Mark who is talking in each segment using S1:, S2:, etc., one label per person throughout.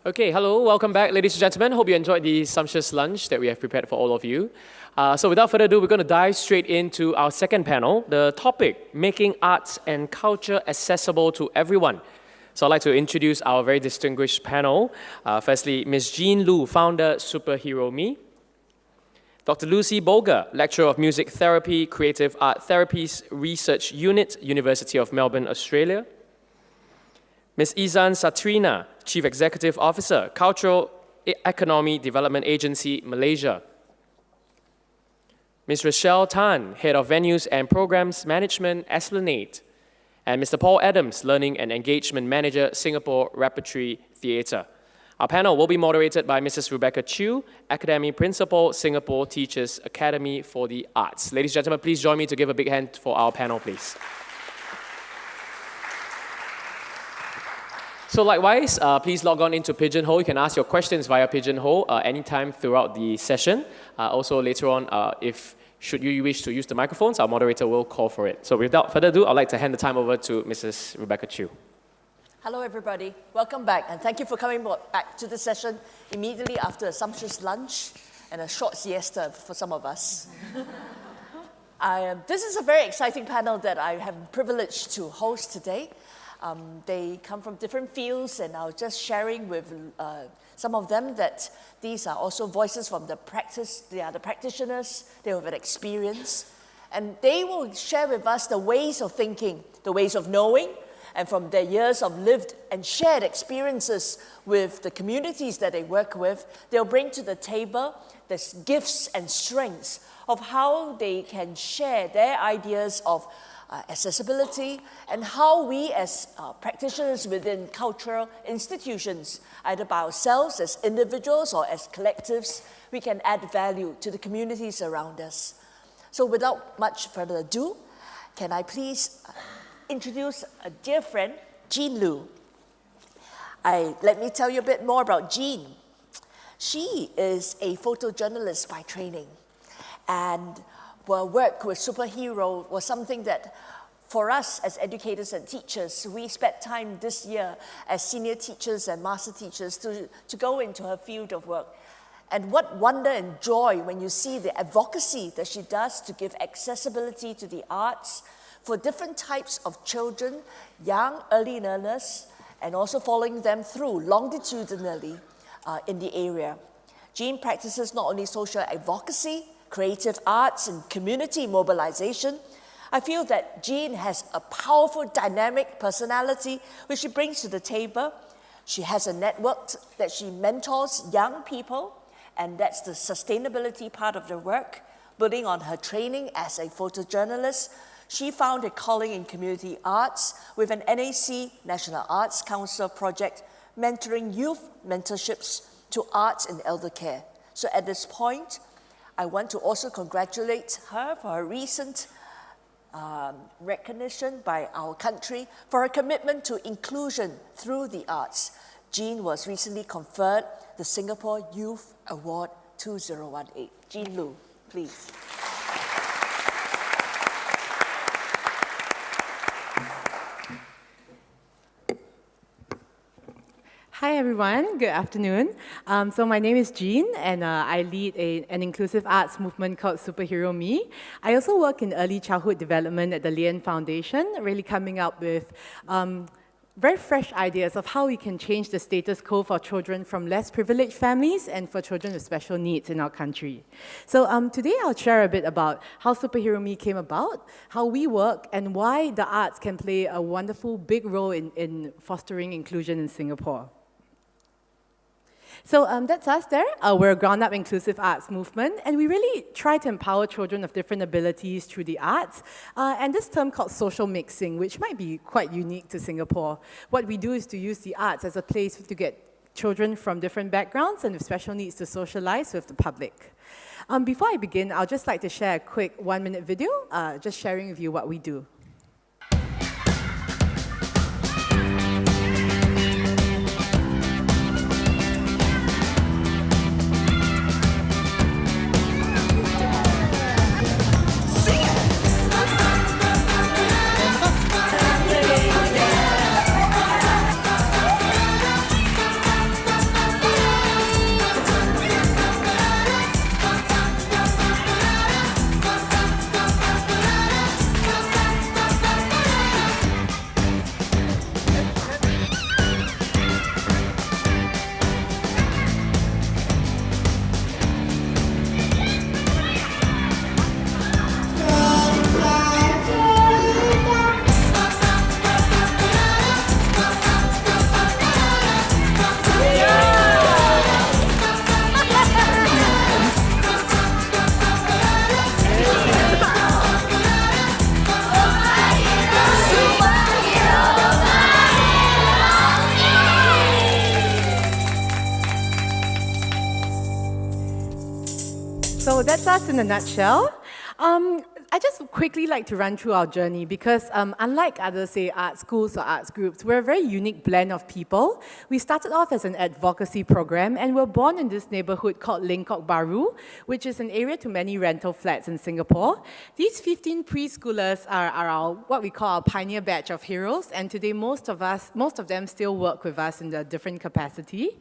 S1: Okay, hello, welcome back, ladies and gentlemen. Hope you enjoyed the sumptuous lunch that we have prepared for all of you. So without further ado, we're going to dive straight into our second panel, the topic, making arts and culture accessible to everyone. So I'd like to introduce our very distinguished panel. Firstly, Ms. Jean Lu, founder, Superhero Me. Dr. Lucy Bolger, lecturer of music therapy, creative art therapies, research unit, University of Melbourne, Australia. Ms. Izan Satrina, Chief Executive Officer, Cultural Economy Development Agency, Malaysia. Ms. Rachelle Tan, Head of Venues and Programs Management, Esplanade. And Mr. Paul Adams, Learning and Engagement Manager, Singapore Repertory Theatre. Our panel will be moderated by Mrs. Rebecca Chew, Academy Principal, Singapore Teachers Academy for the Arts. Ladies and gentlemen, please join me to give a big hand for our panel, please. So likewise, please log on into Pigeonhole. You can ask your questions via Pigeonhole anytime throughout the session. Also later on, should you wish to use the microphones, our moderator will call for it. So without further ado, I'd like to hand the time over to Mrs. Rebecca Chew.
S2: Hello everybody, welcome back, and thank you for coming back to the session immediately after a sumptuous lunch and a short siesta for some of us. This is a very exciting panel that I have the privilege to host today. They come from different fields, and I was just sharing with some of them that these are also voices from the practice. They are the practitioners, they have an experience, and they will share with us the ways of thinking, the ways of knowing, and from their years of lived and shared experiences with the communities that they work with, they'll bring to the table the gifts and strengths of how they can share their ideas of accessibility and how we as practitioners within cultural institutions, either by ourselves as individuals or as collectives, we can add value to the communities around us. So without much further ado, can I please introduce a dear friend, Jean Lu. Let me tell you a bit more about Jean. She is a photojournalist by training, and her work with Superhero was something that for us as educators and teachers, we spent time this year as senior teachers and master teachers to go into her field of work. And what wonder and joy when you see the advocacy that she does to give accessibility to the arts for different types of children, young early learners, and also following them through longitudinally in the area. Jean practices not only social advocacy, creative arts, and community mobilization. I feel that Jean has a powerful, dynamic personality which she brings to the table. She has a network that she mentors young people, and that's the sustainability part of the work. Building on her training as a photojournalist, she found a calling in community arts with an NAC, National Arts Council project, mentoring youth mentorships to arts and elder care. So at this point, I want to also congratulate her for her recent recognition by our country for her commitment to inclusion through the arts. Jean was recently conferred the Singapore Youth Award 2018. Jean Lu, please.
S3: Hi everyone, good afternoon. So my name is Jean, and I lead an inclusive arts movement called Superhero Me. I also work in early childhood development at the Lian Foundation, really coming up with very fresh ideas of how we can change the status quo for children from less privileged families and for children with special needs in our country. So today I'll share a bit about how Superhero Me came about, how we work, and why the arts can play a wonderful big role in fostering inclusion in Singapore. So that's us there. We're a ground-up inclusive arts movement, and we really try to empower children of different abilities through the arts, and this term called social mixing, which might be quite unique to Singapore. What we do is to use the arts as a place to get children from different backgrounds and with special needs to socialize with the public. Before I begin, I'd just like to share a quick 1-minute video, just sharing with you what we do. So that's us in a nutshell. I just quickly like to run through our journey because unlike other, say, art schools or arts groups, we're a very unique blend of people. We started off as an advocacy program and were born in this neighborhood called Lengkok Bahru, which is an area to many rental flats in Singapore. These 15 preschoolers are our, what we call our pioneer batch of heroes, and today most of them still work with us in a different capacity.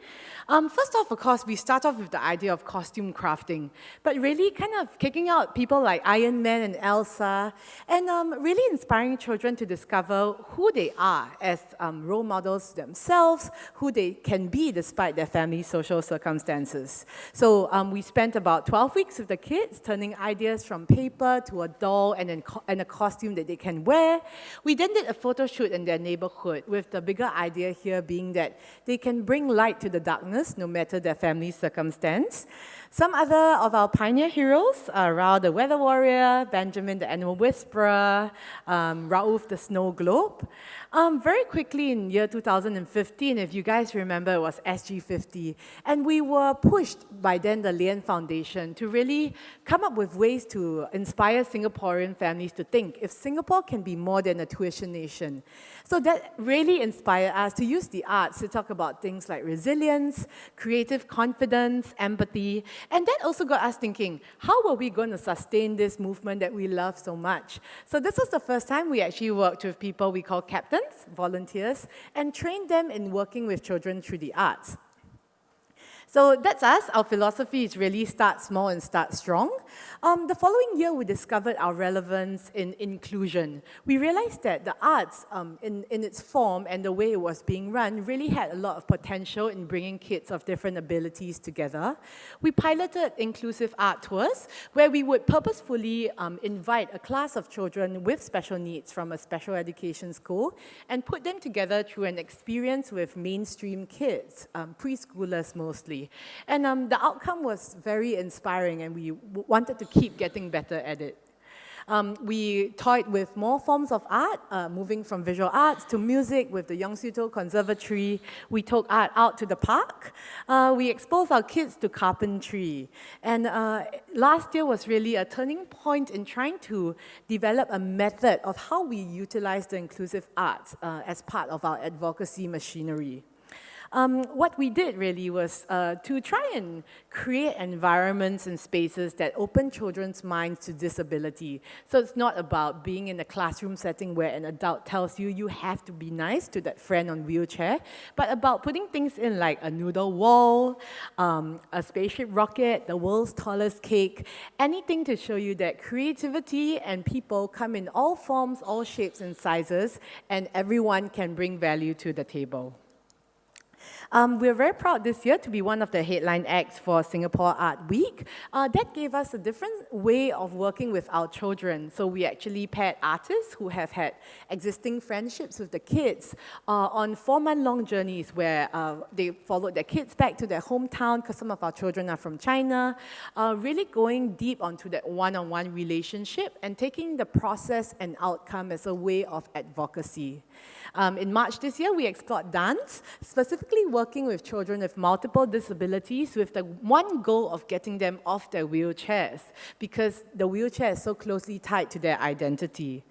S3: First off, of course, we start off with the idea of costume crafting, but really kind of kicking out people like Iron Man and Elsa, and really inspiring children to discover who they are as role models themselves, who they can be despite their family's social circumstances. So we spent about 12 weeks with the kids, turning ideas from paper to a doll and a costume that they can wear. We then did a photo shoot in their neighborhood, with the bigger idea here being that they can bring light to the darkness no matter their family's circumstance. Some other of our pioneer heroes are Rao the Weather Warrior, Benjamin the Animal Whisperer, Raouf the Snow Globe. Very quickly in year 2015, if you guys remember, it was SG50, and we were pushed by then the Lian Foundation to really come up with ways to inspire Singaporean families to think if Singapore can be more than a tuition nation. So that really inspired us to use the arts to talk about things like resilience, creative confidence, empathy, and that also got us thinking, how are we going to sustain this movement that we love so much? So this was the first time we actually worked with people we call captains, volunteers, and trained them in working with children through the arts. So that's us. Our philosophy is really start small and start strong. The following year, we discovered our relevance in inclusion. We realized that the arts, in its form and the way it was being run, really had a lot of potential in bringing kids of different abilities together. We piloted inclusive art tours, where we would purposefully invite a class of children with special needs from a special education school and put them together through an experience with mainstream kids, preschoolers mostly. And the outcome was very inspiring, and we wanted to keep getting better at it. We toyed with more forms of art, moving from visual arts to music with the Yongsu Conservatory. We took art out to the park. We exposed our kids to carpentry. And last year was really a turning point in trying to develop a method of how we utilize the inclusive arts as part of our advocacy machinery. What we did really was to try and create environments and spaces that open children's minds to disability. So it's not about being in a classroom setting where an adult tells you you have to be nice to that friend on wheelchair, but about putting things in like a noodle wall, a spaceship rocket, the world's tallest cake, anything to show you that creativity and people come in all forms, all shapes and sizes, and everyone can bring value to the table. We're very proud this year to be one of the headline acts for Singapore Art Week. That gave us a different way of working with our children. So we actually paired artists who have had existing friendships with the kids on 4-month-long journeys where they followed their kids back to their hometown, because some of our children are from China, really going deep onto that one-on-one relationship and taking the process and outcome as a way of advocacy. In March this year, we explored dance, specifically working with children with multiple disabilities with the one goal of getting them off their wheelchairs, because the wheelchair is so closely tied to their identity.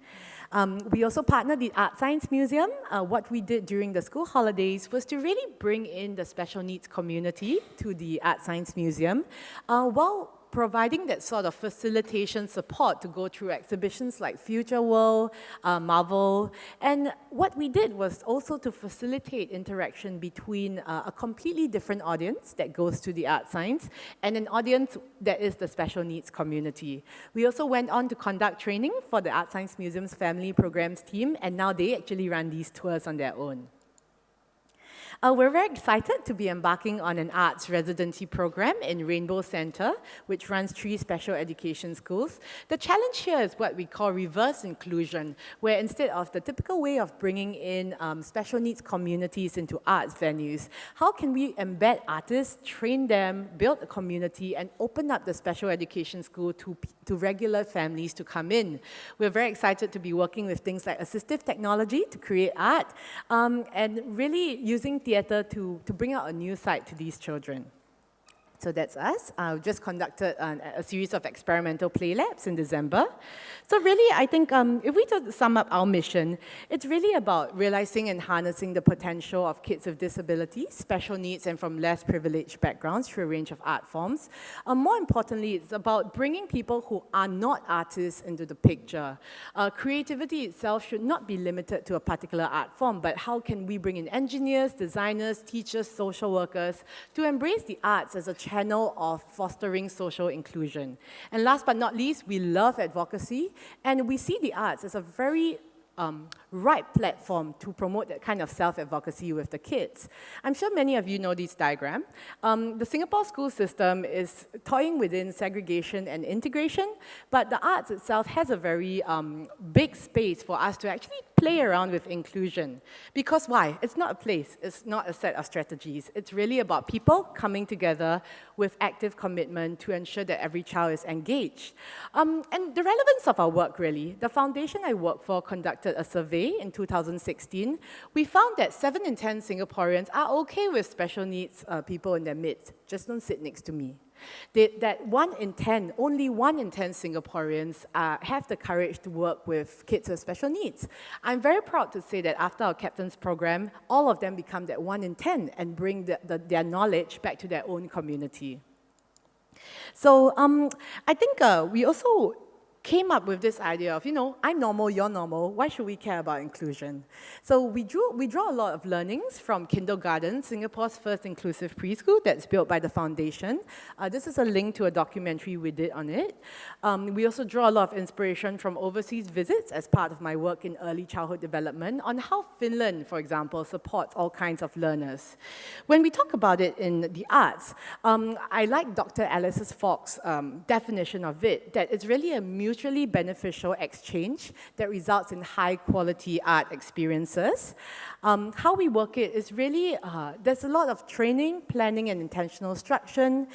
S3: We also partnered the Art Science Museum. What we did during the school holidays was to really bring in the special needs community to the Art Science Museum, while providing that sort of facilitation support to go through exhibitions like Future World, Marvel. And what we did was also to facilitate interaction between a completely different audience that goes to the art science and an audience that is the special needs community. We also went on to conduct training for the Art Science Museum's family programs team, and now they actually run these tours on their own. We're very excited to be embarking on an arts residency program in Rainbow Centre, which runs 3 special education schools. The challenge here is what we call reverse inclusion, where instead of the typical way of bringing in special needs communities into arts venues, how can we embed artists, train them, build a community, and open up the special education school to regular families to come in? We're very excited to be working with things like assistive technology to create art, and really using theatre to bring out a new side to these children. So that's us. Just conducted a series of experimental play labs in December. So really, I think if we to sum up our mission, it's really about realizing and harnessing the potential of kids with disabilities, special needs, and from less privileged backgrounds through a range of art forms. More importantly, it's about bringing people who are not artists into the picture. Creativity itself should not be limited to a particular art form, but how can we bring in engineers, designers, teachers, social workers to embrace the arts as a channel of fostering social inclusion. And last but not least, we love advocacy, and we see the arts as a very right platform to promote that kind of self-advocacy with the kids. I'm sure many of you know this diagram. The Singapore school system is toying within segregation and integration, but the arts itself has a very big space for us to actually play around with inclusion. Because why? It's not a place, it's not a set of strategies. It's really about people coming together with active commitment to ensure that every child is engaged. And the relevance of our work, really, the foundation I work for conducted a survey in 2016. We found that 7 in 10 Singaporeans are okay with special needs people in their midst, just don't sit next to me. That 1 in 10, only 1 in 10 Singaporeans have the courage to work with kids with special needs. I'm very proud to say that after our captain's program, all of them become that 1 in 10 and bring their knowledge back to their own community. So I think we also came up with this idea of, I'm normal, you're normal, why should we care about inclusion? So we draw a lot of learnings from Kindergarten, Singapore's first inclusive preschool that's built by the foundation. This is a link to a documentary we did on it. We also draw a lot of inspiration from overseas visits as part of my work in early childhood development on how Finland, for example, supports all kinds of learners. When we talk about it in the arts, I like Dr. Alice Fox's definition of it, that it's really a mutually beneficial exchange that results in high-quality art experiences. How we work it is really, there's a lot of training, planning, and intentional instruction.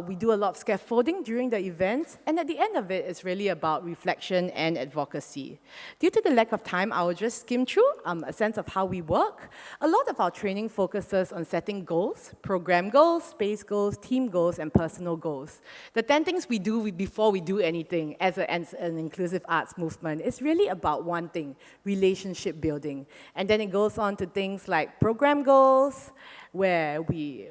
S3: We do a lot of scaffolding during the event, and at the end of it, it's really about reflection and advocacy. Due to the lack of time, I will just skim through a sense of how we work. A lot of our training focuses on setting goals, program goals, space goals, team goals, and personal goals. The 10 things we do before we do anything as an inclusive arts movement is really about one thing, relationship building. And then it goes on to things like program goals, where we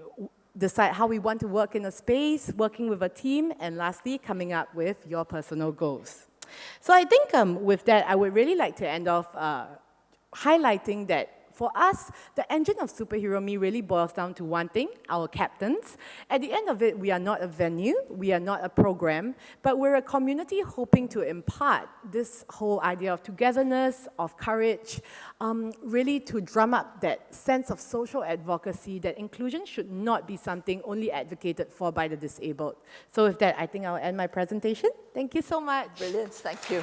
S3: decide how we want to work in a space, working with a team, and lastly, coming up with your personal goals. So I think with that, I would really like to end off highlighting that for us, the engine of Superhero Me really boils down to one thing, our captains. At the end of it, we are not a venue, we are not a program, but we're a community hoping to impart this whole idea of togetherness, of courage, really to drum up that sense of social advocacy that inclusion should not be something only advocated for by the disabled. So with that, I think I'll end my presentation. Thank you so much.
S2: Brilliant, thank you.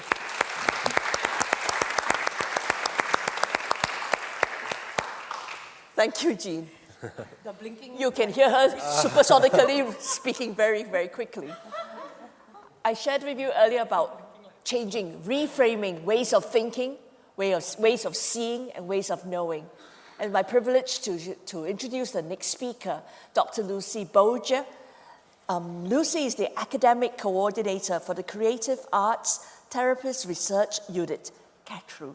S2: Thank you, Jean.
S3: The blinking.
S2: You can hear her supersonically speaking very, very quickly. I shared with you earlier about changing, reframing ways of thinking, ways of seeing, and ways of knowing. And my privilege to introduce the next speaker, Dr. Lucy Bolger. Lucy is the academic coordinator for the Creative Arts Therapies Research Unit, CATRU.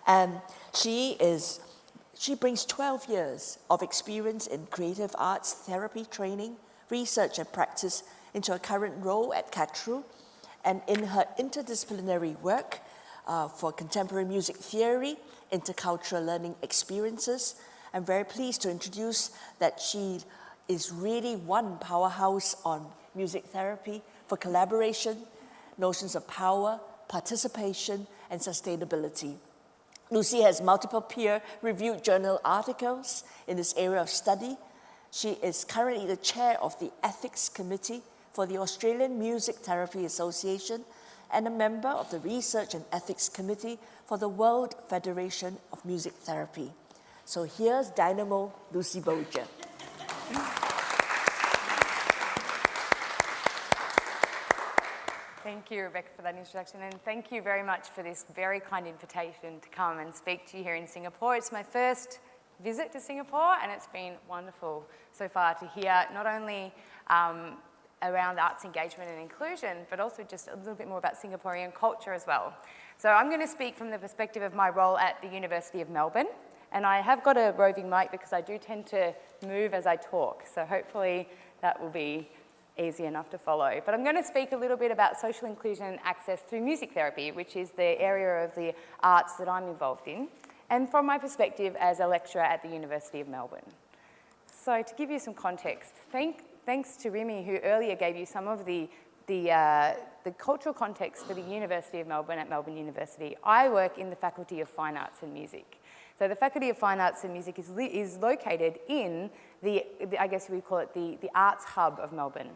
S2: And she brings 12 years of experience in creative arts therapy training, research and practice into her current role at CATRU, and in her interdisciplinary work for contemporary music theory, intercultural learning experiences. I'm very pleased to introduce that she is really one powerhouse on music therapy for collaboration, notions of power, participation, and sustainability. Lucy has multiple peer-reviewed journal articles in this area of study. She is currently the chair of the Ethics Committee for the Australian Music Therapy Association and a member of the Research and Ethics Committee for the World Federation of Music Therapy. So here's Dynamo Lucy Bolger.
S4: Thank you, Rebecca, for that introduction, and thank you very much for this very kind invitation to come and speak to you here in Singapore. It's my first visit to Singapore, and it's been wonderful so far to hear not only around arts engagement and inclusion, but also just a little bit more about Singaporean culture as well. So I'm going to speak from the perspective of my role at the University of Melbourne, and I have got a roving mic because I do tend to move as I talk, so hopefully that will be easy enough to follow. But I'm going to speak a little bit about social inclusion and access through music therapy, which is the area of the arts that I'm involved in, and from my perspective as a lecturer at the University of Melbourne. So to give you some context, thanks to Rimi, who earlier gave you some of the cultural context for the University of Melbourne at Melbourne University, I work in the Faculty of Fine Arts and Music. So the Faculty of Fine Arts and Music is located in I guess we call it the arts hub of Melbourne,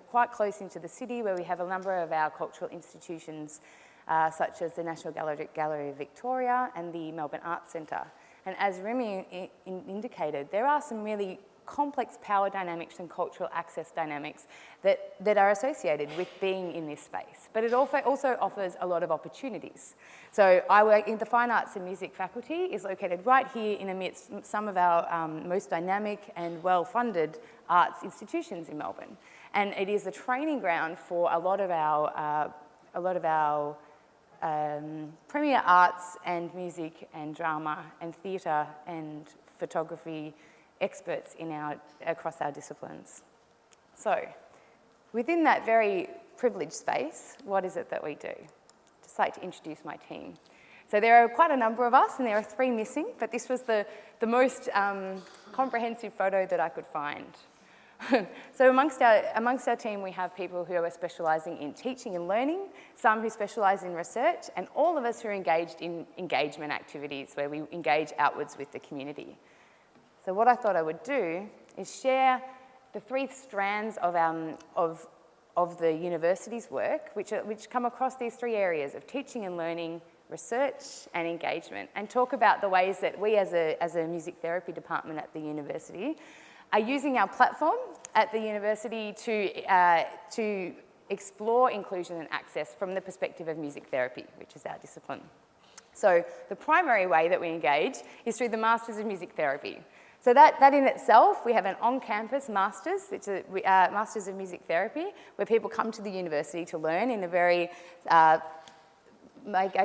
S4: quite close into the city, where we have a number of our cultural institutions, such as the National Gallery of Victoria and the Melbourne Arts Centre. And as Remy indicated, there are some really complex power dynamics and cultural access dynamics that are associated with being in this space. But it also offers a lot of opportunities. So I work in the Fine Arts and Music faculty, is located right here in amidst some of our most dynamic and well-funded arts institutions in Melbourne. And it is a training ground for a lot of our premier arts and music and drama and theatre and photography experts across our disciplines. So, within that very privileged space, what is it that we do? I'd just like to introduce my team. So there are quite a number of us, and there are 3 missing, but this was the most comprehensive photo that I could find. So amongst our team, we have people who are specialising in teaching and learning, some who specialise in research, and all of us who are engaged in engagement activities where we engage outwards with the community. So what I thought I would do is share the 3 strands of the university's work, which come across these 3 areas of teaching and learning, research and engagement, and talk about the ways that we as a music therapy department at the university are using our platform at the university to explore inclusion and access from the perspective of music therapy, which is our discipline. So the primary way that we engage is through the Masters of Music Therapy. So that in itself, we have an on-campus Masters, it's a Masters of Music Therapy, where people come to the university to learn in a very, I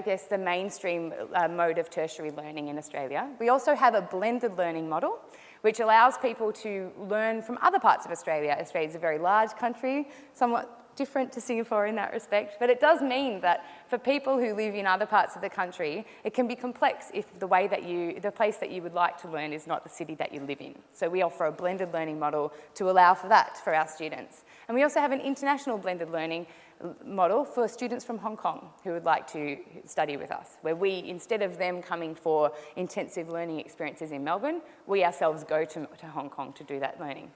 S4: guess, the mainstream mode of tertiary learning in Australia. We also have a blended learning model, which allows people to learn from other parts of Australia. Australia is a very large country, somewhat different to Singapore in that respect, but it does mean that for people who live in other parts of the country, it can be complex if the place that you would like to learn is not the city that you live in. So we offer a blended learning model to allow for that for our students. And we also have an international blended learning model for students from Hong Kong who would like to study with us, where we, instead of them coming for intensive learning experiences in Melbourne, we ourselves go to Hong Kong to do that learning.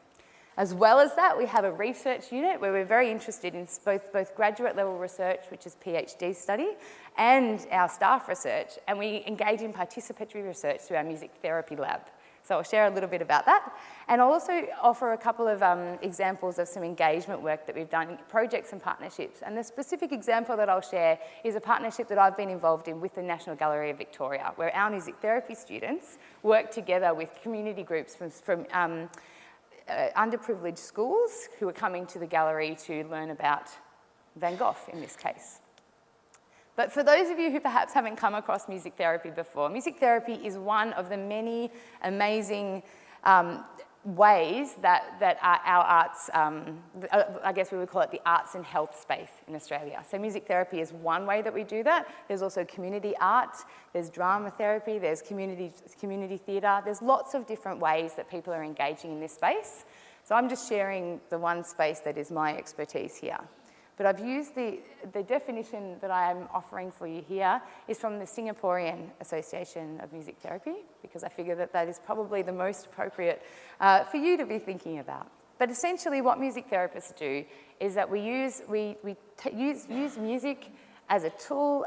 S4: As well as that, we have a research unit where we're very interested in both graduate level research, which is PhD study, and our staff research, and we engage in participatory research through our music therapy lab. So I'll share a little bit about that. And I'll also offer a couple of examples of some engagement work that we've done, projects and partnerships. And the specific example that I'll share is a partnership that I've been involved in with the National Gallery of Victoria, where our music therapy students work together with community groups from underprivileged schools who are coming to the gallery to learn about Van Gogh in this case. But for those of you who perhaps haven't come across music therapy before, music therapy is one of the many amazing ways that our arts, I guess we would call it the arts and health space in Australia. So music therapy is one way that we do that. There's also community art, there's drama therapy, there's community theatre. There's lots of different ways that people are engaging in this space. So I'm just sharing the one space that is my expertise here. But I've used the definition that I am offering for you here is from the Singaporean Association of Music Therapy, because I figure that is probably the most appropriate for you to be thinking about. But essentially what music therapists do is that we use music as a tool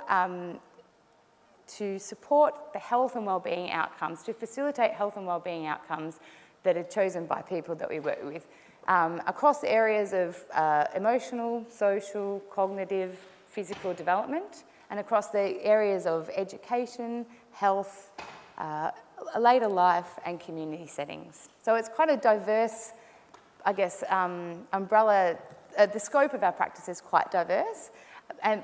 S4: to support the health and wellbeing outcomes, to facilitate health and wellbeing outcomes that are chosen by people that we work with. Across areas of emotional, social, cognitive, physical development, and across the areas of education, health, later life and community settings. So it's quite a diverse, I guess, umbrella. The scope of our practice is quite diverse,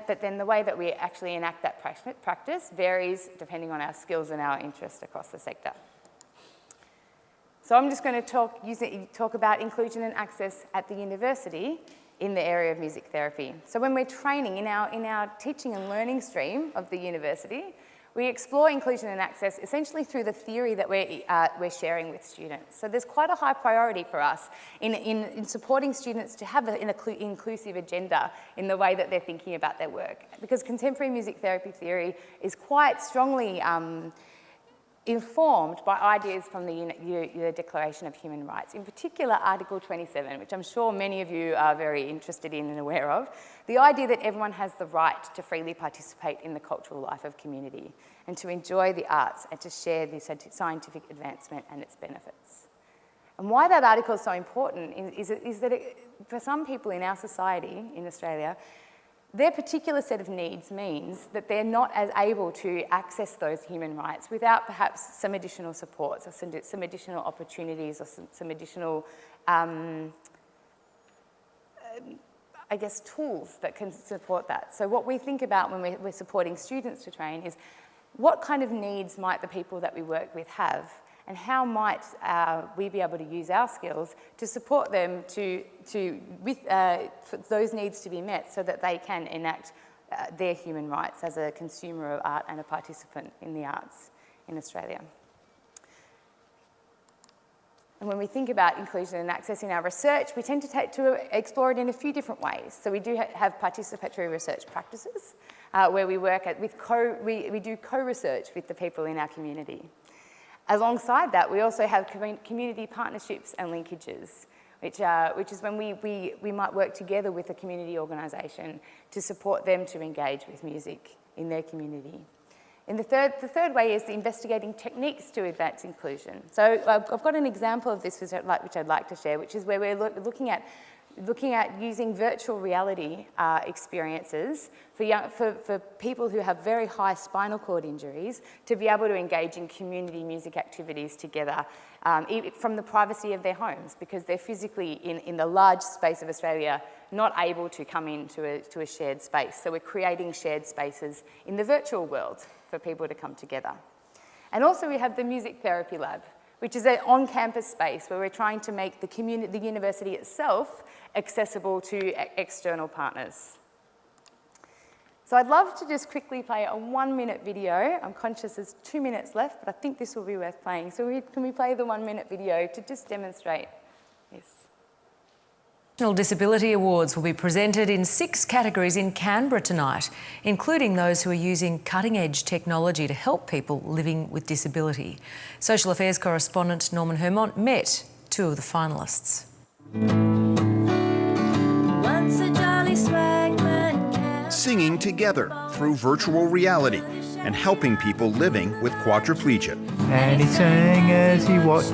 S4: but then the way that we actually enact that practice varies depending on our skills and our interest across the sector. So I'm just going to talk about inclusion and access at the university in the area of music therapy. So when we're training in our teaching and learning stream of the university, we explore inclusion and access essentially through the theory that we're sharing with students. So there's quite a high priority for us in supporting students to have an inclusive agenda in the way that they're thinking about their work. Because contemporary music therapy theory is quite strongly informed by ideas from the Declaration of Human Rights, in particular Article 27, which I'm sure many of you are very interested in and aware of, the idea that everyone has the right to freely participate in the cultural life of community and to enjoy the arts and to share the scientific advancement and its benefits. And why that article is so important is that for some people in our society, in Australia, their particular set of needs means that they're not as able to access those human rights without perhaps some additional supports or some additional opportunities or some additional, I guess, tools that can support that. So what we think about when we're supporting students to train is what kind of needs might the people that we work with have, and how might we be able to use our skills to support them for those needs to be met so that they can enact their human rights as a consumer of art and a participant in the arts in Australia. And when we think about inclusion and access in our research, we tend to explore it in a few different ways. So we do have participatory research practices where we work we do co-research with the people in our community. Alongside that, we also have community partnerships and linkages, which is when we might work together with a community organisation to support them to engage with music in their community. And the third way is the investigating techniques to advance inclusion. So I've got an example of this which I'd like to share, which is where we're looking at using virtual reality experiences for people who have very high spinal cord injuries to be able to engage in community music activities together from the privacy of their homes, because they're physically in the large space of Australia not able to come into a shared space. So we're creating shared spaces in the virtual world for people to come together. And also we have the music therapy lab, which is an on-campus space where we're trying to make the university itself accessible to external partners. So I'd love to just quickly play a 1-minute video. I'm conscious there's 2 minutes left, but I think this will be worth playing. So can we play the 1-minute video to just demonstrate this?
S5: National Disability Awards will be presented in 6 categories in Canberra tonight, including those who are using cutting-edge technology to help people living with disability. Social Affairs correspondent Norman Hermont met 2 of the finalists.
S6: Singing together through virtual reality and helping people living with quadriplegia.
S7: And he sang as he watched,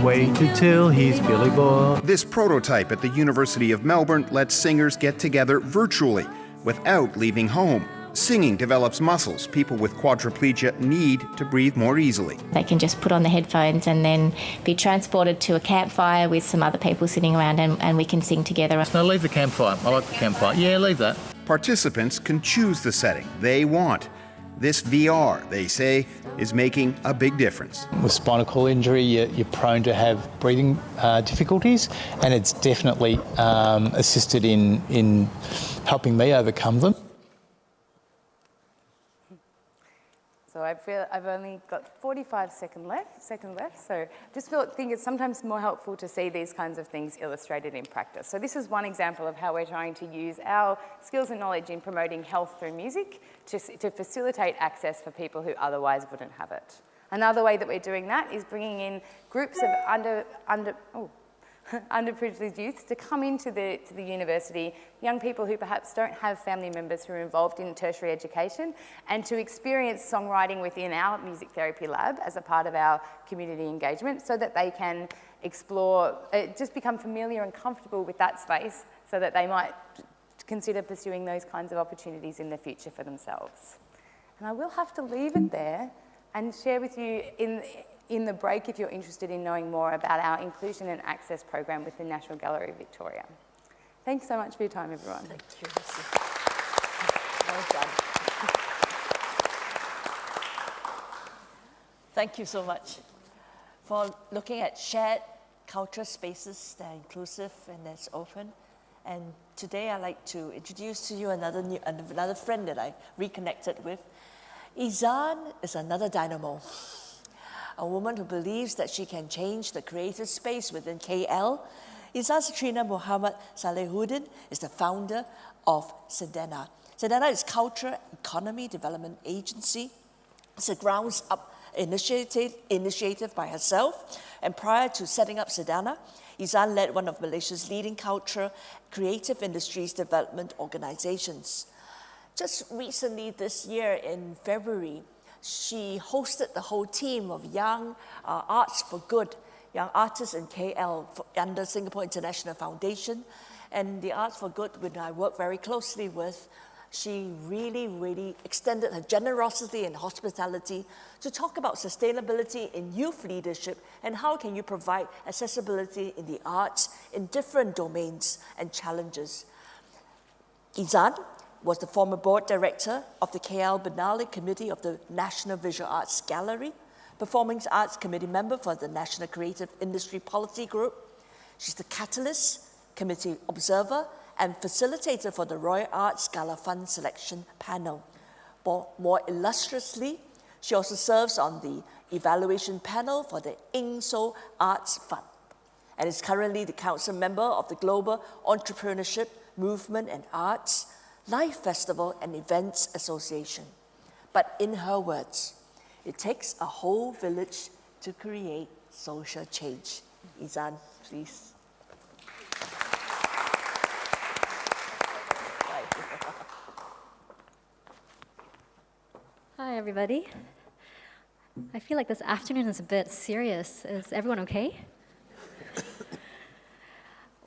S7: waited till he's Billy Boy.
S6: This prototype at the University of Melbourne lets singers get together virtually without leaving home. Singing develops muscles people with quadriplegia need to breathe more easily.
S8: They can just put on the headphones and then be transported to a campfire with some other people sitting around, and we can sing together.
S7: No, leave the campfire. I like the campfire. Yeah, leave that.
S6: Participants can choose the setting they want. This VR, they say, is making a big difference.
S9: With spinal cord injury, you're prone to have breathing difficulties, and it's definitely assisted in helping me overcome them.
S4: So I feel I've only got 45 seconds left, so just think it's sometimes more helpful to see these kinds of things illustrated in practice. So this is one example of how we're trying to use our skills and knowledge in promoting health through music to facilitate access for people who otherwise wouldn't have it. Another way that we're doing that is bringing in groups of underprivileged youth to come into the university, young people who perhaps don't have family members who are involved in tertiary education, and to experience songwriting within our music therapy lab as a part of our community engagement so that they can explore, just become familiar and comfortable with that space so that they might consider pursuing those kinds of opportunities in the future for themselves. And I will have to leave it there, and share with you in the break if you're interested in knowing more about our Inclusion and Access program with the National Gallery of Victoria. Thanks so much for your time, everyone.
S2: Thank you, Lucy. Well done. Thank you so much for looking at shared culture spaces that are inclusive and that's open. And today I'd like to introduce to you another friend that I reconnected with. Izan is another dynamo, a woman who believes that she can change the creative space within KL. Izan Satrina Muhammad Salehuddin is the founder of CENDANA. CENDANA is Culture Economy Development Agency. It's a grounds-up initiative by herself. And prior to setting up CENDANA, Izan led one of Malaysia's leading culture creative industries development organizations. Just recently this year in February, she hosted the whole team of young Arts for Good, young artists in KL under Singapore International Foundation. And the Arts for Good, which I work very closely with, she really extended her generosity and hospitality to talk about sustainability in youth leadership and how can you provide accessibility in the arts in different domains and challenges. Izan was the former board director of the KL Benali Committee of the National Visual Arts Gallery, Performing Arts Committee member for the National Creative Industry Policy Group. She's the catalyst, committee observer, and facilitator for the Royal Arts Gala Fund Selection Panel. More illustriously, she also serves on the evaluation panel for the INSO Arts Fund and is currently the council member of the Global Entrepreneurship, Movement and Arts, Life Festival and Events Association. But in her words, it takes a whole village to create social change. Izan, please.
S10: Hi, everybody. I feel like this afternoon is a bit serious. Is everyone okay?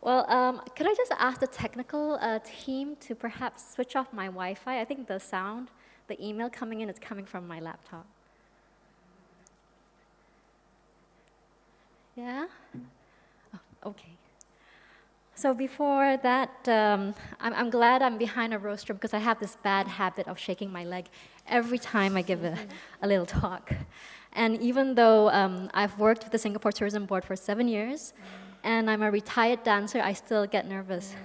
S10: Well, could I just ask the technical team to perhaps switch off my Wi-Fi? I think the sound, the email coming in is coming from my laptop. Yeah? Oh, okay. So before that, I'm glad I'm behind a rostrum because I have this bad habit of shaking my leg every time I give a little talk. And even though I've worked with the Singapore Tourism Board for 7 years, and I'm a retired dancer, I still get nervous.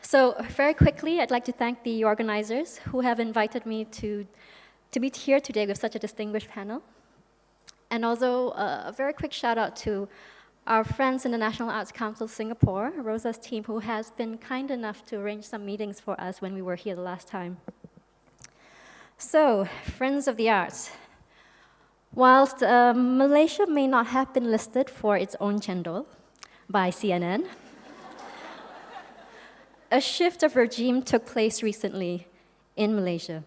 S10: So very quickly, I'd like to thank the organizers who have invited me to be here today with such a distinguished panel. And also a very quick shout out to our friends in the National Arts Council Singapore, Rosa's team, who has been kind enough to arrange some meetings for us when we were here the last time. So, Friends of the Arts. Whilst Malaysia may not have been listed for its own cendol by CNN, a shift of regime took place recently in Malaysia.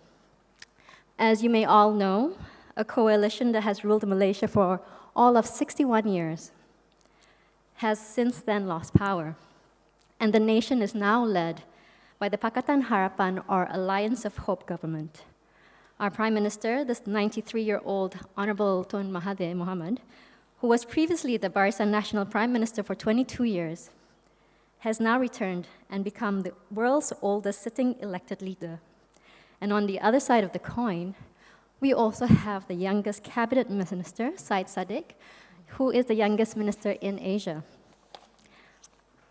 S10: As you may all know, a coalition that has ruled Malaysia for all of 61 years has since then lost power, and the nation is now led by the Pakatan Harapan, or Alliance of Hope government. Our Prime Minister, this 93-year-old Honorable Tun Mahathir Mohamad, who was previously the Barisan National Prime Minister for 22 years, has now returned and become the world's oldest sitting elected leader. And on the other side of the coin, we also have the youngest cabinet minister, Syed Saddiq, who is the youngest minister in Asia.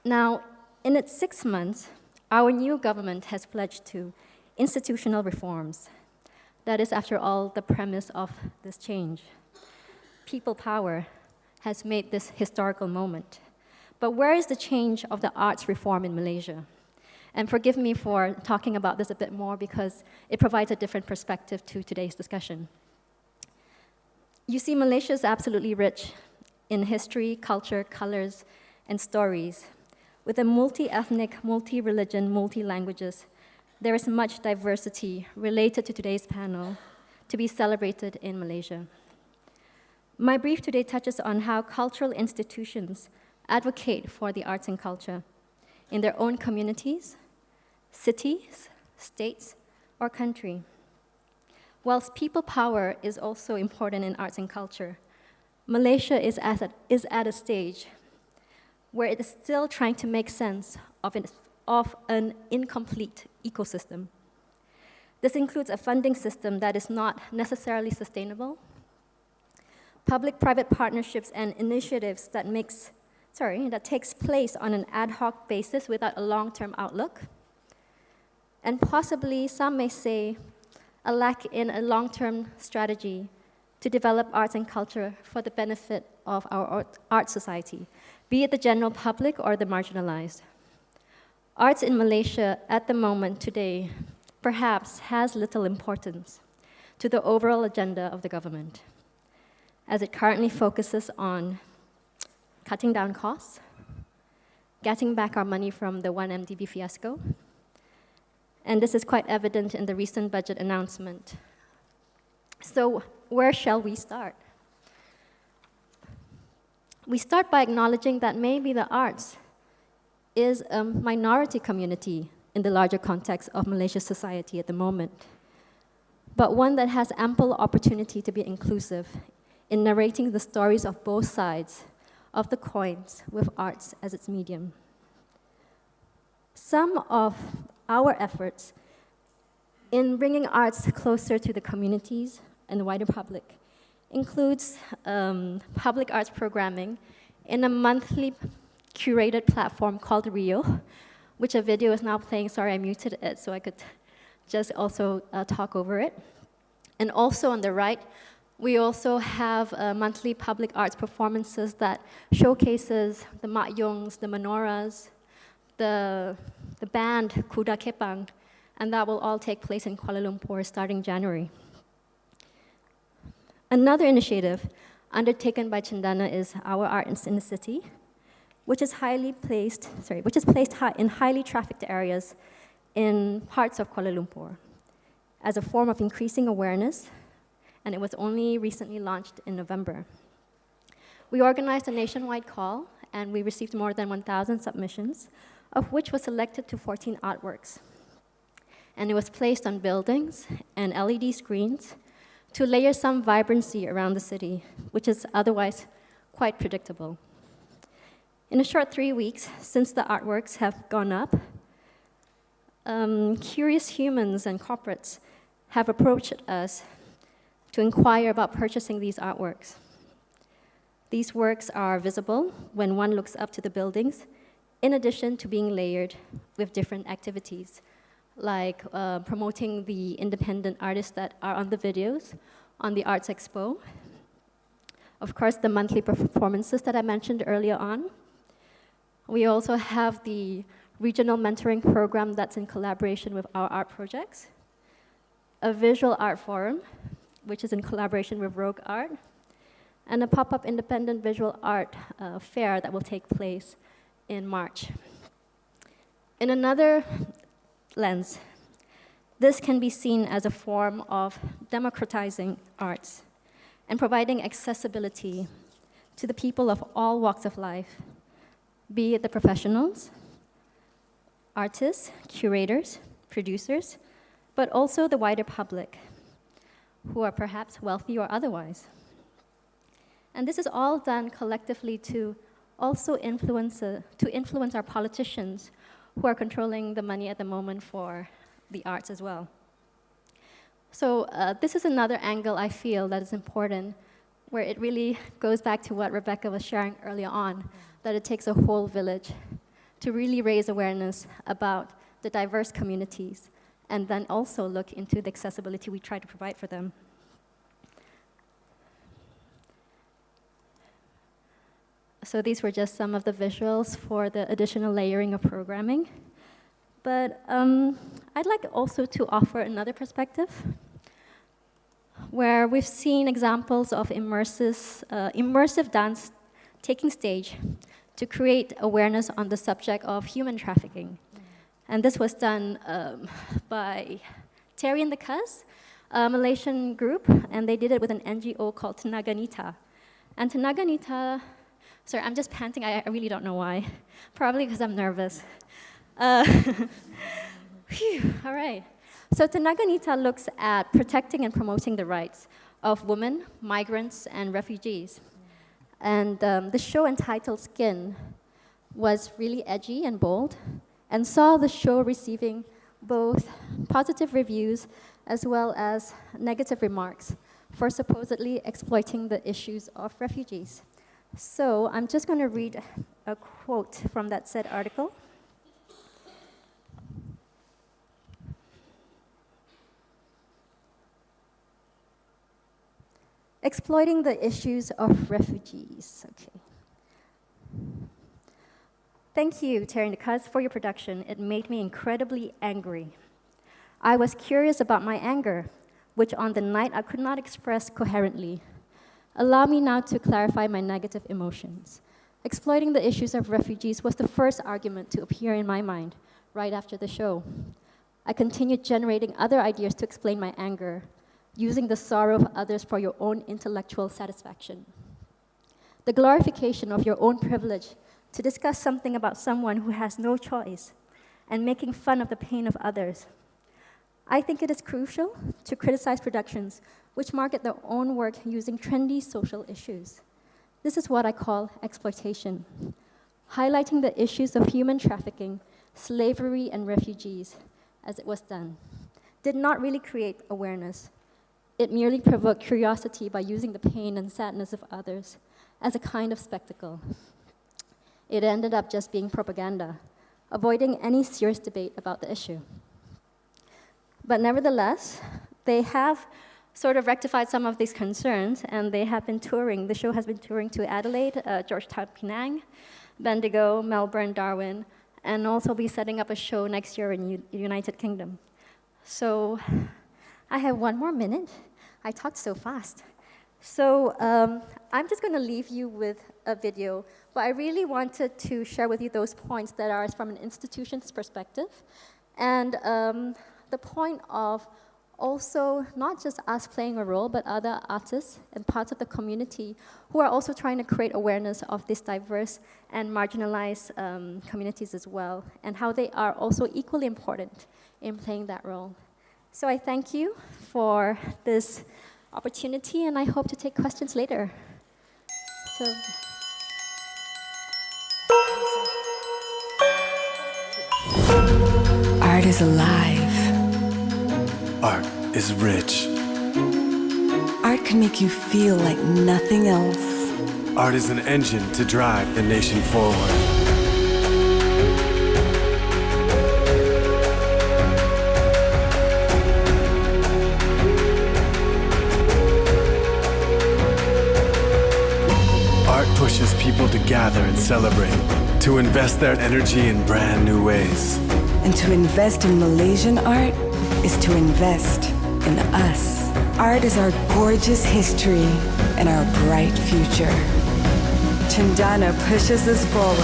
S10: Now, in its 6 months, our new government has pledged to institutional reforms. That is, after all, the premise of this change. People power has made this historical moment. But where is the change of the arts reform in Malaysia? And forgive me for talking about this a bit more because it provides a different perspective to today's discussion. You see, Malaysia is absolutely rich in history, culture, colors, and stories. With a multi-ethnic, multi-religion, multi-languages, there is much diversity related to today's panel to be celebrated in Malaysia. My brief today touches on how cultural institutions advocate for the arts and culture in their own communities, cities, states, or country. Whilst people power is also important in arts and culture, Malaysia is at a stage where it is still trying to make sense of an incomplete ecosystem. This includes a funding system that is not necessarily sustainable, public-private partnerships and initiatives that takes place on an ad hoc basis without a long-term outlook, and possibly, some may say, a lack in a long-term strategy to develop arts and culture for the benefit of our art society, be it the general public or the marginalized. Arts in Malaysia at the moment today perhaps has little importance to the overall agenda of the government, as it currently focuses on cutting down costs, getting back our money from the 1MDB fiasco, and this is quite evident in the recent budget announcement. So where shall we start? We start by acknowledging that maybe the arts is a minority community in the larger context of Malaysia's society at the moment, but one that has ample opportunity to be inclusive in narrating the stories of both sides of the coins with arts as its medium. Some of our efforts in bringing arts closer to the communities and the wider public includes public arts programming in a monthly curated platform called Rio, which a video is now playing. Sorry, I muted it so I could just also talk over it. And also on the right, we also have monthly public arts performances that showcases the Mak Yongs, the Menoras, the band Kuda Kepang, and that will all take place in Kuala Lumpur starting January. Another initiative undertaken by CENDANA is Our Arts in the City, which is placed in highly trafficked areas in parts of Kuala Lumpur as a form of increasing awareness, and it was only recently launched in November. We organized a nationwide call, and we received more than 1,000 submissions, of which was selected to 14 artworks. And it was placed on buildings and LED screens to layer some vibrancy around the city, which is otherwise quite predictable. In a short 3 weeks since the artworks have gone up, curious humans and corporates have approached us to inquire about purchasing these artworks. These works are visible when one looks up to the buildings, in addition to being layered with different activities, like promoting the independent artists that are on the videos on the Arts Expo. Of course, the monthly performances that I mentioned earlier on. We also have the regional mentoring program that's in collaboration with our art projects, a visual art forum, which is in collaboration with Rogue Art, and a pop-up independent visual art fair that will take place in March. In another lens, this can be seen as a form of democratizing arts and providing accessibility to the people of all walks of life, be it the professionals, artists, curators, producers, but also the wider public, who are perhaps wealthy or otherwise. And this is all done collectively to also influence our politicians who are controlling the money at the moment for the arts as well. So this is another angle I feel that is important, where it really goes back to what Rebecca was sharing earlier on, that it takes a whole village to really raise awareness about the diverse communities, and then also look into the accessibility we try to provide for them. So these were just some of the visuals for the additional layering of programming. But I'd like also to offer another perspective, where we've seen examples of immersive dance taking stage to create awareness on the subject of human trafficking. And this was done by Terry and the Cuz, a Malaysian group, and they did it with an NGO called Tenaga Nita. And Tenaga Nita, sorry, I'm just panting, I really don't know why. Probably because I'm nervous. All right. So Tenaganita looks at protecting and promoting the rights of women, migrants, and refugees. And the show entitled Skin was really edgy and bold, and saw the show receiving both positive reviews as well as negative remarks for supposedly exploiting the issues of refugees. So I'm just going to read a quote from that said article. Exploiting the issues of refugees. Okay. Thank you, Terry Nicuz, for your production. It made me incredibly angry. I was curious about my anger, which on the night I could not express coherently. Allow me now to clarify my negative emotions. Exploiting the issues of refugees was the first argument to appear in my mind right after the show. I continued generating other ideas to explain my anger, using the sorrow of others for your own intellectual satisfaction. The glorification of your own privilege to discuss something about someone who has no choice, and making fun of the pain of others. I think it is crucial to criticize productions which market their own work using trendy social issues. This is what I call exploitation, highlighting the issues of human trafficking, slavery, and refugees, as it was done, did not really create awareness. It merely provoked curiosity by using the pain and sadness of others as a kind of spectacle. It ended up just being propaganda, avoiding any serious debate about the issue. But nevertheless, they have sort of rectified some of these concerns, and they have been touring. The show has been touring to Adelaide, Georgetown, Penang, Bendigo, Melbourne, Darwin, and also be setting up a show next year in United Kingdom. So I have one more minute. I talked so fast. So I'm just going to leave you with a video, but I really wanted to share with you those points that are from an institution's perspective, and the point of also not just us playing a role, but other artists and parts of the community who are also trying to create awareness of these diverse and marginalized communities as well, and how they are also equally important in playing that role. So I thank you for this opportunity, and I hope to take questions later. So.
S11: Art is alive.
S12: Art is rich.
S11: Art can make you feel like nothing else.
S12: Art is an engine to drive the nation forward. Art pushes people to gather and celebrate, to invest their energy in brand new ways.
S11: And to invest in Malaysian art is to invest in us. Art is our gorgeous history and our bright future. CENDANA pushes us forward.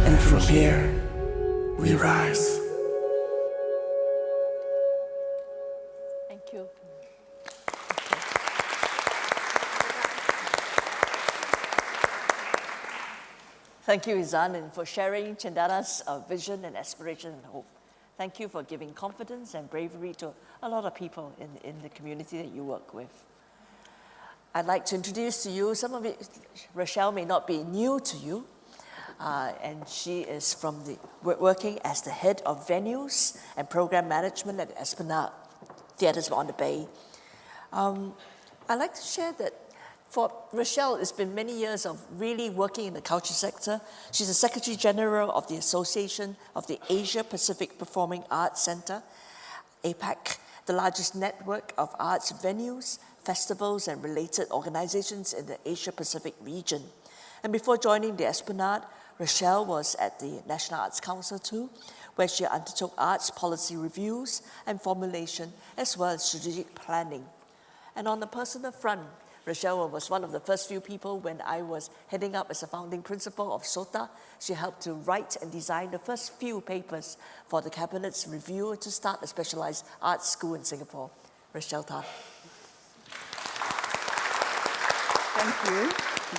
S12: And from here, we rise.
S2: Thank you. Thank you, Izan, and for sharing CENDANA's vision and aspiration and hope. Thank you for giving confidence and bravery to a lot of people in the community that you work with. I'd like to introduce to you, some of it, Rachelle may not be new to you, and she is working as the head of venues and program management at Esplanade Theatres on the Bay. I'd like to share that for Rachelle, it's been many years of really working in the culture sector. She's the Secretary General of the Association of the Asia Pacific Performing Arts Center, APAC, the largest network of arts venues, festivals, and related organizations in the Asia Pacific region. And before joining the Esplanade, Rachelle was at the National Arts Council too, where she undertook arts policy reviews and formulation, as well as strategic planning. And on the personal front, Rachelle was one of the first few people when I was heading up as a founding principal of SOTA. She helped to write and design the first few papers for the Cabinet's review to start a specialized arts school in Singapore. Rachelle Tan.
S13: Thank you.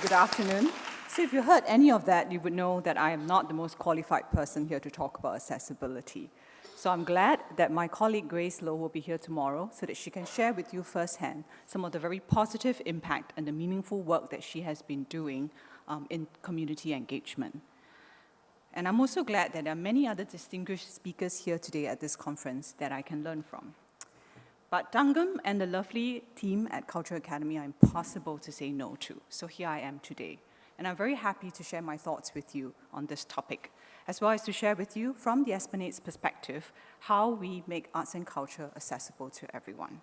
S13: Good afternoon. So if you heard any of that, you would know that I am not the most qualified person here to talk about accessibility. So I'm glad that my colleague Grace Lowe will be here tomorrow so that she can share with you firsthand some of the very positive impact and the meaningful work that she has been doing in community engagement. And I'm also glad that there are many other distinguished speakers here today at this conference that I can learn from. But Tangam and the lovely team at Cultural Academy are impossible to say no to. So here I am today. And I'm very happy to share my thoughts with you on this topic, as well as to share with you from the Esplanade's perspective how we make arts and culture accessible to everyone.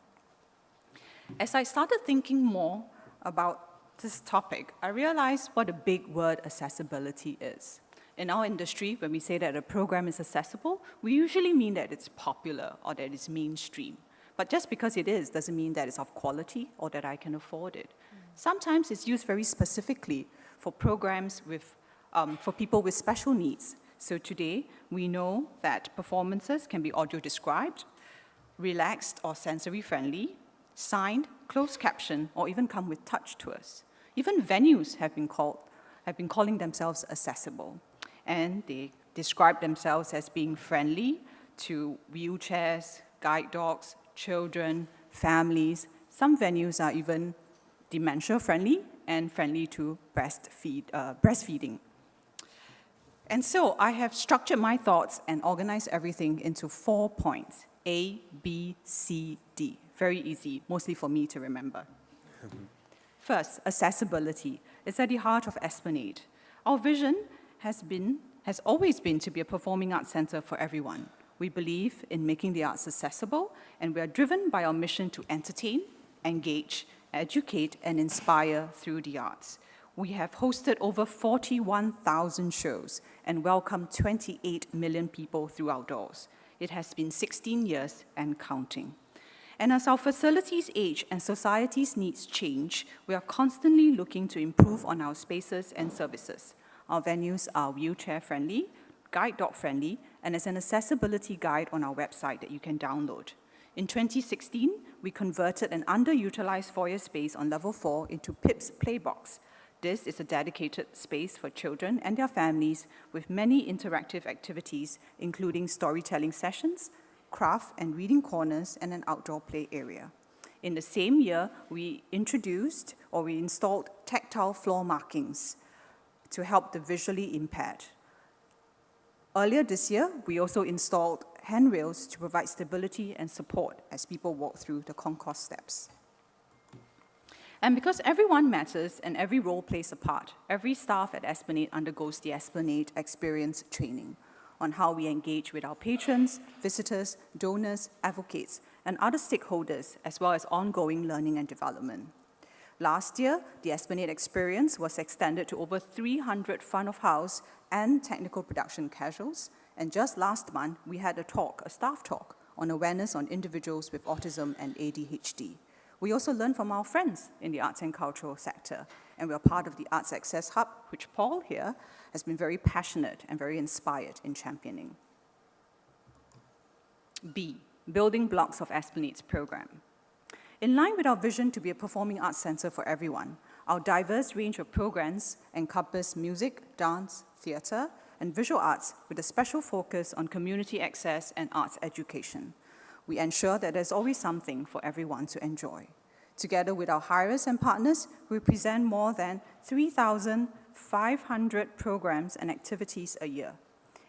S13: As I started thinking more about this topic, I realized what a big word accessibility is. In our industry, when we say that a program is accessible, we usually mean that it's popular or that it's mainstream. But just because it is doesn't mean that it's of quality or that I can afford it. Sometimes it's used very specifically for programs with, for people with special needs. So today, we know that performances can be audio described, relaxed or sensory friendly, signed, closed caption, or even come with touch tours. Even venues have been calling themselves accessible. And they describe themselves as being friendly to wheelchairs, guide dogs, children, families. Some venues are even dementia-friendly and friendly to breastfeeding. And so I have structured my thoughts and organized everything into 4 points, A, B, C, D. Very easy, mostly for me to remember. First, accessibility is at the heart of Esplanade. Our vision has always been to be a performing arts center for everyone. We believe in making the arts accessible, and we are driven by our mission to entertain, engage, educate, and inspire through the arts. We have hosted over 41,000 shows and welcomed 28 million people through our doors. It has been 16 years and counting. And as our facilities age and society's needs change, we are constantly looking to improve on our spaces and services. Our venues are wheelchair-friendly, guide dog-friendly, and there's an accessibility guide on our website that you can download. In 2016, we converted an underutilized foyer space on level 4 into Pip's Playbox. This is a dedicated space for children and their families with many interactive activities, including storytelling sessions, craft and reading corners, and an outdoor play area. In the same year, we installed tactile floor markings to help the visually impaired. Earlier this year, we also installed handrails to provide stability and support as people walk through the concourse steps. And because everyone matters and every role plays a part, every staff at Esplanade undergoes the Esplanade Experience training on how we engage with our patrons, visitors, donors, advocates, and other stakeholders, as well as ongoing learning and development. Last year, the Esplanade Experience was extended to over 300 front of house and technical production casuals, and just last month, we had a staff talk on awareness on individuals with autism and ADHD. We also learned from our friends in the arts and cultural sector, and we are part of the Arts Access Hub, which Paul here has been very passionate and very inspired in championing. B, building blocks of Esplanade's program. In line with our vision to be a performing arts center for everyone, our diverse range of programs encompass music, dance, theater, and visual arts with a special focus on community access and arts education. We ensure that there's always something for everyone to enjoy. Together with our hirers and partners, we present more than 3,500 programs and activities a year.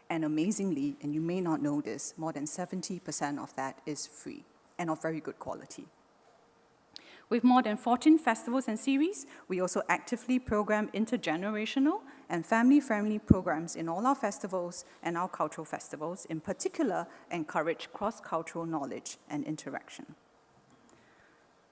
S13: And amazingly, and you may not know this, more than 70% of that is free and of very good quality. With more than 14 festivals and series, we also actively program intergenerational and family-friendly programs in all our festivals and our cultural festivals, in particular, encourage cross-cultural knowledge and interaction.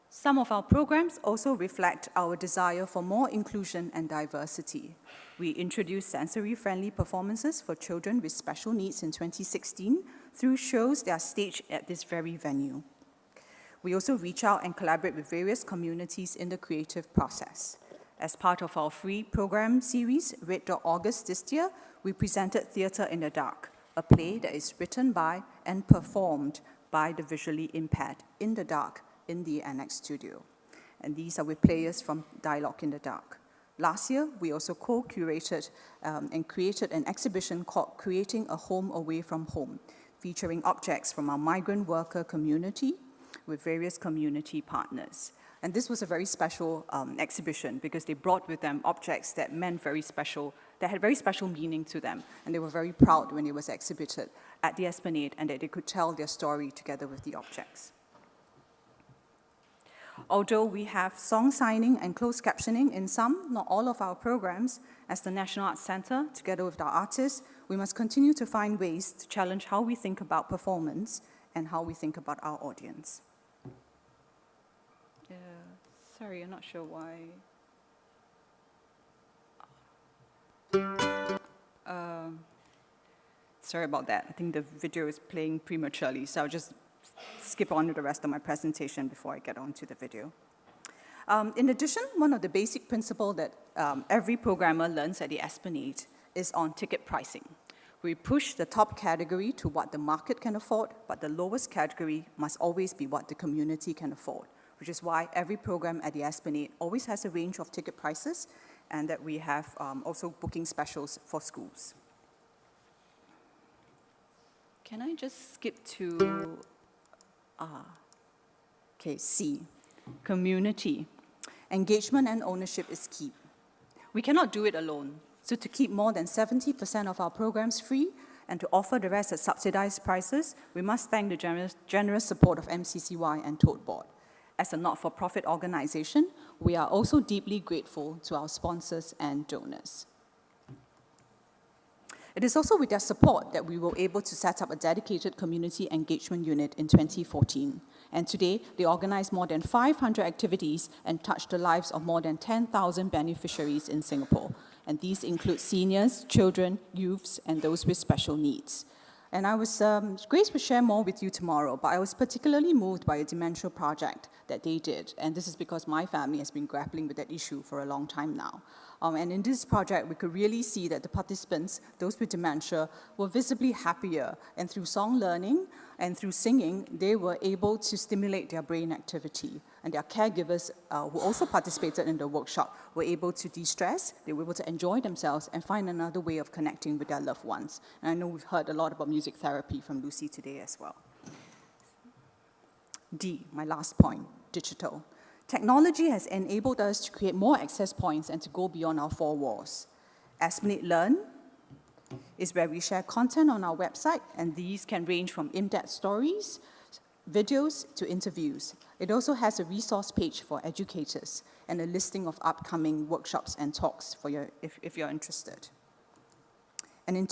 S13: Some of our programs also reflect our desire for more inclusion and diversity. We introduced sensory-friendly performances for children with special needs in 2016 through shows that are staged at this very venue. We also reach out and collaborate with various communities in the creative process. As part of our free program series, Red Dot August this year, we presented Theatre in the Dark, a play that is written by and performed by the visually impaired in the dark in the Annex Studio. and these are with players from Dialogue in the Dark. Last year, we also co-curated and created an exhibition called Creating a Home Away from Home, featuring objects from our migrant worker community with various community partners. And this was a very special exhibition because they brought with them objects that meant very special, that had very special meaning to them. And they were very proud when it was exhibited at the Esplanade and that they could tell their story together with the objects. Although we have song signing and closed captioning in some, not all of our programs, as the National Arts Centre, together with our artists, we must continue to find ways to challenge how we think about performance and how we think about our audience. Sorry, I'm not sure why. Sorry about that. I think the video is playing prematurely, so I'll just skip on to the rest of my presentation before I get on to the video. In addition, one of the basic principles that every programmer learns at the Esplanade is on ticket pricing. We push the top category to what the market can afford, but the lowest category must always be what the community can afford, which is why every program at the Esplanade always has a range of ticket prices and that we have also booking specials for schools. Can I just skip to, C, community. Engagement and ownership is key. We cannot do it alone. So to keep more than 70% of our programs free and to offer the rest at subsidized prices, we must thank the generous support of MCCY and Tote Board. As a not-for-profit organization, we are also deeply grateful to our sponsors and donors. It is also with their support that we were able to set up a dedicated community engagement unit in 2014. And today, they organize more than 500 activities and touch the lives of more than 10,000 beneficiaries in Singapore. And these include seniors, children, youths, and those with special needs. And Grace will share more with you tomorrow, but I was particularly moved by a dementia project that they did. And this is because my family has been grappling with that issue for a long time now. And in this project, we could really see that the participants, those with dementia, were visibly happier. And through song learning and through singing, they were able to stimulate their brain activity. And their caregivers, who also participated in the workshop, were able to de-stress, they were able to enjoy themselves and find another way of connecting with their loved ones. And I know we've heard a lot about music therapy from Lucy today as well. D, my last point, digital. Technology has enabled us to create more access points and to go beyond our four walls. Esplanade Learn is where we share content on our website, and these can range from in-depth stories, videos, to interviews. It also has a resource page for educators and a listing of upcoming workshops and talks for if you're interested. And in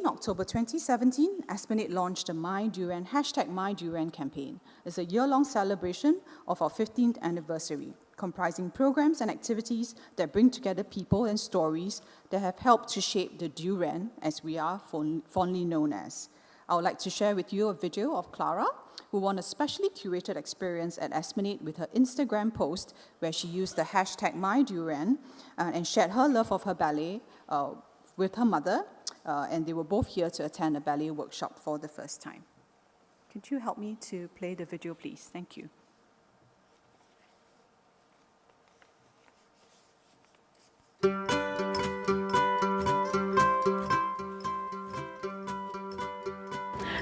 S13: October 2017, Esplanade launched the #MyDurian campaign. It's a year-long celebration of our 15th anniversary, comprising programs and activities that bring together people and stories that have helped to shape the Durian, as we are fondly known as. I would like to share with you a video of Clara, who won a specially curated experience at Esplanade with her Instagram post, where she used the #MyDurian and shared her love of her ballet with her mother, and they were both here to attend a ballet workshop for the first time. Could you help me to play the video, please? Thank you.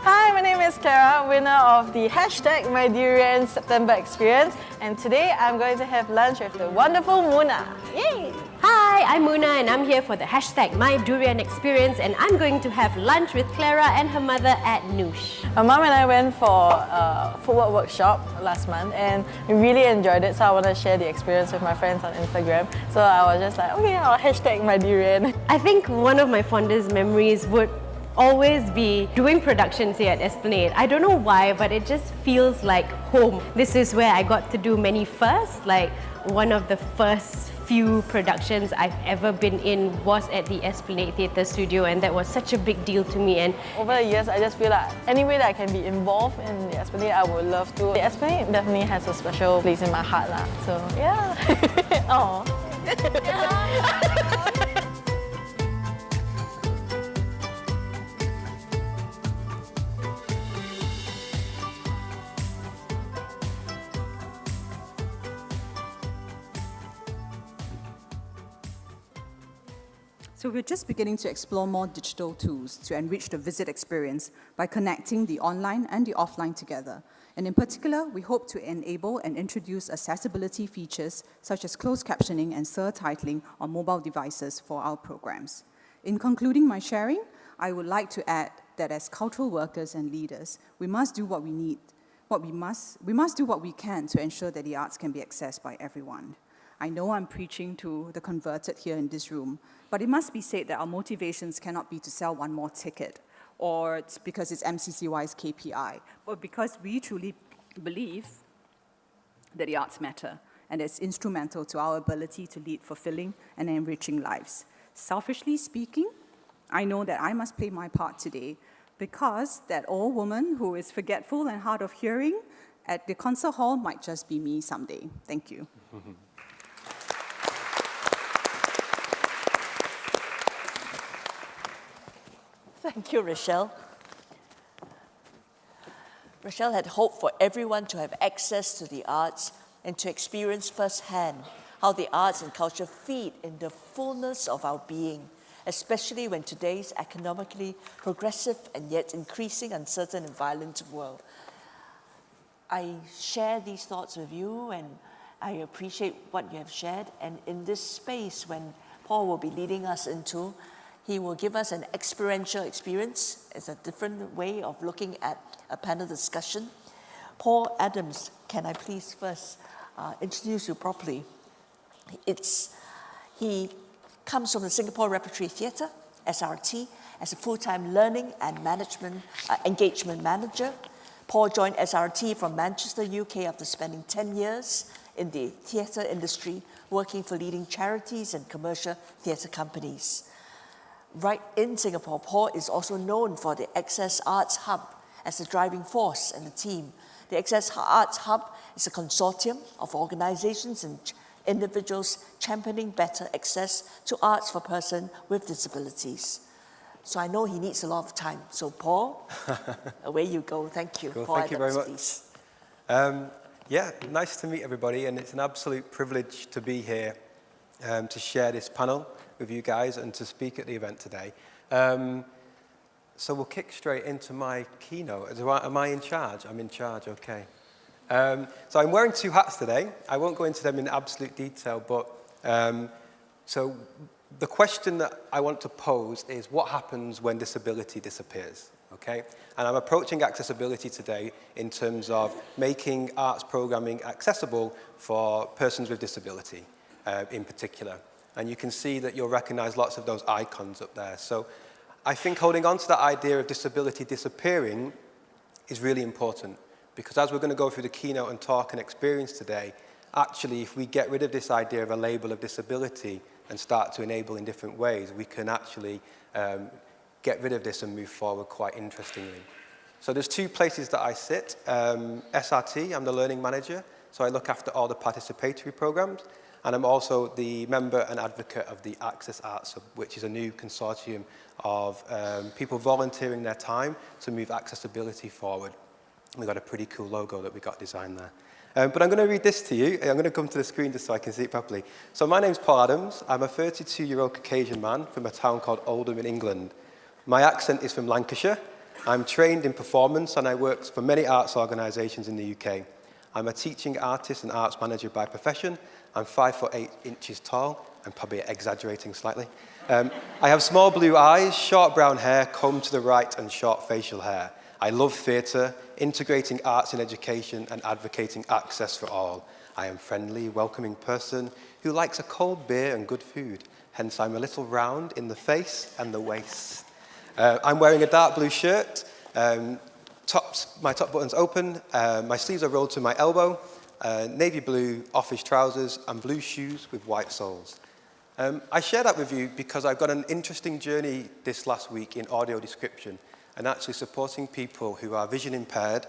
S14: Hi, my name is Clara, winner of the #MyDurian September experience, and today I'm going to have lunch with the wonderful Muna. Yay!
S15: Hi, I'm Muna and I'm here for the #MyDurian experience, and I'm going to have lunch with Clara and her mother at Noosh.
S14: My mom and I went for a footwork workshop last month and we really enjoyed it, so I want to share the experience with my friends on Instagram. So I was just like, okay, I'll #MyDurian.
S15: I think one of my fondest memories would always be doing productions here at Esplanade. I don't know why, but it just feels like home. This is where I got to do many firsts. Like, one of the first few productions I've ever been in was at the Esplanade Theatre Studio, and that was such a big deal to me. And
S14: over the years, I just feel like any way that I can be involved in the Esplanade, I would love to. The Esplanade definitely has a special place in my heart lah. So yeah. Aww.
S13: So we're just beginning to explore more digital tools to enrich the visit experience by connecting the online and the offline together. And in particular, we hope to enable and introduce accessibility features such as closed captioning and subtitling on mobile devices for our programs. In concluding my sharing, I would like to add that as cultural workers and leaders, we must do what we need. We must do what we can to ensure that the arts can be accessed by everyone. I know I'm preaching to the converted here in this room, but it must be said that our motivations cannot be to sell one more ticket, or it's because it's MCCY's KPI, but because we truly believe that the arts matter, and it's instrumental to our ability to lead fulfilling and enriching lives. Selfishly speaking, I know that I must play my part today, because that old woman who is forgetful and hard of hearing at the concert hall might just be me someday. Thank you.
S2: Thank you, Rachelle. Rachelle had hoped for everyone to have access to the arts and to experience firsthand how the arts and culture feed in the fullness of our being, especially when today's economically progressive and yet increasing uncertain and violent world. I share these thoughts with you, and I appreciate what you have shared. And in this space, when Paul will be leading us into, he will give us an experiential experience. It's a different way of looking at a panel discussion. Paul Adams, can I please first introduce you properly? He comes from the Singapore Repertory Theatre, SRT, as a full-time learning and management engagement manager. Paul joined SRT from Manchester, UK after spending 10 years in the theatre industry, working for leading charities and commercial theatre companies. Right in Singapore, Paul is also known for the Access Arts Hub as the driving force and the team. The Access Arts Hub is a consortium of organizations and individuals championing better access to arts for persons with disabilities. So I know he needs a lot of time. So Paul, away you go. Thank you.
S16: Cool.
S2: Paul
S16: Thank you very much.
S2: Please.
S16: Yeah, nice to meet everybody, and it's an absolute privilege to be here to share this panel with you guys and to speak at the event today. So we'll kick straight into my keynote. Am I in charge? I'm in charge, okay. So I'm wearing two hats today. I won't go into them in absolute detail, but so the question that I want to pose is, what happens when disability disappears? Okay? And I'm approaching accessibility today in terms of making arts programming accessible for persons with disability in particular. And you can see that you'll recognize lots of those icons up there. So I think holding on to that idea of disability disappearing is really important, because as we're going to go through the keynote and talk and experience today, actually if we get rid of this idea of a label of disability and start to enable in different ways, we can actually get rid of this and move forward quite interestingly. So there's two places that I sit. SRT, I'm the learning manager, so I look after all the participatory programs. And I'm also the member and advocate of the Access Arts Hub, which is a new consortium of people volunteering their time to move accessibility forward. We've got a pretty cool logo that we got designed there. But I'm going to read this to you. I'm going to come to the screen just so I can see it properly. So my name's Paul Adams. I'm a 32-year-old Caucasian man from a town called Oldham in England. My accent is from Lancashire. I'm trained in performance and I worked for many arts organisations in the UK. I'm a teaching artist and arts manager by profession. I'm 5'8" tall. I'm probably exaggerating slightly. I have small blue eyes, short brown hair, combed to the right, and short facial hair. I love theatre, integrating arts in education and advocating access for all. I am a friendly, welcoming person who likes a cold beer and good food. Hence, I'm a little round in the face and the waist. I'm wearing a dark blue shirt. My top button's open. My sleeves are rolled to my elbow. Navy blue office trousers and blue shoes with white soles. I share that with you because I've got an interesting journey this last week in audio description and actually supporting people who are vision impaired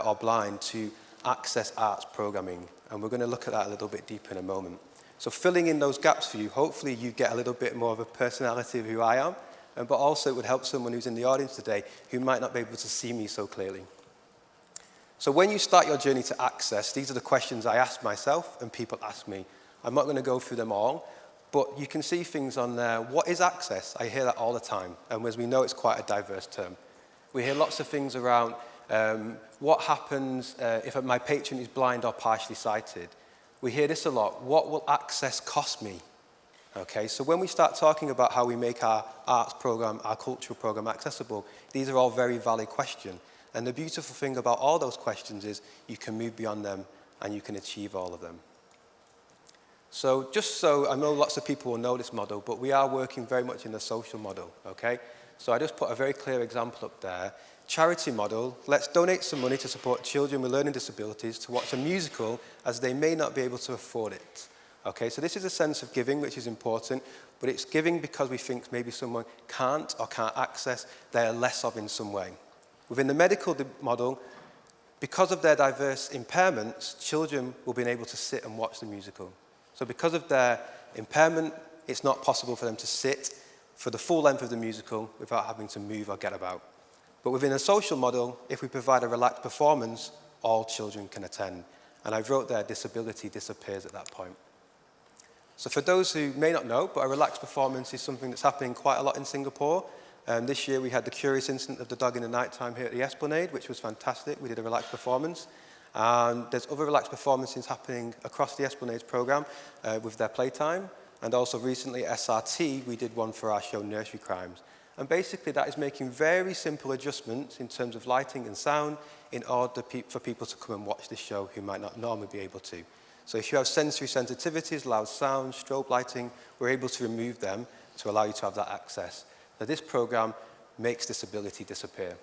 S16: or blind to access arts programming. And we're going to look at that a little bit deeper in a moment. So filling in those gaps for you, hopefully you get a little bit more of a personality of who I am, but also it would help someone who's in the audience today who might not be able to see me so clearly. So when you start your journey to access, these are the questions I ask myself and people ask me. I'm not going to go through them all, But you can see things on there. What is access? I hear that all the time. And as we know, it's quite a diverse term. We hear lots of things around what happens if my patron is blind or partially sighted. We hear this a lot. What will access cost me? Okay, so when we start talking about how we make our arts program, our cultural program accessible, these are all very valid questions. And the beautiful thing about all those questions is you can move beyond them and you can achieve all of them. So just so, I know lots of people will know this model, but we are working very much in the social model, okay? So I just put a very clear example up there. Charity model, let's donate some money to support children with learning disabilities to watch a musical as they may not be able to afford it. Okay, so this is a sense of giving, which is important, but it's giving because we think maybe someone can't or can't access, they're less of in some way. Within the medical model, because of their diverse impairments, children will be able to sit and watch the musical. So because of their impairment, it's not possible for them to sit for the full length of the musical without having to move or get about. But within a social model, if we provide a relaxed performance, all children can attend. And I wrote there, disability disappears at that point. So for those who may not know, but a relaxed performance is something that's happening quite a lot in Singapore. This year we had the curious incident of the dog in the night time here at the Esplanade, which was fantastic. We did a relaxed performance. And there's other relaxed performances happening across the Esplanade's program with their playtime. And also recently at SRT, we did one for our show Nursery Crimes. And basically that is making very simple adjustments in terms of lighting and sound in order for people to come and watch this show who might not normally be able to. So if you have sensory sensitivities, loud sound, strobe lighting, we're able to remove them to allow you to have that access. Now this program makes disability disappear.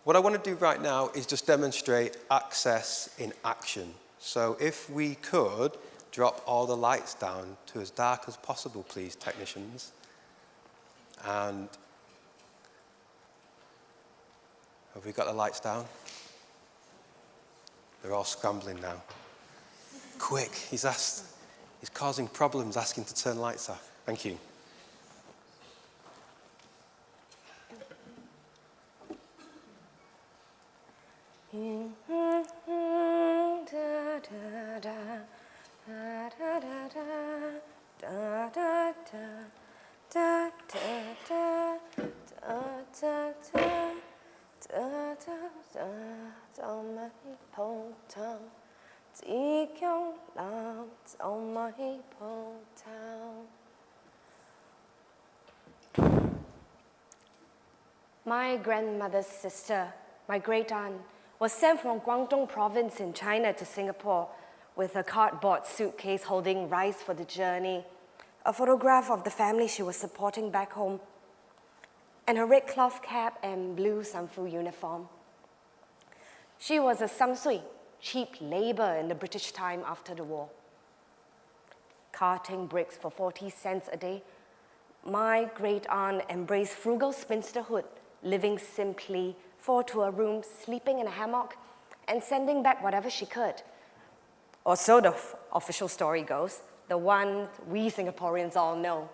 S16: What I want to do right now is just demonstrate access in action. So if we could drop all the lights down to as dark as possible, please, technicians. And have we got the lights down? They're all scrambling now. Quick, he's causing problems asking to turn lights off. Thank you.
S17: My grandmother's sister, my great-aunt, was sent from Guangdong province in China to Singapore with a cardboard suitcase holding rice for the journey, a photograph of the family she was supporting back home, and her red cloth cap and blue Sanfu uniform. She was a samsui, cheap labor in the British time after the war. Carting bricks for 40 cents a day, my great-aunt embraced frugal spinsterhood, living simply, 4 to a room, sleeping in a hammock, and sending back whatever she could. Or so the official story goes, the one we Singaporeans all know.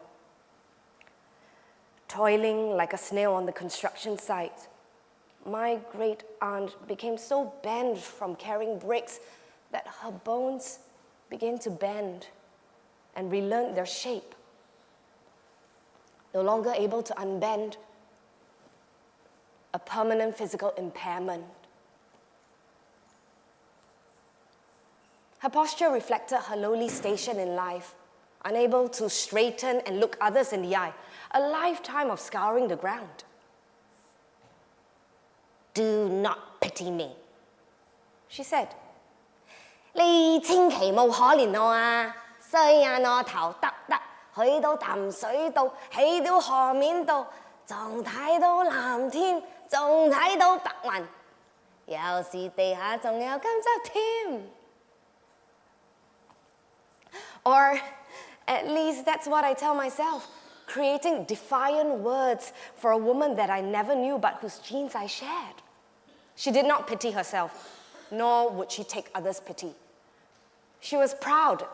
S17: Toiling like a snail on the construction site, my great-aunt became so bent from carrying bricks that her bones began to bend and relearned their shape. No longer able to unbend, a permanent physical impairment. Her posture reflected her lowly station in life, unable to straighten and look others in the eye, a lifetime of scouring the ground. Do not pity me, she said. 你千祈冇可憐我啊！雖然我頭耷耷，去到淡水度，起到河面度，仲睇到藍天，仲睇到白雲，有時地下仲有金針添。Or at least that's what I tell myself, creating defiant words for a woman that I never knew but whose genes I shared. She did not pity herself, nor would she take others' pity. She was proud,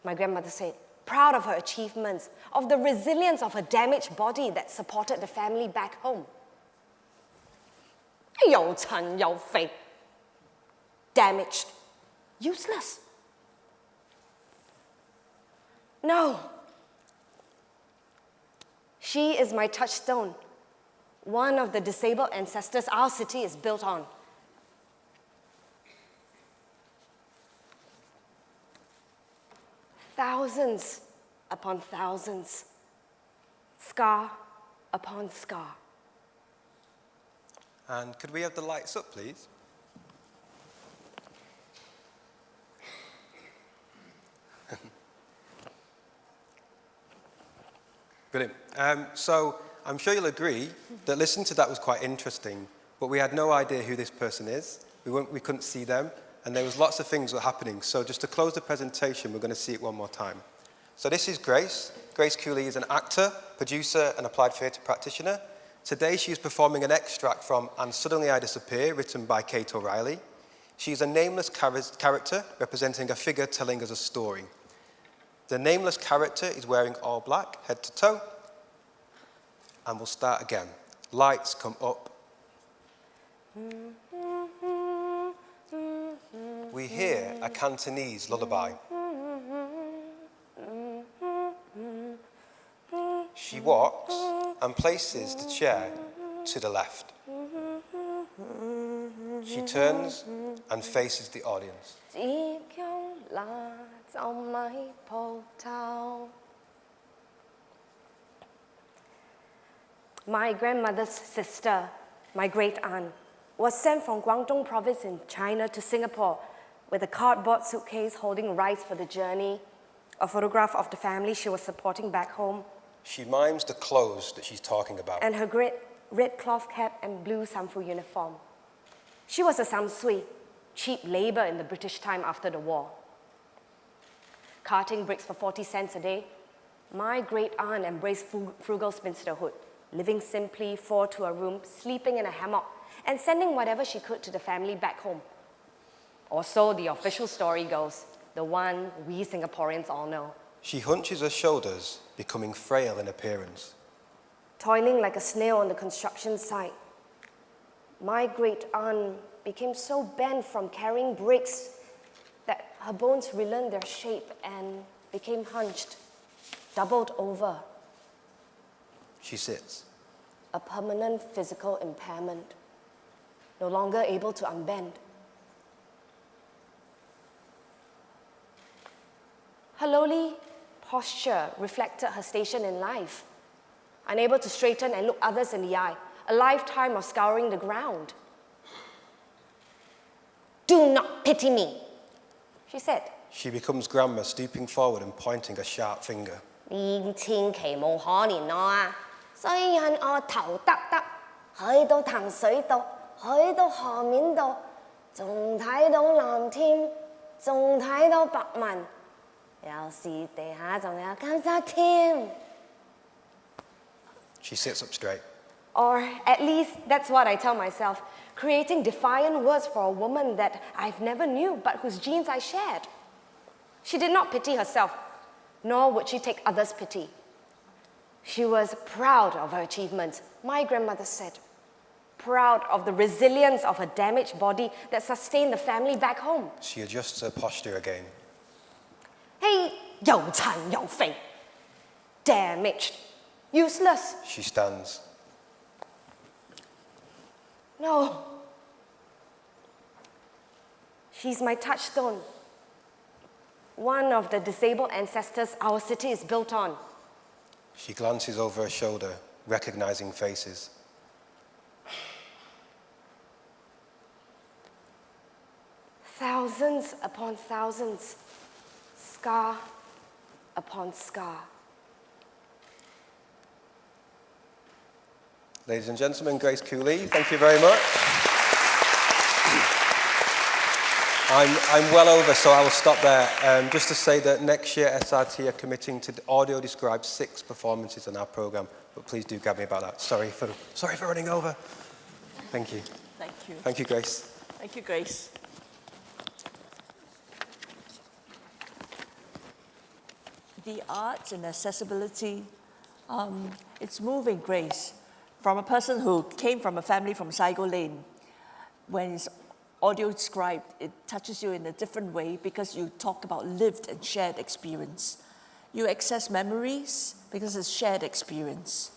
S17: my grandmother said, proud of her achievements, of the resilience of her damaged body that supported the family back home. 又塵又肥, damaged, useless. No. She is my touchstone, one of the disabled ancestors our city is built on. Thousands upon thousands, scar upon scar.
S16: And could we have the lights up, please? Brilliant. So I'm sure you'll agree that listening to that was quite interesting, but we had no idea who this person is. We couldn't see them, and there was lots of things that were happening. So just to close the presentation, we're going to see it one more time. So this is Grace. Grace Cooley is an actor, producer, and applied theatre practitioner. Today she is performing an extract from And Suddenly I Disappear, written by Kate O'Reilly. She is a nameless character representing a figure telling us a story. The nameless character is wearing all black, head to toe. And we'll start again. Lights come up. We hear a Cantonese lullaby. She walks and places the chair to the left. She turns and faces the audience.
S17: My grandmother's sister, my great aunt, was sent from Guangdong province in China to Singapore with a cardboard suitcase holding rice for the journey, a photograph of the family she was supporting back home.
S16: She mimes the clothes that she's talking about.
S17: And her great red cloth cap and blue samfu uniform. She was a samsui, cheap labor in the British time after the war. Carting bricks for 40 cents a day, my great aunt embraced frugal spinsterhood, living simply, 4 to a room, sleeping in a hammock, and sending whatever she could to the family back home. Or so the official story goes, the one we Singaporeans all know.
S16: She hunches her shoulders, becoming frail in appearance.
S17: Toiling like a snail on the construction site, my great aunt became so bent from carrying bricks that her bones relearned their shape and became hunched, doubled over.
S16: She sits.
S17: A permanent physical impairment, no longer able to unbend. Her lowly posture reflected her station in life, unable to straighten and look others in the eye, a lifetime of scouring the ground. Do not pity me, she said.
S16: She becomes grandma, stooping forward and pointing a sharp finger.
S17: 你千祈冇可憐我啊！雖然我頭耷耷，去到騰水度，去到河面度，仲睇到藍天，仲睇到白雲，有時地下仲有金沙添。
S16: She sits up straight.
S17: Or at least that's what I tell myself, creating defiant words for a woman that I've never knew but whose genes I shared. She did not pity herself, nor would she take others' pity. She was proud of her achievements, my grandmother said. Proud of the resilience of her damaged body that sustained the family back home.
S16: She adjusts her posture again.
S17: Hey, 又殘又肥, damaged, useless.
S16: She stands.
S17: No. She's my touchstone. One of the disabled ancestors our city is built on.
S16: She glances over her shoulder, recognizing faces.
S17: Thousands upon thousands, scar upon scar.
S16: Ladies and gentlemen, Grace Cooley, thank you very much. I'm well over, so I will stop there. Just to say that next year SRT are committing to audio describe 6 performances in our programme, but please do grab me about that. Sorry for running over. Thank you.
S2: Thank you.
S16: Thank you, Grace.
S2: Thank you, Grace. The arts and accessibility, it's moving, Grace. From a person who came from a family from Saigo Lane, when it's audio described, it touches you in a different way because you talk about lived and shared experience. You access memories because it's shared experience.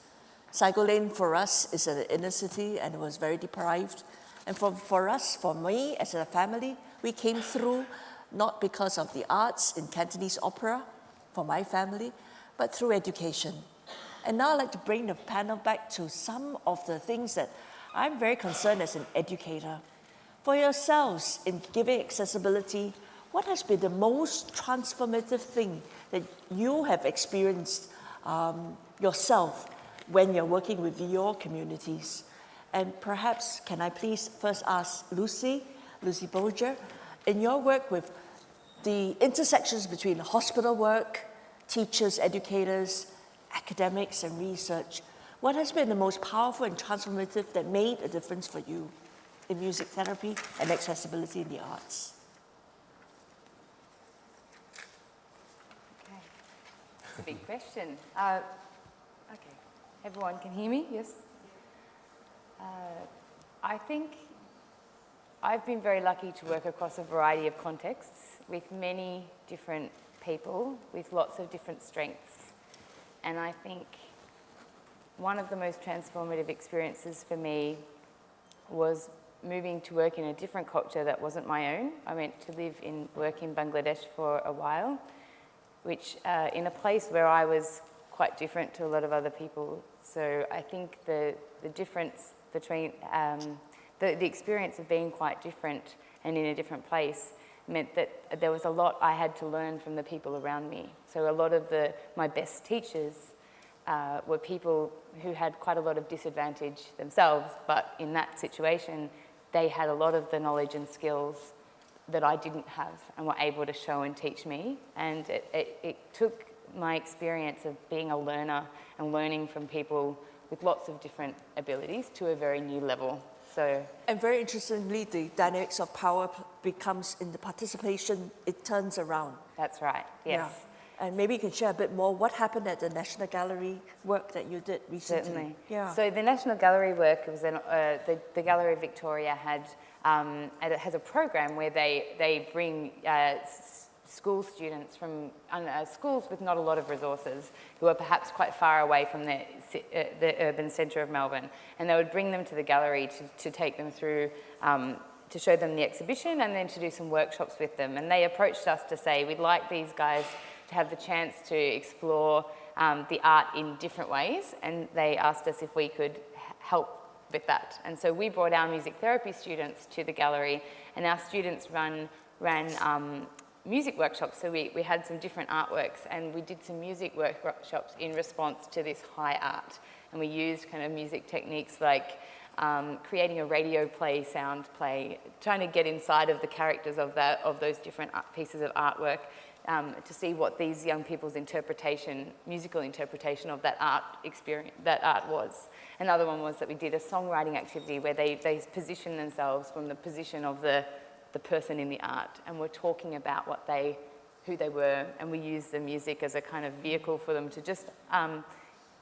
S2: Sago Lane for us is an inner city and it was very deprived. And for us, for me as a family, we came through not because of the arts in Cantonese opera, for my family, but through education. And now I'd like to bring the panel back to some of the things that I'm very concerned as an educator. For yourselves, in giving accessibility, what has been the most transformative thing that you have experienced yourself when you're working with your communities? And perhaps, can I please first ask Lucy Bolger, in your work with the intersections between hospital work, teachers, educators, academics, and research, what has been the most powerful and transformative that made a difference for you in music therapy and accessibility in the arts?
S4: Okay, that's a big question. Okay, everyone can hear me, yes? I think I've been very lucky to work across a variety of contexts with many different people with lots of different strengths. And I think one of the most transformative experiences for me was moving to work in a different culture that wasn't my own. I went to work in Bangladesh for a while, which in a place where I was quite different to a lot of other people. So I think the difference between the experience of being quite different and in a different place meant that there was a lot I had to learn from the people around me. So a lot of my best teachers were people who had quite a lot of disadvantage themselves, but in that situation, they had a lot of the knowledge and skills that I didn't have and were able to show and teach me. And it took my experience of being a learner and learning from people with lots of different abilities to a very new level.
S2: And very interestingly, the dynamics of power becomes in the participation, it turns around.
S4: That's right, yes.
S2: Yeah. And maybe you can share a bit more what happened at the National Gallery work that you did recently.
S4: Certainly.
S2: Yeah.
S4: So the National Gallery work was the Gallery of Victoria has a program where they bring school students from schools with not a lot of resources who are perhaps quite far away from the urban centre of Melbourne, and they would bring them to the gallery to take them through, to show them the exhibition and then to do some workshops with them. And they approached us to say, we'd like these guys to have the chance to explore the art in different ways, and they asked us if we could help with that. And so we brought our music therapy students to the gallery, and our students ran music workshops. So we had some different artworks, and we did some music workshops in response to this high art. And we used kind of music techniques like creating a radio play, sound play, trying to get inside of the characters of those different pieces of artwork to see what these young people's musical interpretation of that art was. Another one was that we did a songwriting activity where they positioned themselves from the position of the person in the art, and we're talking about who they were, and we used the music as a kind of vehicle for them to just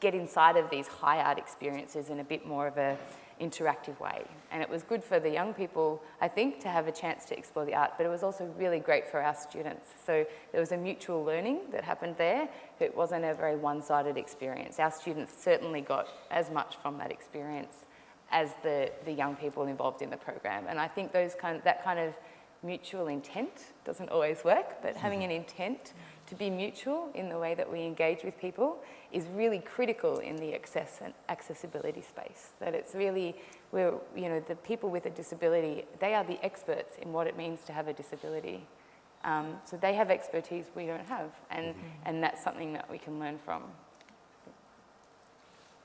S4: get inside of these high art experiences in a bit more of a interactive way. And it was good for the young people, I think, to have a chance to explore the art, but it was also really great for our students. So there was a mutual learning that happened there. It wasn't a very one-sided experience. Our students certainly got as much from that experience as the young people involved in the program. And I think that kind of mutual intent doesn't always work, but having an intent to be mutual in the way that we engage with people is really critical in the accessibility space. That it's really, the people with a disability, they are the experts in what it means to have a disability. So they have expertise we don't have, and that's something that we can learn from.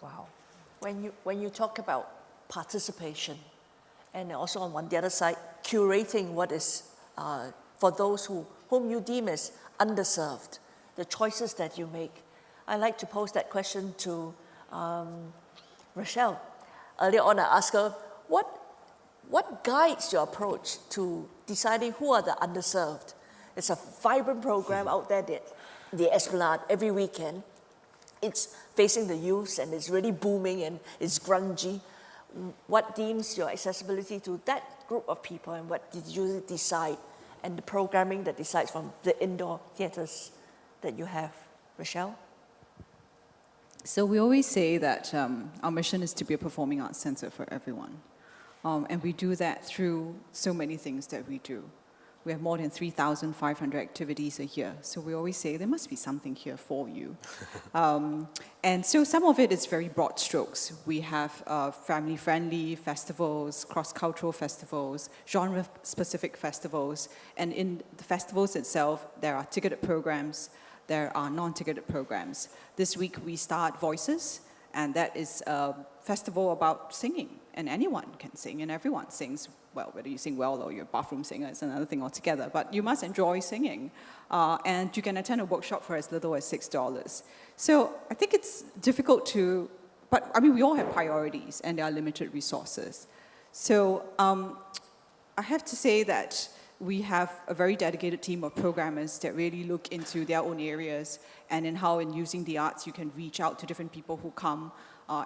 S2: Wow. When you talk about participation, and also on the other side, curating what is for those whom you deem as underserved, the choices that you make. I'd like to pose that question to Rachelle. Earlier on, I asked her, what guides your approach to deciding who are the underserved? It's a vibrant program out there, the Esplanade, every weekend. It's facing the youth, and it's really booming, and it's grungy. What deems your accessibility to that group of people, and what did you decide, and the programming that decides from the indoor theatres that you have? Rachelle?
S13: So we always say that our mission is to be a performing arts center for everyone. And we do that through so many things that we do. We have more than 3,500 activities a year. So we always say there must be something here for you. And so some of it is very broad strokes. We have family-friendly festivals, cross-cultural festivals, genre-specific festivals. And in the festivals itself, there are ticketed programs, there are non-ticketed programs. This week we start Voices, and that is a festival about singing. And anyone can sing, and everyone sings. Well, whether you sing well or you're a bathroom singer is another thing altogether, but you must enjoy singing. And you can attend a workshop for as little as $6. So I think it's difficult to, but I mean, we all have priorities and there are limited resources. So I have to say that we have a very dedicated team of programmers that really look into their own areas and in how in using the arts you can reach out to different people who come.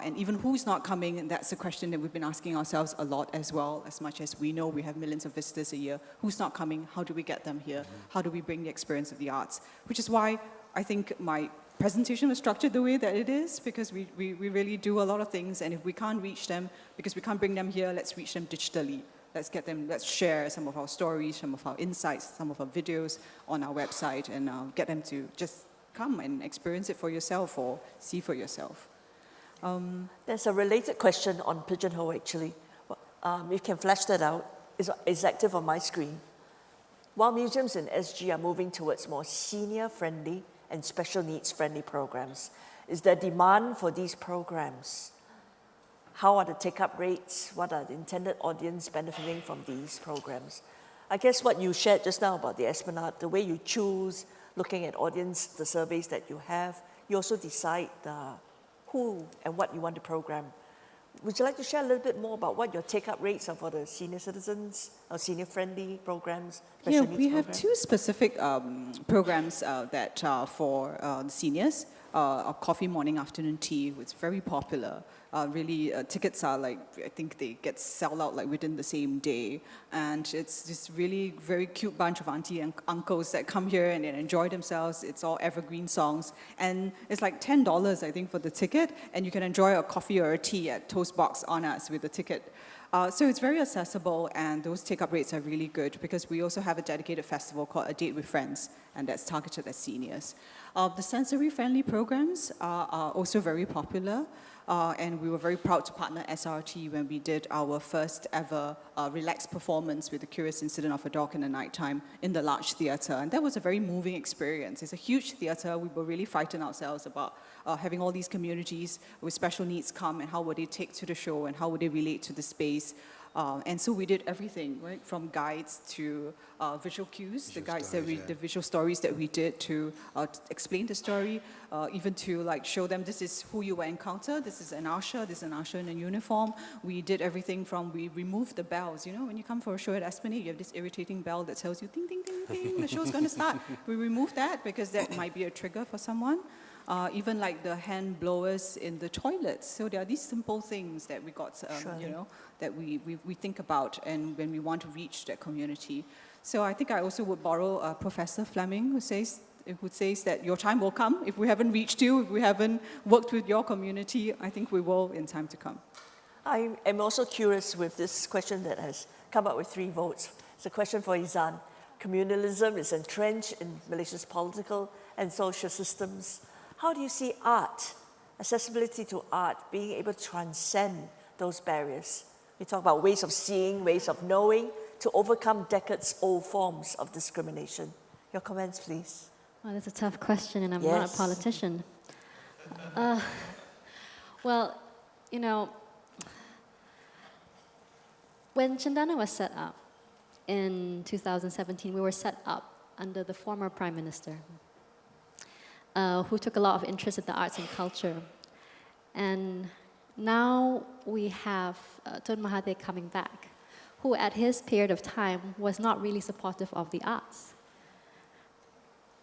S13: And even who's not coming, and that's a question that we've been asking ourselves a lot as well, as much as we know we have millions of visitors a year. Who's not coming? How do we get them here? How do we bring the experience of the arts? Which is why I think my presentation was structured the way that it is, because we really do a lot of things, and if we can't reach them, because we can't bring them here, let's reach them digitally. Let's get them, let's share some of our stories, some of our insights, some of our videos on our website, and get them to just come and experience it for yourself or see for yourself.
S2: There's a related question on Pigeonhole, actually. You can flash that out. It's active on my screen. While museums in SG are moving towards more senior-friendly and special needs-friendly programs, is there demand for these programs? How are the take-up rates? What are the intended audience benefiting from these programs? I guess what you shared just now about the Esplanade, the way you choose, looking at audience, the surveys that you have, you also decide who and what you want to program. Would you like to share a little bit more about what your take-up rates are for the senior citizens or senior-friendly programs?
S13: Yeah, we have two specific programs that are for the seniors. Our coffee, morning, afternoon tea, it's very popular. Really, tickets are like, I think they get sold out like within the same day. And it's this really very cute bunch of auntie and uncles that come here and they enjoy themselves. It's all evergreen songs. And it's like $10, I think, for the ticket. And you can enjoy a coffee or a tea at Toast Box on us with the ticket. So it's very accessible, and those take-up rates are really good because we also have a dedicated festival called A Date with Friends, and that's targeted at seniors. The sensory-friendly programs are also very popular, and we were very proud to partner SRT when we did our first ever relaxed performance with The Curious Incident of a Dog in the Nighttime in the large theatre, and that was a very moving experience. It's a huge theatre. We were really frightened ourselves about having all these communities with special needs come, and how would they take to the show, and how would they relate to the space. And so we did everything, right, from guides to visual cues, the visual stories that we did to explain the story, even to like show them this is who you will encounter, this is an usher in a uniform. We did everything from, we removed the bells, you know, when you come for a show at Esplanade, you have this irritating bell that tells you ding, ding, ding, ding, the show's gonna start. We removed that because that might be a trigger for someone. Even like the hand blowers in the toilets. So there are these simple things that we got, you know, that we think about, and when we want to reach that community. So I think I also would borrow Professor Fleming, who says that your time will come. If we haven't reached you, if we haven't worked with your community, I think we will in time to come.
S2: I am also curious with this question that has come up with 3 votes. It's a question for Izan. Communalism is entrenched in Malaysia's political and social systems. How do you see art, accessibility to art, being able to transcend those barriers? We talk about ways of seeing, ways of knowing, to overcome decades-old forms of discrimination. Your comments, please.
S10: Well, that's a tough question, and I'm not a politician. Well, you know, when CENDANA was set up in 2017, we were set up under the former Prime Minister, who took a lot of interest in the arts and culture. And now we have Tun Mahathir coming back, who at his period of time was not really supportive of the arts.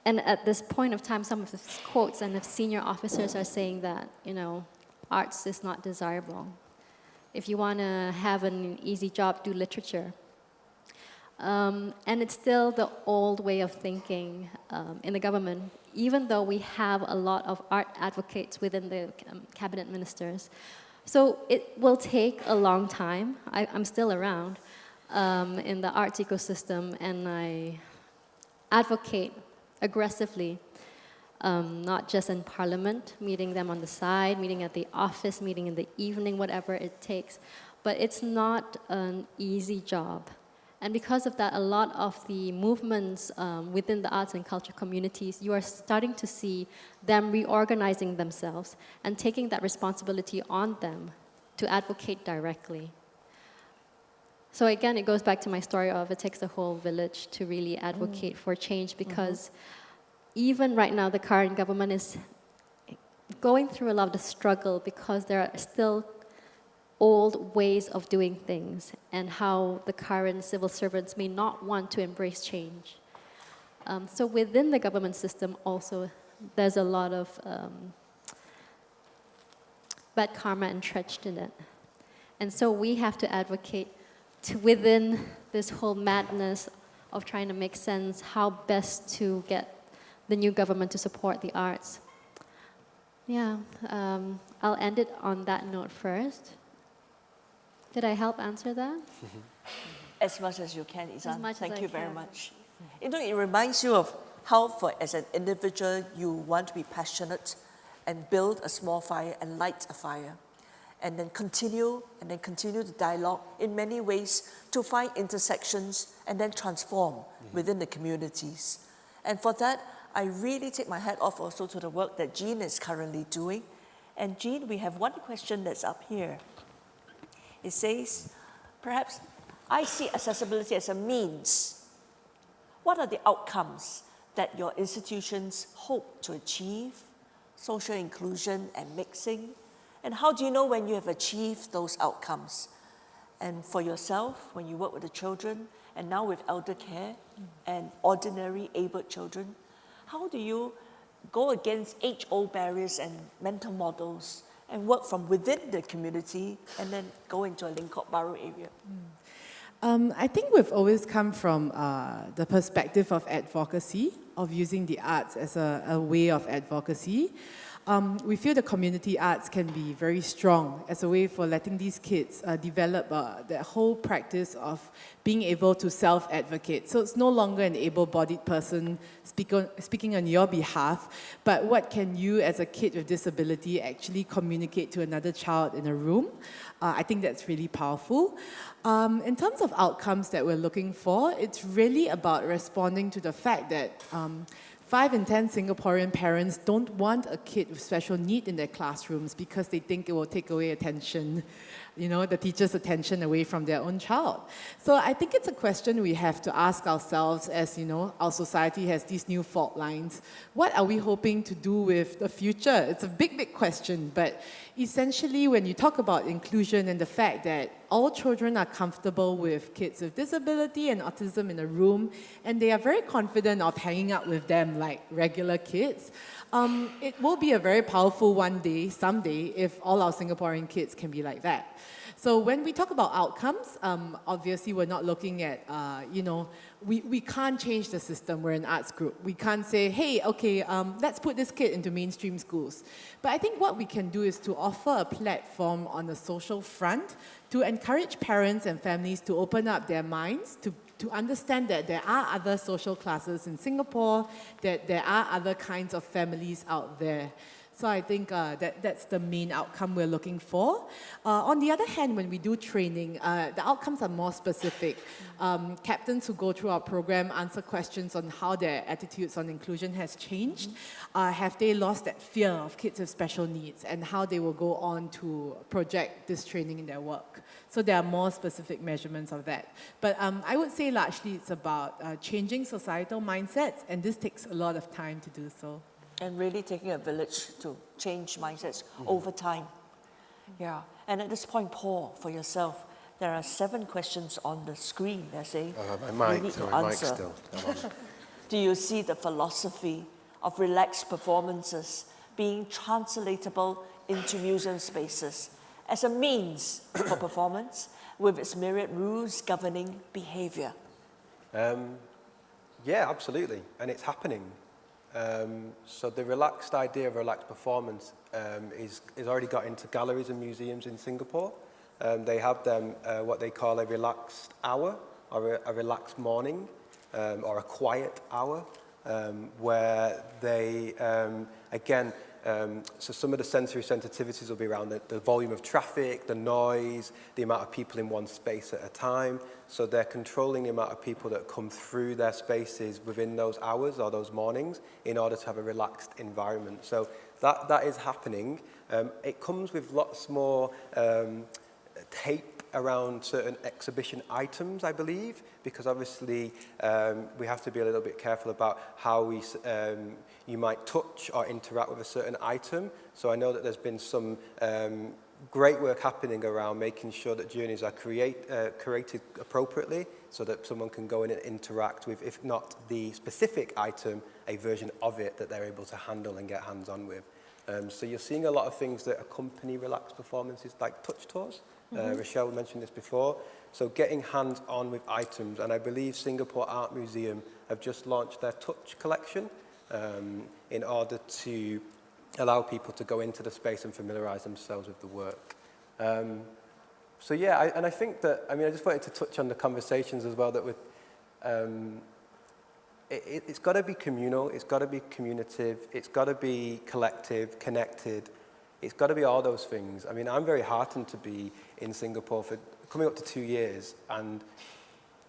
S10: And at this point of time, some of the quotes and the senior officers are saying that, you know, arts is not desirable. If you want to have an easy job, do literature. And it's still the old way of thinking in the government. even though we have a lot of art advocates within the cabinet ministers. So it will take a long time. I'm still around in the arts ecosystem, and I advocate aggressively, not just in Parliament, meeting them on the side, meeting at the office, meeting in the evening, whatever it takes. But it's not an easy job. And because of that, a lot of the movements within the arts and culture communities, you are starting to see them reorganizing themselves and taking that responsibility on them to advocate directly. So again, it goes back to my story of it takes a whole village to really advocate for change, because even right now, the current government is going through a lot of the struggle because there are still old ways of doing things and how the current civil servants may not want to embrace change. So within the government system also, there's a lot of bad karma entrenched in it. And so we have to advocate to within this whole madness of trying to make sense how best to get the new government to support the arts. Yeah, I'll end it on that note first. Did I help answer that?
S2: As much as you can, Izan.
S10: As much
S2: Thank
S10: as
S2: you
S10: I
S2: very
S10: can.
S2: much. You know, it reminds you of how, as an individual, you want to be passionate and build a small fire and light a fire, and then continue the dialogue in many ways to find intersections and then transform within the communities. And for that, I really take my hat off also to the work that Jean is currently doing. And Jean, we have one question that's up here. It says, perhaps I see accessibility as a means. What are the outcomes that your institutions hope to achieve? Social inclusion and mixing. And how do you know when you have achieved those outcomes? And for yourself, when you work with the children, and now with elder care and ordinary abled children, how do you go against age-old barriers and mental models and work from within the community and then go into a Lingkok Baru area?
S3: I think we've always come from the perspective of advocacy, of using the arts as a way of advocacy. We feel the community arts can be very strong as a way for letting these kids develop their whole practice of being able to self-advocate. So it's no longer an able-bodied person speaking on your behalf, but what can you as a kid with disability actually communicate to another child in a room? I think that's really powerful. In terms of outcomes that we're looking for, it's really about responding to the fact that 5 in 10 Singaporean parents don't want a kid with special need in their classrooms because they think it will take away attention, the teacher's attention away from their own child. So I think it's a question we have to ask ourselves as, our society has these new fault lines. What are we hoping to do with the future? It's a big, big question, but essentially when you talk about inclusion and the fact that all children are comfortable with kids with disability and autism in a room, and they are very confident of hanging out with them like regular kids, it will be a very powerful someday, if all our Singaporean kids can be like that. So when we talk about outcomes, obviously we're not looking at, we can't change the system. We're an arts group. We can't say, hey, okay, let's put this kid into mainstream schools. But I think what we can do is to offer a platform on the social front to encourage parents and families to open up their minds, to understand that there are other social classes in Singapore, that there are other kinds of families out there. So I think that's the main outcome we're looking for. On the other hand, when we do training, the outcomes are more specific. Captains who go through our program answer questions on how their attitudes on inclusion has changed. Have they lost that fear of kids with special needs, and how they will go on to project this training in their work. So there are more specific measurements of that. But I would say largely it's about changing societal mindsets, and this takes a lot of time to do so.
S2: And really taking a village to change mindsets over time. Yeah. And at this point, Paul, for yourself, there are 7 questions on the screen. They're saying
S16: my
S2: you need to
S16: mic
S2: answer.
S16: still.
S2: Do you see the philosophy of relaxed performances being translatable into museum spaces as a means for performance with its myriad rules governing behavior?
S16: Yeah, absolutely. And it's happening. So the relaxed idea of relaxed performance is already got into galleries and museums in Singapore. They have them what they call a relaxed hour or a relaxed morning or a quiet hour where they, again, so some of the sensory sensitivities will be around the volume of traffic, the noise, the amount of people in one space at a time. So they're controlling the amount of people that come through their spaces within those hours or those mornings in order to have a relaxed environment. So that is happening. It comes with lots more tape around certain exhibition items, I believe, because obviously we have to be a little bit careful about how you might touch or interact with a certain item. So I know that there's been some great work happening around making sure that journeys are created appropriately so that someone can go in and interact with, if not the specific item, a version of it that they're able to handle and get hands-on with. So you're seeing a lot of things that accompany relaxed performances, like touch tours. Rachelle mentioned this before. So getting hands-on with items, and I believe Singapore Art Museum have just launched their touch collection in order to allow people to go into the space and familiarise themselves with the work. So yeah, and I think that, I just wanted to touch on the conversations as well, that with, it's got to be communal, it's got to be communicative, it's got to be collective, connected. It's got to be all those things. I'm very heartened to be in Singapore for coming up to 2 years, and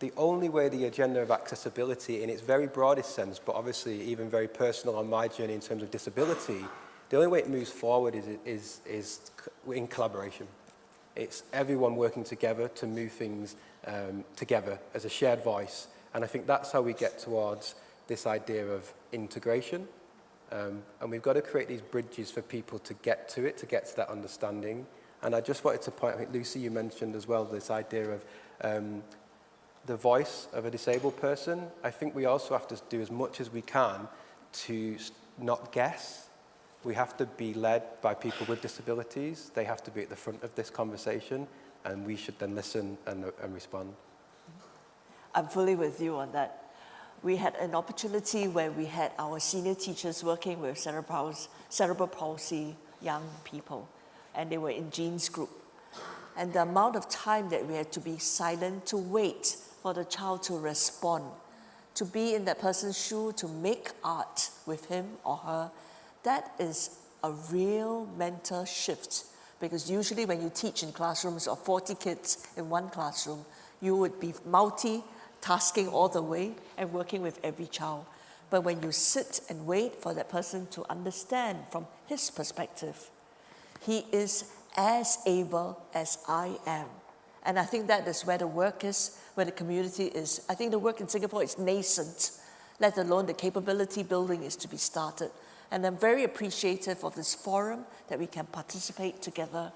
S16: the only way the agenda of accessibility in its very broadest sense, but obviously even very personal on my journey in terms of disability, the only way it moves forward is in collaboration. It's everyone working together to move things together as a shared voice, and I think that's how we get towards this idea of integration. And we've got to create these bridges for people to get to it, to get to that understanding. And I just wanted to point, I think Lucy, you mentioned as well this idea of the voice of a disabled person. I think we also have to do as much as we can to not guess. We have to be led by people with disabilities. They have to be at the front of this conversation, and we should then listen and respond.
S2: I'm fully with you on that. We had an opportunity where we had our senior teachers working with cerebral palsy young people, and they were in Jean's group. And the amount of time that we had to be silent, to wait for the child to respond, to be in that person's shoe, to make art with him or her, that is a real mental shift. Because usually when you teach in classrooms of 40 kids in one classroom, you would be multitasking all the way and working with every child. But when you sit and wait for that person to understand from his perspective, he is as able as I am. And I think that is where the work is, where the community is. I think the work in Singapore is nascent, let alone the capability building is to be started. And I'm very appreciative of this forum that we can participate together.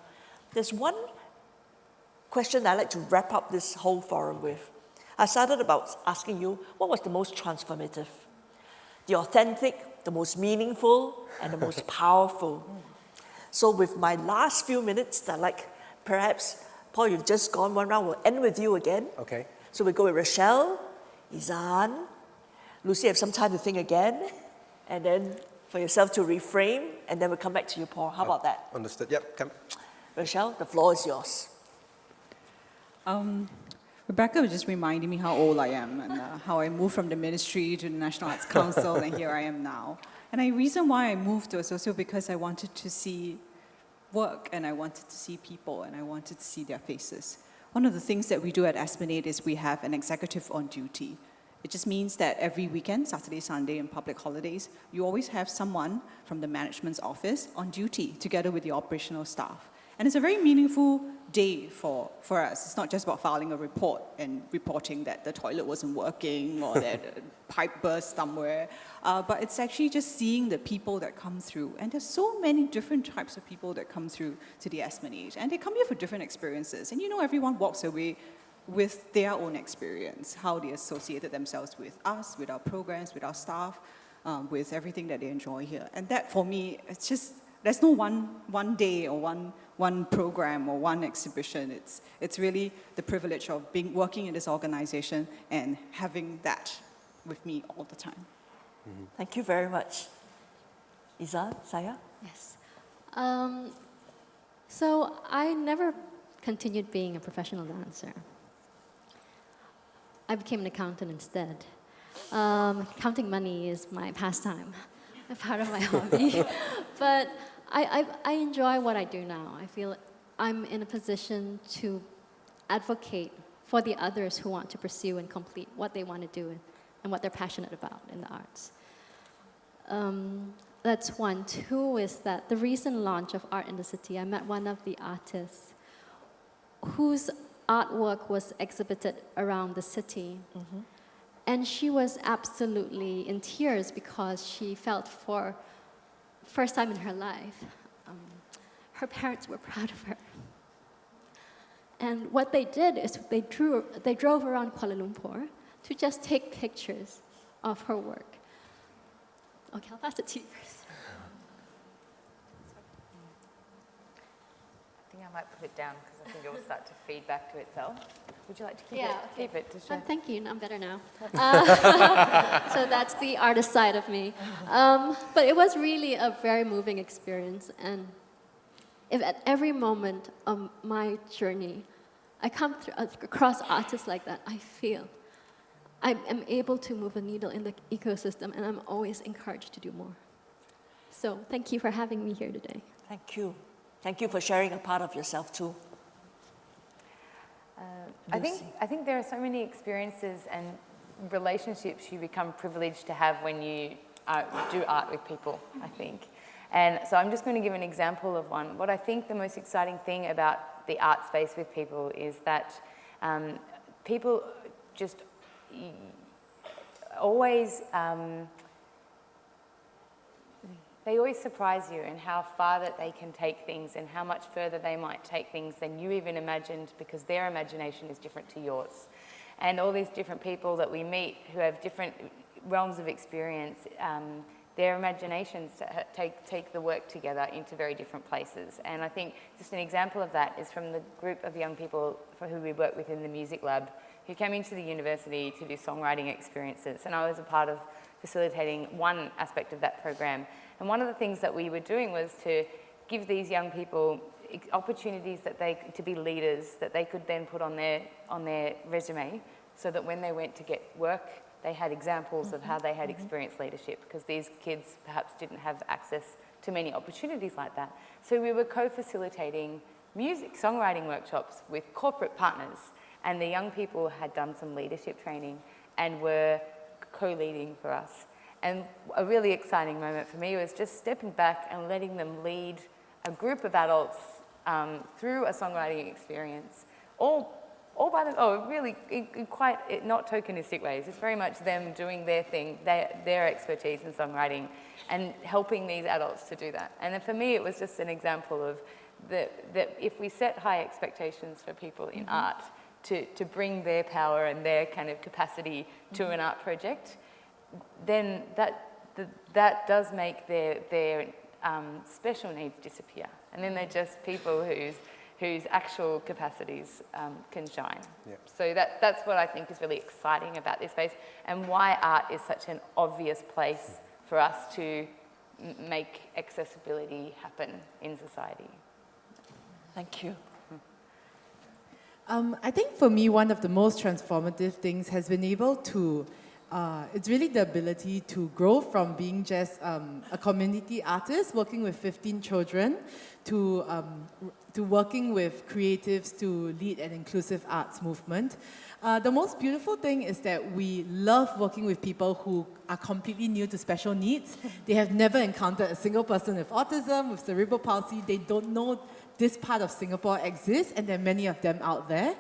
S2: There's one question I'd like to wrap up this whole forum with. I started about asking you, what was the most transformative? The authentic, the most meaningful, and the most powerful. So with my last few minutes, that perhaps, Paul, you've just gone one round, we'll end with you again.
S16: Okay.
S2: So we go with Rachelle, Izan, Lucy, have some time to think again, and then for yourself to reframe, and then we'll come back to you, Paul. How about that?
S16: Understood, yep, come.
S2: Rachelle, the floor is yours.
S13: Rebecca was just reminding me how old I am and how I moved from the ministry to the National Arts Council, and here I am now. And the reason why I moved was also because I wanted to see work, and I wanted to see people, and I wanted to see their faces. One of the things that we do at Esplanade is we have an executive on duty. It just means that every weekend, Saturday, Sunday, and public holidays, you always have someone from the management's office on duty together with the operational staff. And it's a very meaningful day for us. It's not just about filing a report and reporting that the toilet wasn't working or that a pipe burst somewhere, but it's actually just seeing the people that come through. And there's so many different types of people that come through to the Esplanade, and they come here for different experiences. And everyone walks away with their own experience, how they associated themselves with us, with our programs, with our staff, with everything that they enjoy here. And that, for me, it's just, there's no one day or one program or one exhibition. It's really the privilege of working in this organization and having that with me all the time.
S2: Thank you very much. Izan, Saya?
S10: Yes. So I never continued being a professional dancer. I became an accountant instead. Counting money is my pastime, a part of my hobby. But I enjoy what I do now. I feel I'm in a position to advocate for the others who want to pursue and complete what they want to do and what they're passionate about in the arts. That's one. Two is that the recent launch of Art in the City, I met one of the artists whose artwork was exhibited around the city. And she was absolutely in tears because she felt for first time in her life, her parents were proud of her. And what they did is they drove around Kuala Lumpur to just take pictures of her work. Okay, I'll pass it to you first.
S4: I think I might put it down because I think it will start to feed back to itself. Would you like to keep
S10: Yeah,
S4: it? Keep it to show.
S10: Thank you, I'm better now. So that's the artist side of me. But it was really a very moving experience. And if at every moment of my journey, I come across artists like that, I feel I am able to move a needle in the ecosystem, and I'm always encouraged to do more. So thank you for having me here today.
S2: Thank you. Thank you for sharing a part of yourself too.
S4: I think there are so many experiences and relationships you become privileged to have when you do art with people, I think. And so I'm just going to give an example of one. What I think the most exciting thing about the art space with people is that people just always, they always surprise you in how far that they can take things and how much further they might take things than you even imagined, because their imagination is different to yours. And all these different people that we meet who have different realms of experience, their imaginations take the work together into very different places. And I think just an example of that is from the group of young people for who we work with in the music lab, who came into the university to do songwriting experiences. And I was a part of facilitating one aspect of that program. And one of the things that we were doing was to give these young people opportunities to be leaders that they could then put on their resume, so that when they went to get work, they had examples of how they had experienced leadership, because these kids perhaps didn't have access to many opportunities like that. So we were co-facilitating music songwriting workshops with corporate partners, and the young people had done some leadership training and were co-leading for us. And a really exciting moment for me was just stepping back and letting them lead a group of adults through a songwriting experience, all by them, really in quite not tokenistic ways. It's very much them doing their thing, their expertise in songwriting, and helping these adults to do that. And then for me, it was just an example of that if we set high expectations for people in art to bring their power and their kind of capacity to an art project, then that does make their special needs disappear. And then they're just people whose actual capacities can shine.
S16: Yep.
S4: So that's what I think is really exciting about this space, and why art is such an obvious place for us to make accessibility happen in society.
S2: Thank you.
S3: I think for me, one of the most transformative things has been able to it's really the ability to grow from being just a community artist working with 15 children to working with creatives to lead an inclusive arts movement. The most beautiful thing is that we love working with people who are completely new to special needs. They have never encountered a single person with autism, with cerebral palsy. They don't know this part of Singapore exists, and there are many of them out there.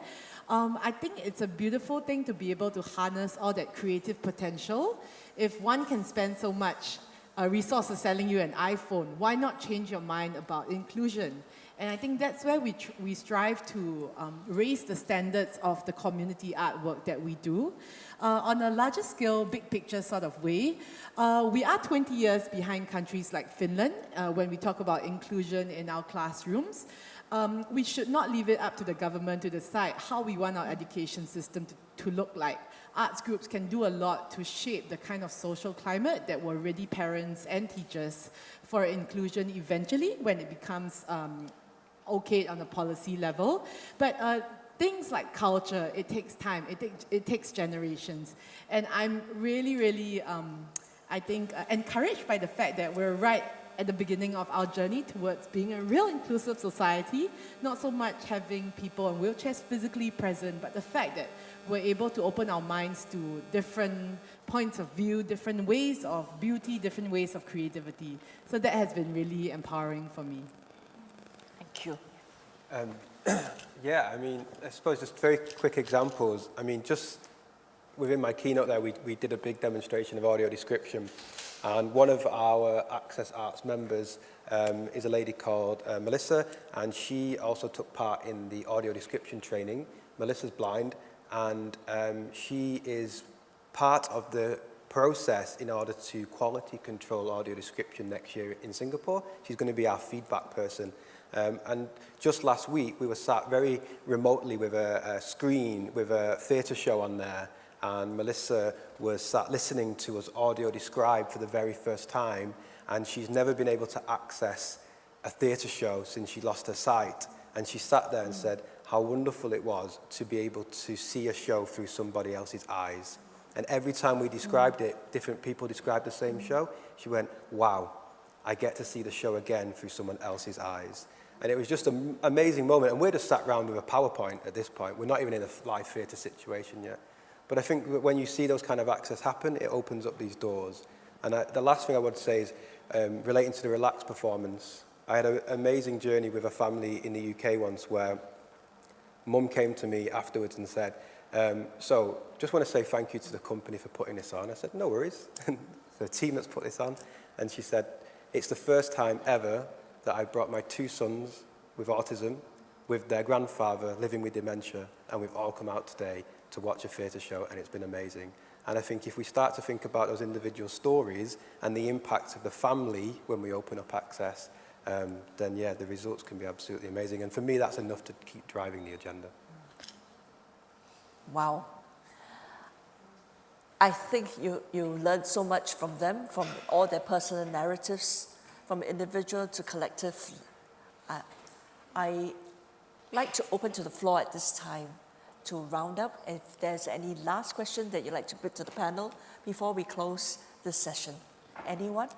S3: I think it's a beautiful thing to be able to harness all that creative potential. If one can spend so much resources selling you an iPhone, why not change your mind about inclusion? And I think that's where we strive to raise the standards of the community artwork that we do. On a larger scale, big picture sort of way, we are 20 years behind countries like Finland when we talk about inclusion in our classrooms. we should not leave it up to the government to decide how we want our education system to look like. Arts groups can do a lot to shape the kind of social climate that will ready parents and teachers for inclusion eventually when it becomes okay on a policy level. But things like culture, it takes time, it takes generations. And I'm really, I think, encouraged by the fact that we're right at the beginning of our journey towards being a real inclusive society, not so much having people in wheelchairs physically present, but the fact that we're able to open our minds to different points of view, different ways of beauty, different ways of creativity. So that has been really empowering for me.
S2: Thank you.
S16: Yeah, I mean, I suppose just very quick examples. I mean, just within my keynote there, we did a big demonstration of audio description. And one of our Access Arts members is a lady called Melissa, and she also took part in the audio description training. Melissa's blind, and she is part of the process in order to quality control audio description next year in Singapore. She's going to be our feedback person. And just last week, we were sat very remotely with a screen with a theatre show on there, and Melissa was sat listening to us audio describe for the very first time, and she's never been able to access a theatre show since she lost her sight. And she sat there and said how wonderful it was to be able to see a show through somebody else's eyes. And every time we described it, different people described the same show. She went, wow, I get to see the show again through someone else's eyes. And it was just an amazing moment. And we're just sat around with a PowerPoint at this point. We're not even in a live theatre situation yet. But I think that when you see those kind of access happen, it opens up these doors. And the last thing I would say is relating to the relaxed performance. I had an amazing journey with a family in the UK once where Mum came to me afterwards and said, so just want to say thank you to the company for putting this on. I said, no worries. The team that's put this on. And she said, it's the first time ever that I brought my 2 sons with autism, with their grandfather living with dementia, and we've all come out today to watch a theatre show, and it's been amazing. And I think if we start to think about those individual stories and the impact of the family when we open up access, then yeah, the results can be absolutely amazing. And for me, that's enough to keep driving the agenda.
S2: Wow. I think you learned so much from them, from all their personal narratives, from individual to collective. I like to open to the floor at this time to round up. If there's any last question that you'd like to put to the panel before we close this session. Anyone?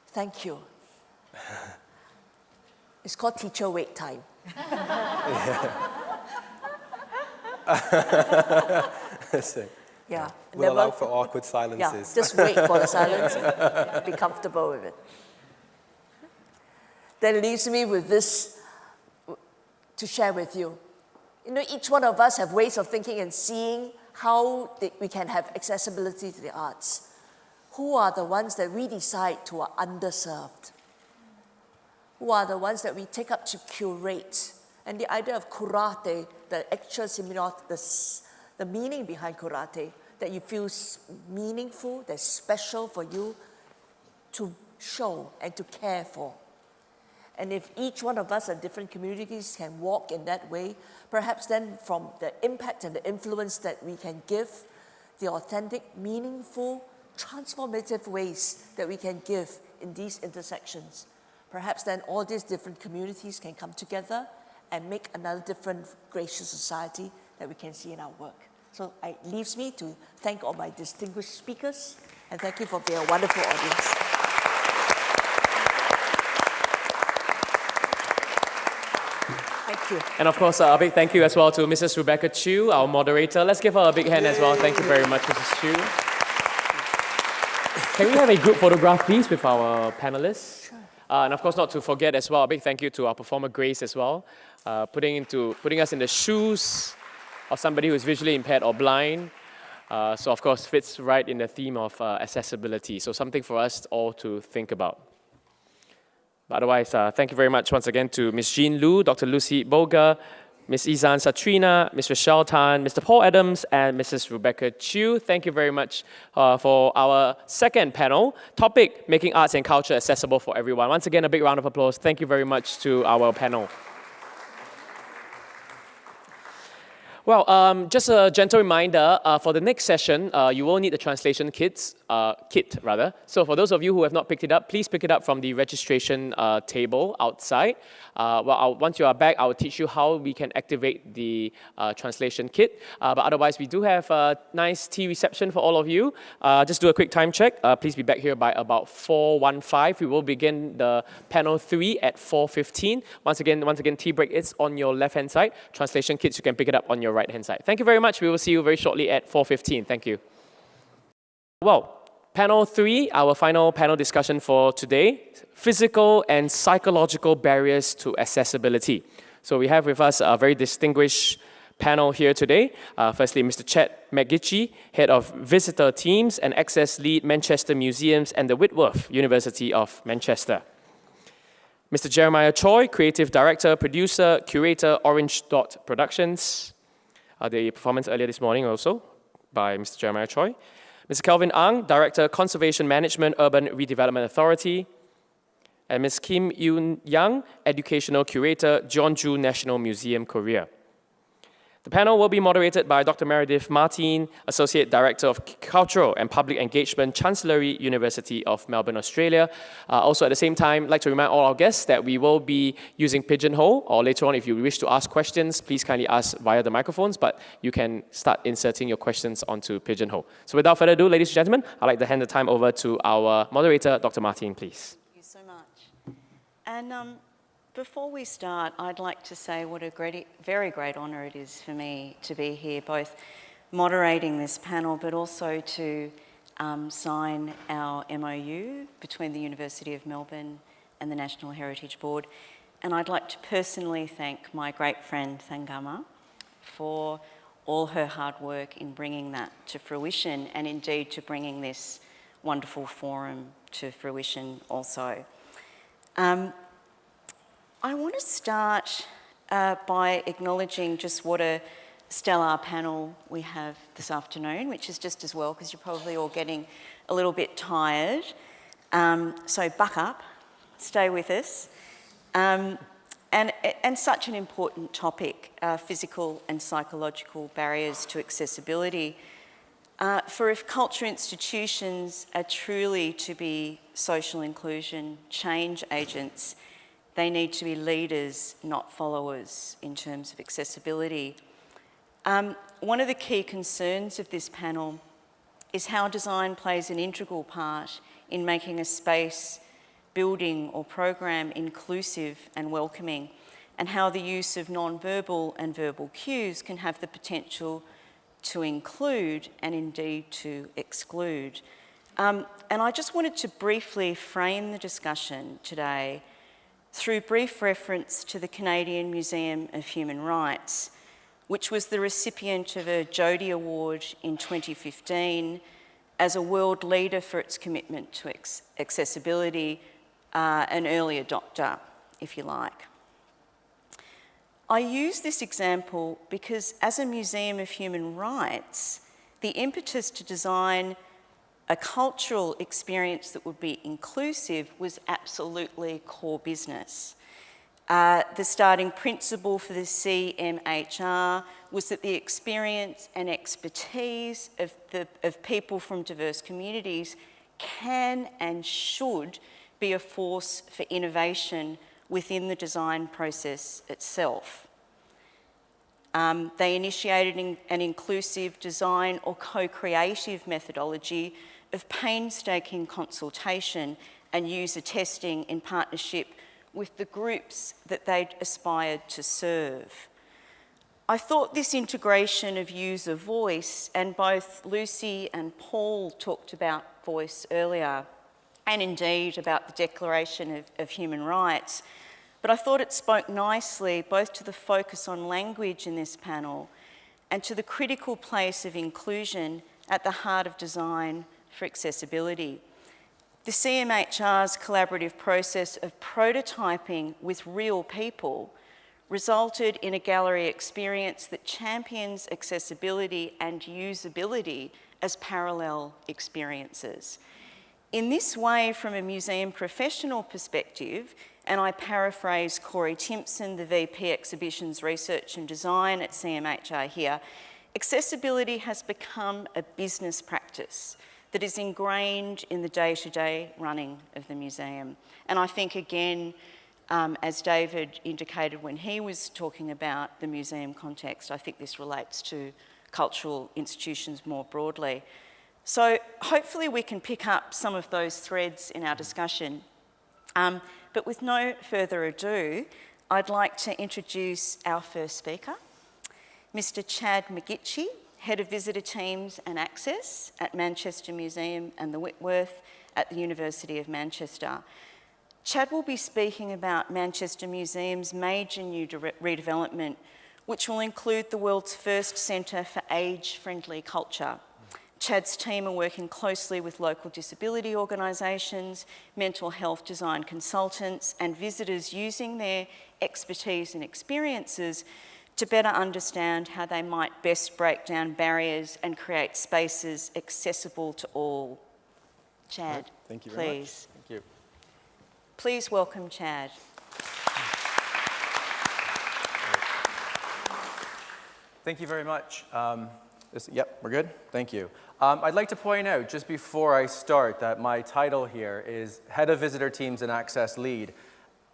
S2: Thank you. It's called teacher wait time. Yeah.
S16: We'll allow for awkward silences.
S2: Yeah, just wait for the silence and be comfortable with it. That leaves me with this to share with you. You know, each one of us have ways of thinking and seeing how we can have accessibility to the arts. Who are the ones that we decide to are underserved? Who are the ones that we take up to curate? And the idea of kurate, the actual semiotics, the meaning behind karate, that you feel meaningful, that's special for you to show and to care for. And if each one of us in different communities can walk in that way, perhaps then from the impact and the influence that we can give, the authentic, meaningful, transformative ways that we can give in these intersections, perhaps then all these different communities can come together and make another different gracious society that we can see in our work. So it leaves me to thank all my distinguished speakers and thank you for being a wonderful audience. Thank you.
S1: And of course, a big thank you as well to Mrs. Rebecca Chew, our moderator. Let's give her a big hand as well. Thank you very much, Mrs. Chew. Can we have a group photograph, please, with our panelists? Sure. And of course, not to forget as well, a big thank you to our performer, Grace, as well, putting us in the shoes of somebody who is visually impaired or blind. So of course, fits right in the theme of accessibility. So something for us all to think about. But otherwise, thank you very much once again to Ms. Jean Lu, Dr. Lucy Bolger, Ms. Izan Satrina, Ms. Rachelle Tan, Mr. Paul Adams, and Mrs. Rebecca Chew. Thank you very much for our second panel, topic, making arts and culture accessible for everyone. Once again, a big round of applause. Thank you very much to our panel. Well, just a gentle reminder, for the next session, you will need the translation kit. So for those of you who have not picked it up, please pick it up from the registration table outside. Once you are back, I will teach you how we can activate the translation kit. But otherwise, we do have a nice tea reception for all of you. Just do a quick time check. Please be back here by about 4:15. We will begin the panel 3 at 4:15. Once again, tea break is on your left-hand side. Translation kits, you can pick it up on your right-hand side. Thank you very much. We will see you very shortly at 4:15. Thank you. Well, panel 3, our final panel discussion for today, physical and psychological barriers to accessibility. So we have with us a very distinguished panel here today. Firstly, Mr. Chet McGitchie, Head of Visitor Teams and Access Lead, Manchester Museums and the Whitworth University of Manchester. Mr. Jeremiah Choi, Creative Director, Producer, Curator, Orange Dot Productions. The performance earlier this morning also by Mr. Jeremiah Choi. Mr. Kelvin Ang, Director, Conservation Management, Urban Redevelopment Authority. And Ms. Kim Yoon Yang, Educational Curator, Jeonju National Museum, Korea. The panel will be moderated by Dr. Meredith Martin, Associate Director of Cultural and Public Engagement, Chancellery University of Melbourne, Australia. Also at the same time, I'd like to remind all our guests that we will be using Pigeonhole, or later on if you wish to ask questions, please kindly ask via the microphones, but you can start inserting your questions onto Pigeonhole. So without further ado, ladies and gentlemen, I'd like to hand the time over to our moderator, Dr. Martin, please.
S18: Thank you so much. And before we start, I'd like to say what a very great honour it is for me to be here, both moderating this panel, but also to sign our MOU between the University of Melbourne and the National Heritage Board. And I'd like to personally thank my great friend Thangama for all her hard work in bringing that to fruition, and indeed to bringing this wonderful forum to fruition also. I want to start by acknowledging just what a stellar panel we have this afternoon, which is just as well because you're probably all getting a little bit tired. So buck up, stay with us. And such an important topic, physical and psychological barriers to accessibility. For if culture institutions are truly to be social inclusion change agents, they need to be leaders, not followers, in terms of accessibility. One of the key concerns of this panel is how design plays an integral part in making a space, building or program inclusive and welcoming, and how the use of non-verbal and verbal cues can have the potential to include and indeed to exclude. And I just wanted to briefly frame the discussion today through brief reference to the Canadian Museum of Human Rights, which was the recipient of a Jody Award in 2015 as a world leader for its commitment to accessibility, an early adopter, if you like. I use this example because as a Museum of Human Rights, the impetus to design a cultural experience that would be inclusive was absolutely core business. The starting principle for the CMHR was that the experience and expertise of people from diverse communities can and should be a force for innovation within the design process itself. They initiated an inclusive design or co-creative methodology of painstaking consultation and user testing in partnership with the groups that they'd aspired to serve. I thought this integration of user voice, and both Lucy and Paul talked about voice earlier, and indeed about the Declaration of Human Rights, but I thought it spoke nicely both to the focus on language in this panel and to the critical place of inclusion at the heart of design for accessibility. The CMHR's collaborative process of prototyping with real people resulted in a gallery experience that champions accessibility and usability as parallel experiences. In this way, from a museum professional perspective, and I paraphrase Corey Timpson, the VP Exhibitions Research and Design at CMHR here, accessibility has become a business practice that is ingrained in the day-to-day running of the museum. And I think, again, as David indicated when he was talking about the museum context, I think this relates to cultural institutions more broadly. So hopefully we can pick up some of those threads in our discussion. But with no further ado, I'd like to introduce our first speaker, Mr. Chad McGitchie, Head of Visitor Teams and Access at Manchester Museum and the Whitworth at the University of Manchester. Chad will be speaking about Manchester Museum's major new redevelopment, which will include the world's first centre for age-friendly culture. Chad's team are working closely with local disability organisations, mental health design consultants and visitors using their expertise and experiences to better understand how they might best break down barriers and create spaces accessible to all. Chad,
S19: Thank you very much.
S18: please.
S19: Thank you.
S18: Please welcome Chad.
S19: Thank you very much. Yep, we're good? Thank you. I'd like to point out, just before I start, that my title here is Head of Visitor Teams and Access Lead.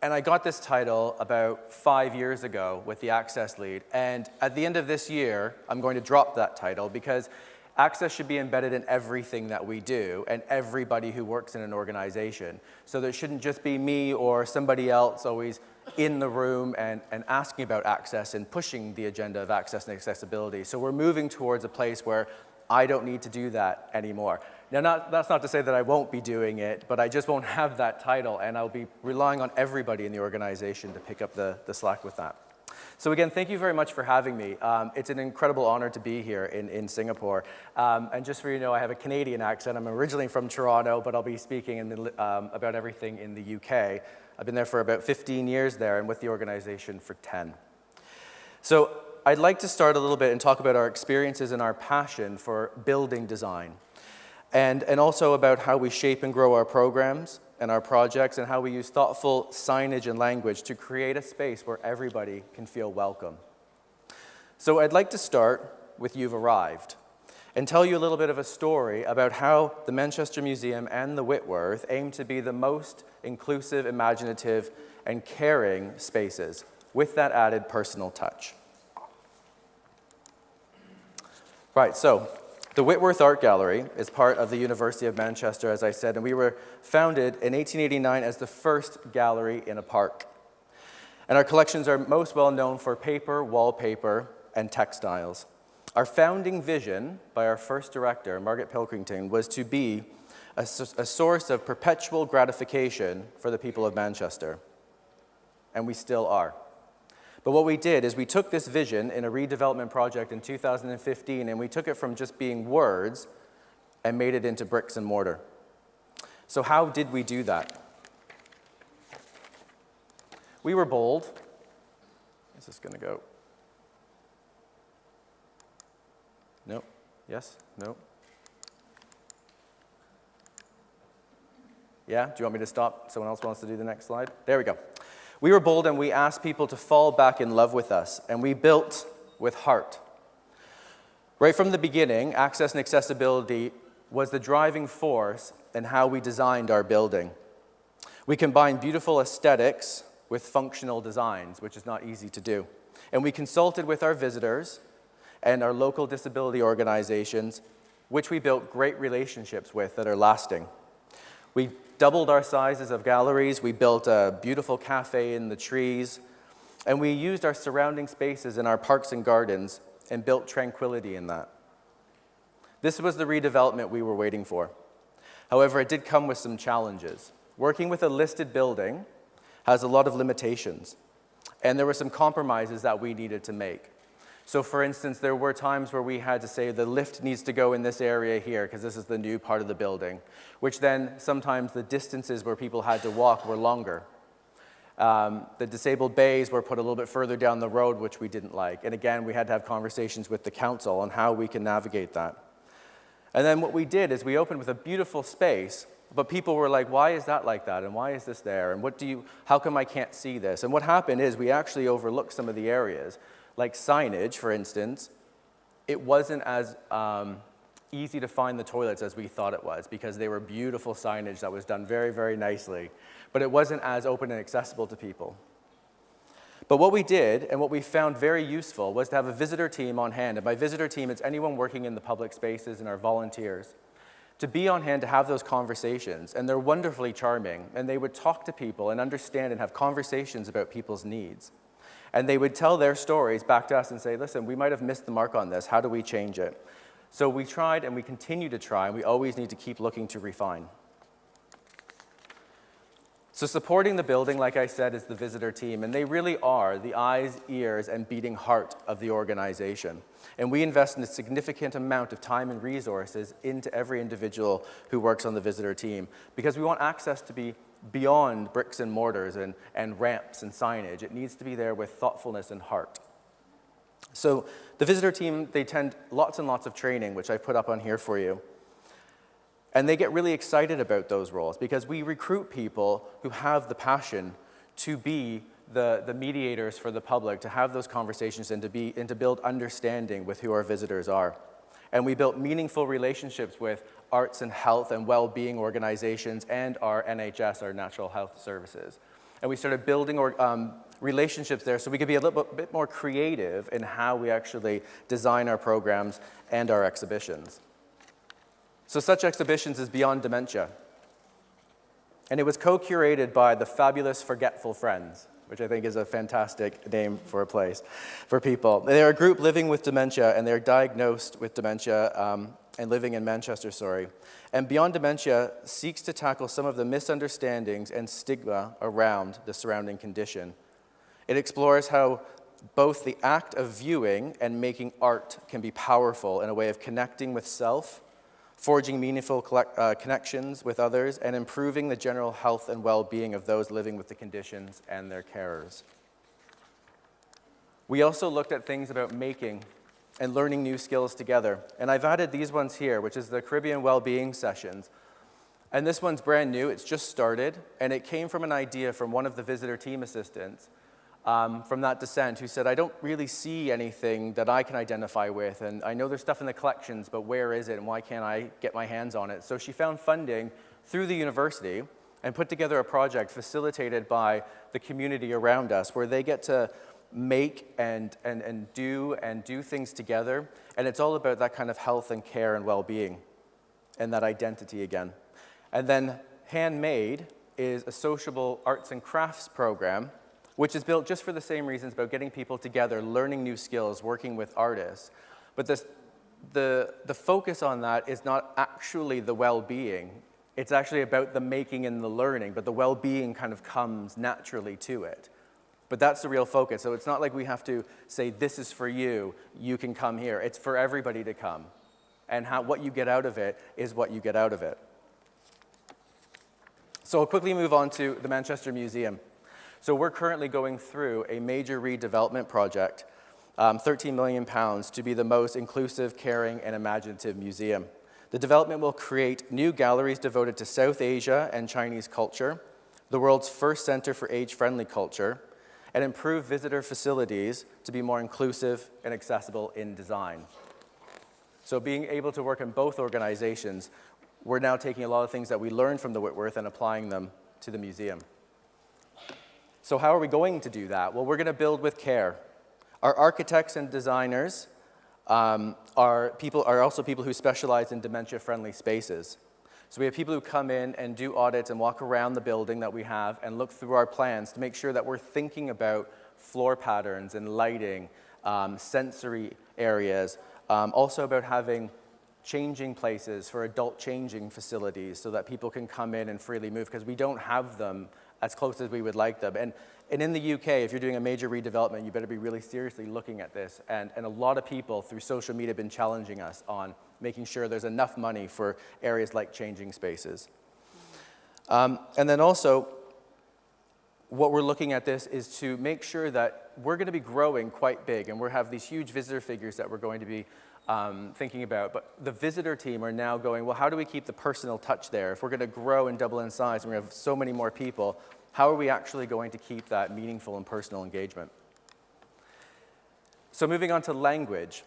S19: And I got this title about 5 years ago with the Access Lead. And at the end of this year, I'm going to drop that title because access should be embedded in everything that we do and everybody who works in an organization. So there shouldn't just be me or somebody else always in the room and asking about access and pushing the agenda of access and accessibility. So we're moving towards a place where I don't need to do that anymore. Now, that's not to say that I won't be doing it, but I just won't have that title, and I'll be relying on everybody in the organization to pick up the slack with that. So again, thank you very much for having me. It's an incredible honor to be here in Singapore. And just for you to know, I have a Canadian accent. I'm originally from Toronto, but I'll be speaking about everything in the UK. I've been there for about 15 years there and with the organization for 10. So I'd like to start a little bit and talk about our experiences and our passion for building design. And also about how we shape and grow our programs and our projects and how we use thoughtful signage and language to create a space where everybody can feel welcome. So I'd like to start with You've Arrived and tell you a little bit of a story about how the Manchester Museum and the Whitworth aim to be the most inclusive, imaginative, and caring spaces with that added personal touch. Right, so the Whitworth Art Gallery is part of the University of Manchester, as I said, and we were founded in 1889 as the first gallery in a park. And our collections are most well known for paper, wallpaper, and textiles. Our founding vision by our first director, Margaret Pilkington, was to be a source of perpetual gratification for the people of Manchester. And we still are. But what we did is we took this vision in a redevelopment project in 2015, and we took it from just being words and made it into bricks and mortar. So how did we do that? We were bold. Is this going to go? No? Yes? No? Yeah? Do you want me to stop? Someone else wants to do the next slide? There we go. We were bold and we asked people to fall back in love with us, and we built with heart. Right from the beginning, access and accessibility was the driving force in how we designed our building. We combined beautiful aesthetics with functional designs, which is not easy to do. And we consulted with our visitors and our local disability organizations, which we built great relationships with that are lasting. We doubled our sizes of galleries, we built a beautiful cafe in the trees, and we used our surrounding spaces in our parks and gardens and built tranquility in that. This was the redevelopment we were waiting for. However, it did come with some challenges. Working with a listed building has a lot of limitations, and there were some compromises that we needed to make. So for instance, there were times where we had to say the lift needs to go in this area here because this is the new part of the building, which then sometimes the distances where people had to walk were longer. The disabled bays were put a little bit further down the road, which we didn't like. And again, we had to have conversations with the council on how we can navigate that. And then what we did is we opened with a beautiful space, but people were like, why is that like that? And why is this there? And how come I can't see this? And what happened is we actually overlooked some of the areas, like signage, for instance. It wasn't as easy to find the toilets as we thought it was, because they were beautiful signage that was done very, very nicely. But it wasn't as open and accessible to people. But what we did, and what we found very useful, was to have a visitor team on hand. And by visitor team, it's anyone working in the public spaces and our volunteers, to be on hand to have those conversations. And they're wonderfully charming. And they would talk to people and understand and have conversations about people's needs. And they would tell their stories back to us and say, listen, we might have missed the mark on this. How do we change it? So we tried, and we continue to try, and we always need to keep looking to refine. So supporting the building, like I said, is the visitor team, and they really are the eyes, ears, and beating heart of the organization. And we invest in a significant amount of time and resources into every individual who works on the visitor team, because we want access to be beyond bricks and mortars and ramps and signage. It needs to be there with thoughtfulness and heart. So the visitor team, they attend lots and lots of training, which I've put up on here for you. And they get really excited about those roles because we recruit people who have the passion to be the mediators for the public, to have those conversations and to build understanding with who our visitors are. And we built meaningful relationships with arts and health and well-being organizations and our NHS, our Natural Health Services. And we started building relationships there so we could be a little bit more creative in how we actually design our programs and our exhibitions. So such exhibitions is Beyond Dementia. And it was co-curated by the fabulous Forgetful Friends, which I think is a fantastic name for a place, for people. They're a group living with dementia, and they're diagnosed with dementia and living in Manchester, And Beyond Dementia seeks to tackle some of the misunderstandings and stigma around the surrounding condition. It explores how both the act of viewing and making art can be powerful in a way of connecting with self, forging meaningful connections with others, and improving the general health and well-being of those living with the conditions and their carers. We also looked at things about making and learning new skills together. And I've added these ones here, which is the Caribbean Wellbeing Sessions. And this one's brand new, it's just started, and it came from an idea from one of the visitor team assistants from that descent who said, I don't really see anything that I can identify with, and I know there's stuff in the collections, but where is it and why can't I get my hands on it? So she found funding through the university and put together a project facilitated by the community around us where they get to make and do things together, and it's all about that kind of health and care and well-being and that identity again. And then Handmade is a sociable arts and crafts program which is built just for the same reasons about getting people together, learning new skills, working with artists. But the focus on that is not actually the well-being. It's actually about the making and the learning, but the well-being kind of comes naturally to it. But that's the real focus. So it's not like we have to say, this is for you, you can come here. It's for everybody to come. And what you get out of it is what you get out of it. So I'll quickly move on to the Manchester Museum. So we're currently going through a major redevelopment project, £13 million, to be the most inclusive, caring, and imaginative museum. The development will create new galleries devoted to South Asia and Chinese culture, the world's first center for age-friendly culture, and improve visitor facilities to be more inclusive and accessible in design. So being able to work in both organizations, we're now taking a lot of things that we learned from the Whitworth and applying them to the museum. So how are we going to do that? Well, we're going to build with care. Our architects and designers are also people who specialize in dementia-friendly spaces. So we have people who come in and do audits and walk around the building that we have and look through our plans to make sure that we're thinking about floor patterns and lighting, sensory areas, also about having changing places for adult changing facilities so that people can come in and freely move, because we don't have them as close as we would like them. And in the UK, if you're doing a major redevelopment, you better be really seriously looking at this. And a lot of people through social media have been challenging us on making sure there's enough money for areas like changing spaces. And then also, what we're looking at this is to make sure that we're going to be growing quite big, and we have these huge visitor figures that we're going to be thinking about. But the visitor team are now going, well, how do we keep the personal touch there? If we're going to grow and double in size and we have so many more people, how are we actually going to keep that meaningful and personal engagement? So moving on to language.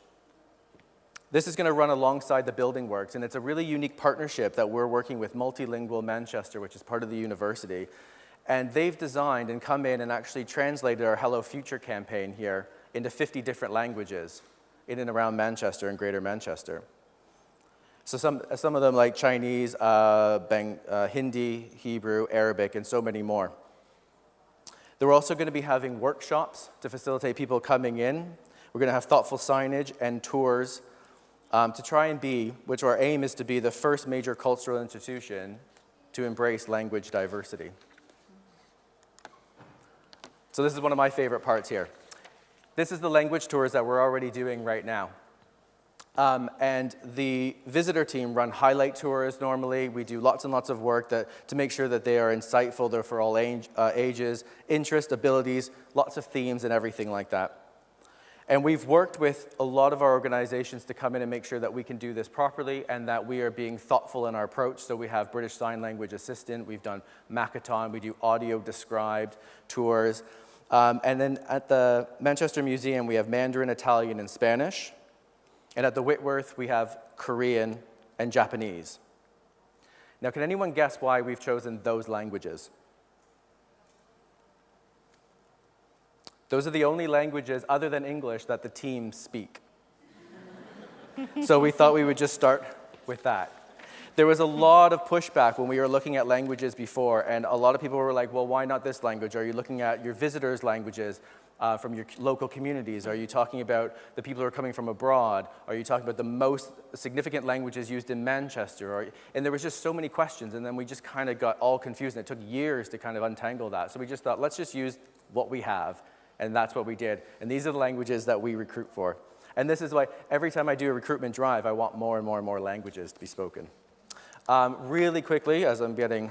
S19: This is going to run alongside the Building Works, and it's a really unique partnership that we're working with Multilingual Manchester, which is part of the university. And they've designed and come in and actually translated our Hello Future campaign here into 50 different languages in and around Manchester and Greater Manchester. So some of them like Chinese, Hindi, Hebrew, Arabic, and so many more. They're also going to be having workshops to facilitate people coming in. We're going to have thoughtful signage and tours to try and be, which our aim is to be the first major cultural institution to embrace language diversity. So this is one of my favorite parts here. This is the language tours that we're already doing right now. And the visitor team run highlight tours normally. We do lots and lots of work to make sure that they are insightful, they're for all ages, interest, abilities, lots of themes and everything like that. And we've worked with a lot of our organizations to come in and make sure that we can do this properly and that we are being thoughtful in our approach. So we have British Sign Language Assistant, we've done Makaton, we do audio described tours. And then at the Manchester Museum, we have Mandarin, Italian, and Spanish. And at the Whitworth, we have Korean and Japanese. Now, can anyone guess why we've chosen those languages? Those are the only languages other than English that the teams speak. So we thought we would just start with that. There was a lot of pushback when we were looking at languages before, and a lot of people were like, well, why not this language? Are you looking at your visitors' languages from your local communities? Are you talking about the people who are coming from abroad? Are you talking about the most significant languages used in Manchester? And there was just so many questions, and then we just kind of got all confused, and it took years to kind of untangle that. So we just thought, let's just use what we have, and that's what we did. And these are the languages that we recruit for. And this is why every time I do a recruitment drive, I want more and more and more languages to be spoken. Really quickly, as I'm getting,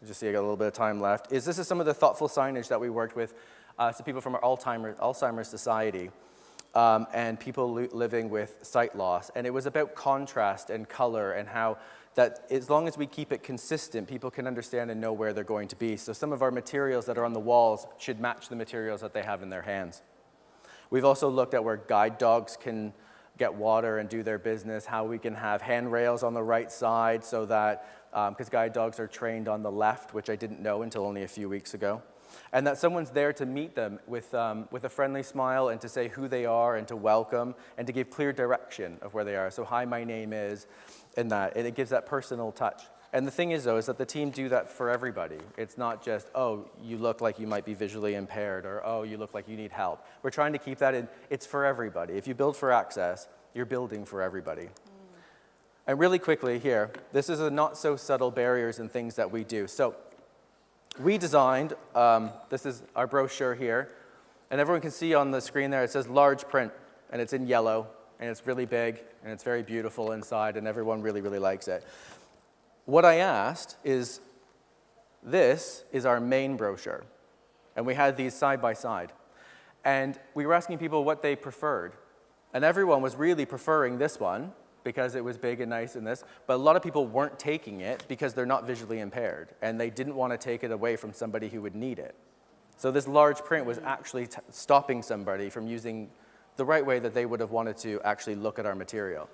S19: just see I got a little bit of time left, this is some of the thoughtful signage that we worked with some people from our Alzheimer's Society and people living with sight loss. And it was about contrast and color and how that as long as we keep it consistent, people can understand and know where they're going to be. So some of our materials that are on the walls should match the materials that they have in their hands. We've also looked at where guide dogs can get water and do their business, how we can have handrails on the right side so that, because guide dogs are trained on the left, which I didn't know until only a few weeks ago. And that someone's there to meet them with a friendly smile and to say who they are and to welcome and to give clear direction of where they are. So, hi, my name is, and it gives that personal touch. And the thing is, though, is that the team do that for everybody. It's not just, oh, you look like you might be visually impaired, or oh, you look like you need help. We're trying to keep that in, it's for everybody. If you build for access, you're building for everybody. And really quickly here, this is a not so subtle barriers and things that we do. So we designed, this is our brochure here, and everyone can see on the screen there, it says large print, and it's in yellow, and it's really big, and it's very beautiful inside, and everyone really, really likes it. What I asked is, this is our main brochure, and we had these side by side. And we were asking people what they preferred, and everyone was really preferring this one, because it was big and nice in this, but a lot of people weren't taking it because they're not visually impaired, and they didn't want to take it away from somebody who would need it. So this large print was actually stopping somebody from using the right way that they would have wanted to actually look at our material.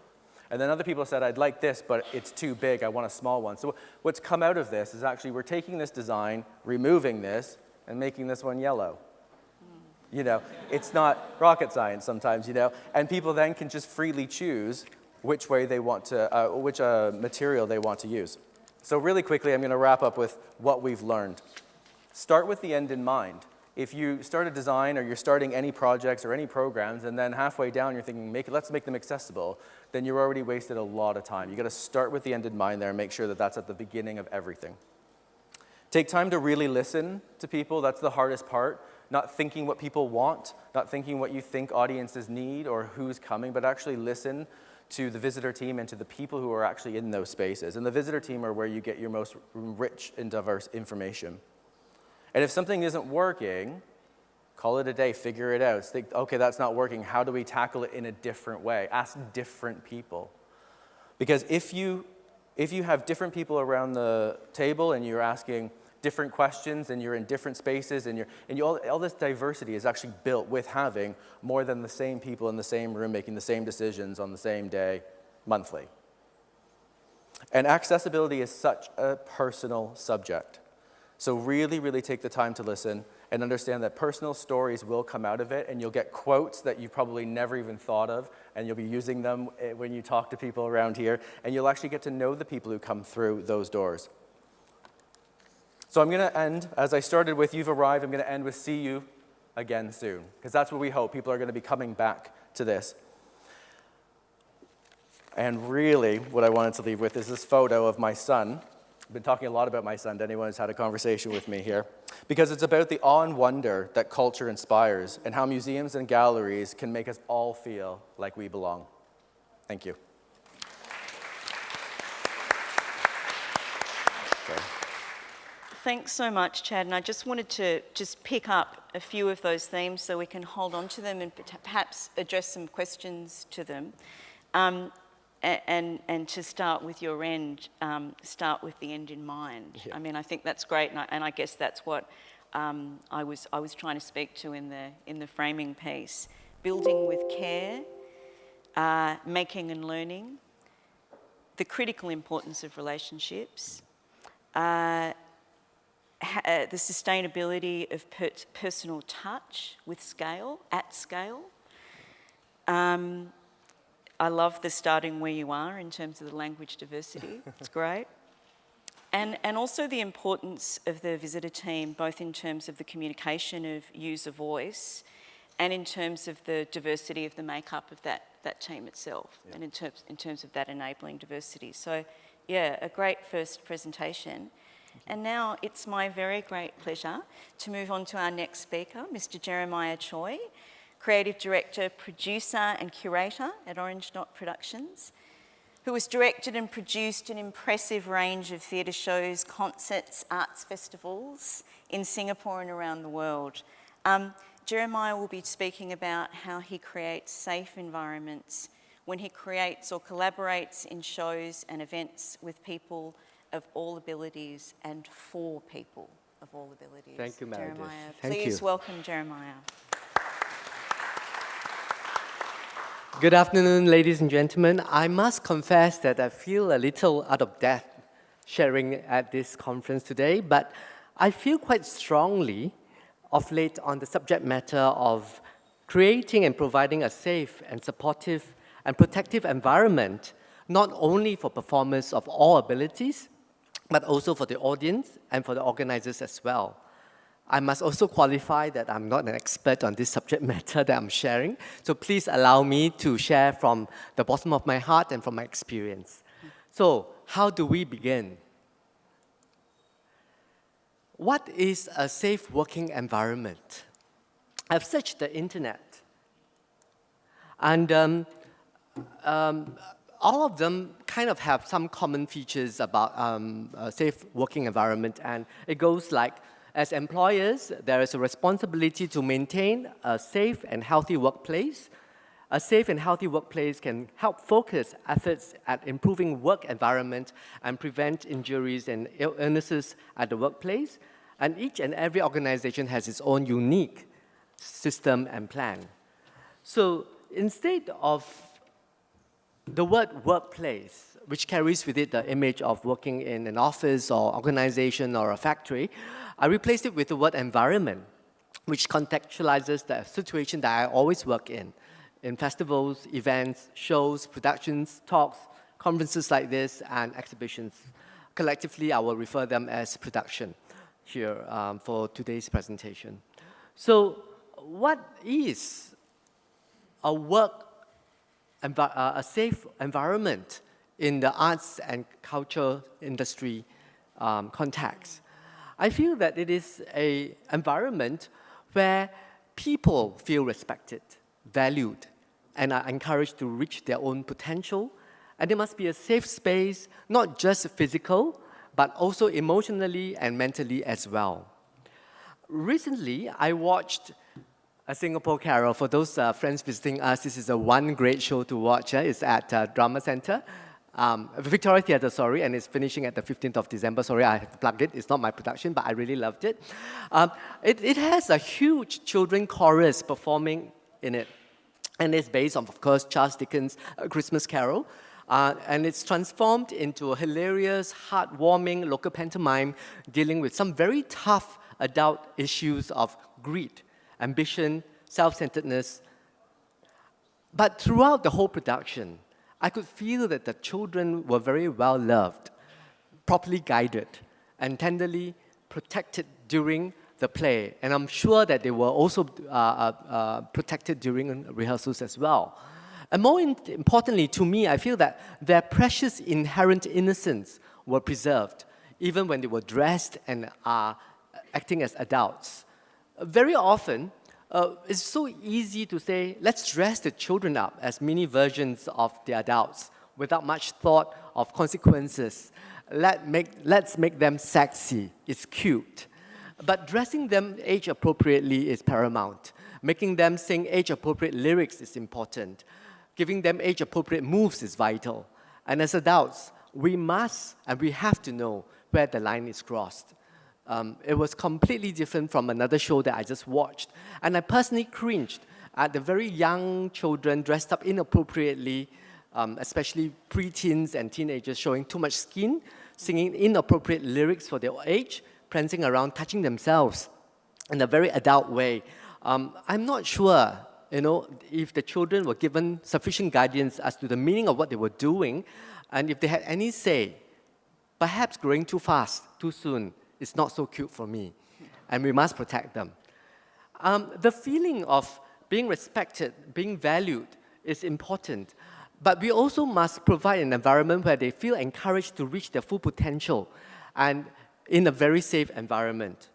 S19: And then other people said, I'd like this, but it's too big, I want a small one. So what's come out of this is actually we're taking this design, removing this, and making this one yellow. You know, it's not rocket science sometimes, you know, and people then can just freely choose which way they want to, which material they want to use. So really quickly, I'm going to wrap up with what we've learned. Start with the end in mind. If you start a design or you're starting any projects or any programs and then halfway down you're thinking, let's make them accessible, then you're already wasted a lot of time. You've got to start with the end in mind there and make sure that that's at the beginning of everything. Take time to really listen to people. That's the hardest part. Not thinking what people want, not thinking what you think audiences need or who's coming, but actually listen to the visitor team and to the people who are actually in those spaces. And the visitor team are where you get your most rich and diverse information. And if something isn't working, call it a day, figure it out. Think, okay, that's not working. How do we tackle it in a different way? Ask different people. Because if you have different people around the table and you're asking different questions and you're in different spaces and all this diversity is actually built with having more than the same people in the same room making the same decisions on the same day, monthly. And accessibility is such a personal subject. So really, really take the time to listen and understand that personal stories will come out of it, and you'll get quotes that you probably never even thought of, and you'll be using them when you talk to people around here, and you'll actually get to know the people who come through those doors. So I'm going to end, as I started with you've arrived, I'm going to end with see you again soon, because that's what we hope. People are going to be coming back to this. And really, what I wanted to leave with is this photo of my son. I've been talking a lot about my son to anyone who's had a conversation with me here, because it's about the awe and wonder that culture inspires and how museums and galleries can make us all feel like we belong. Thank you. Okay.
S18: Thanks so much, Chad. And I just wanted to pick up a few of those themes so we can hold on to them and perhaps address some questions to them. And to start with your end, start with the end in mind. Yeah. I mean, I think that's great, and I guess that's what I was trying to speak to in the framing piece. Building with care, making and learning, the critical importance of relationships, the sustainability of personal touch with scale, at scale. I love the starting where you are in terms of the language diversity. It's great. And also the importance of the visitor team, both in terms of the communication of user voice and in terms of the diversity of the makeup of that team itself, yeah. And in terms of that enabling diversity. So, yeah, a great first presentation. And now it's my very great pleasure to move on to our next speaker, Mr. Jeremiah Choi, Creative Director, Producer and Curator at Orange Knot Productions, who has directed and produced an impressive range of theatre shows, concerts, arts festivals in Singapore and around the world. Jeremiah will be speaking about how he creates safe environments when he creates or collaborates in shows and events with people of all abilities and for people of all abilities.
S20: Thank you, Meredith.
S18: Jeremiah,
S20: Thank
S18: please
S20: you.
S18: welcome Jeremiah.
S20: Good afternoon, ladies and gentlemen. I must confess that I feel a little out of breath sharing at this conference today, but I feel quite strongly of late on the subject matter of creating and providing a safe and supportive and protective environment, not only for performers of all abilities, but also for the audience and for the organizers as well. I must also qualify that I'm not an expert on this subject matter that I'm sharing, so please allow me to share from the bottom of my heart and from my experience. So, how do we begin? What is a safe working environment? I've searched the internet, and all of them kind of have some common features about a safe working environment, and it goes like, as employers, there is a responsibility to maintain a safe and healthy workplace. A safe and healthy workplace can help focus efforts at improving work environment and prevent injuries and illnesses at the workplace. And each and every organization has its own unique system and plan. So instead of the word workplace, which carries with it the image of working in an office or organization or a factory, I replaced it with the word environment, which contextualizes the situation that I always work in festivals, events, shows, productions, talks, conferences like this, and exhibitions. Collectively, I will refer them as production here for today's presentation. So what is a safe environment in the arts and culture industry context? I feel that it is an environment where people feel respected, valued, and are encouraged to reach their own potential. And it must be a safe space, not just physical, but also emotionally and mentally as well. recently, I watched A Singapore Carol. For those friends visiting us, this is a one great show to watch. It's at Drama Centre, Victoria Theatre, sorry, and it's finishing at the 15th of December. Sorry, I have plugged it. It's not my production, but I really loved it. It has a huge children chorus performing in it. And it's based on, of course, Charles Dickens' A Christmas Carol. And it's transformed into a hilarious, heartwarming local pantomime dealing with some very tough adult issues of greed, ambition, self-centeredness. But throughout the whole production, I could feel that the children were very well loved, properly guided, and tenderly protected during the play. And I'm sure that they were also protected during rehearsals as well. And more importantly, to me, I feel that their precious inherent innocence were preserved, even when they were dressed and are acting as adults. Very often, it's so easy to say, let's dress the children up as mini versions of the adults without much thought of consequences. Let's make them sexy, it's cute. But dressing them age appropriately is paramount. Making them sing age-appropriate lyrics is important. Giving them age-appropriate moves is vital. And as adults, we must and we have to know where the line is crossed. It was completely different from another show that I just watched. And I personally cringed at the very young children dressed up inappropriately, especially preteens and teenagers showing too much skin, singing inappropriate lyrics for their age, prancing around, touching themselves in a very adult way. I'm not sure, if the children were given sufficient guidance as to the meaning of what they were doing, and if they had any say, perhaps growing too fast, too soon, is not so cute for me, and we must protect them. The feeling of being respected, being valued is important, but we also must provide an environment where they feel encouraged to reach their full potential, and in a very safe environment.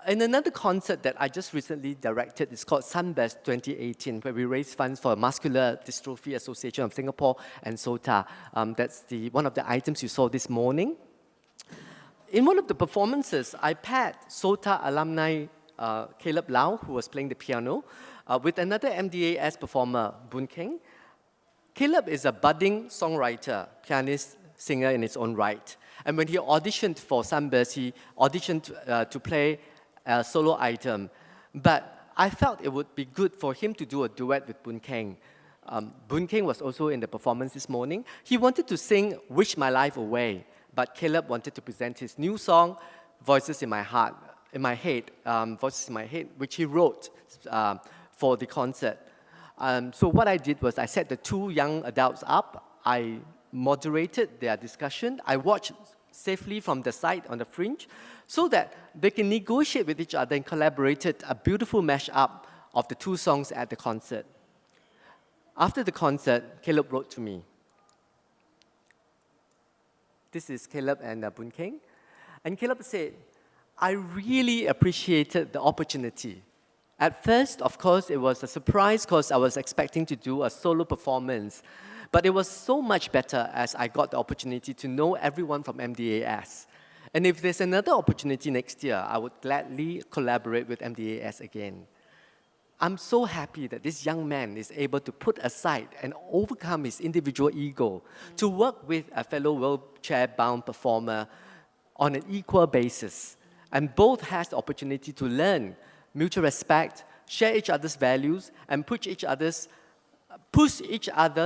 S20: In another concert that I just recently directed, it's called Sunbest 2018, where we raise funds for Muscular Dystrophy Association of Singapore and SOTA. That's one of the items you saw this morning. In one of the performances, I paired SOTA alumni Caleb Lau, who was playing the piano, with another MDAS performer, Boon Keng. Caleb is a budding songwriter, pianist, singer in his own right. And when he auditioned for Sunbest, he auditioned to play a solo item. But I felt it would be good for him to do a duet with Boon Keng. Boon Keng was also in the performance this morning. He wanted to sing Wish My Life Away, but Caleb wanted to present his new song, Voices in My Head, Voices in My Head, which he wrote for the concert. So what I did was I set the two young adults up. I moderated their discussion. I watched safely from the side on the fringe so that they can negotiate with each other and collaborated a beautiful mashup of the two songs at the concert. After the concert, Caleb wrote to me. This is Caleb and Boon Keng. And Caleb said, I really appreciated the opportunity. At first, of course, it was a surprise because I was expecting to do a solo performance. But it was so much better as I got the opportunity to know everyone from MDAS. And if there's another opportunity next year, I would gladly collaborate with MDAS again. I'm so happy that this young man is able to put aside and overcome his individual ego to work with a fellow wheelchair-bound performer on an equal basis. And both has the opportunity to learn mutual respect, share each other's values, and push each other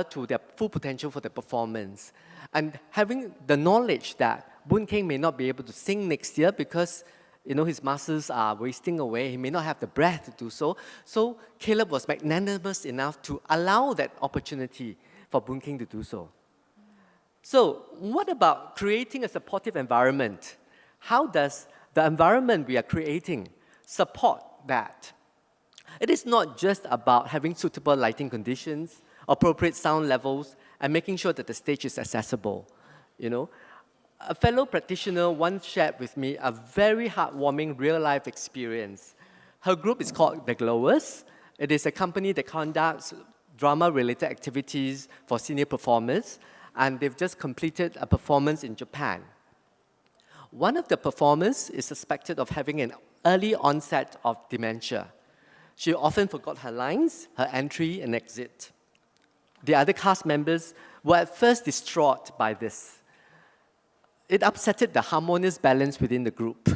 S20: to their full potential for the performance. And having the knowledge that Boon Keng may not be able to sing next year because his muscles are wasting away, he may not have the breath to do so. So Caleb was magnanimous enough to allow that opportunity for Boon Keng to do so. So what about creating a supportive environment? How does the environment we are creating support that? It is not just about having suitable lighting conditions, appropriate sound levels, and making sure that the stage is accessible. A fellow practitioner once shared with me a very heartwarming real-life experience. Her group is called The Glowers. It is a company that conducts drama-related activities for senior performers, and they've just completed a performance in Japan. One of the performers is suspected of having an early onset of dementia. She often forgot her lines, her entry and exit. The other cast members were at first distraught by this. It upsetted the harmonious balance within the group.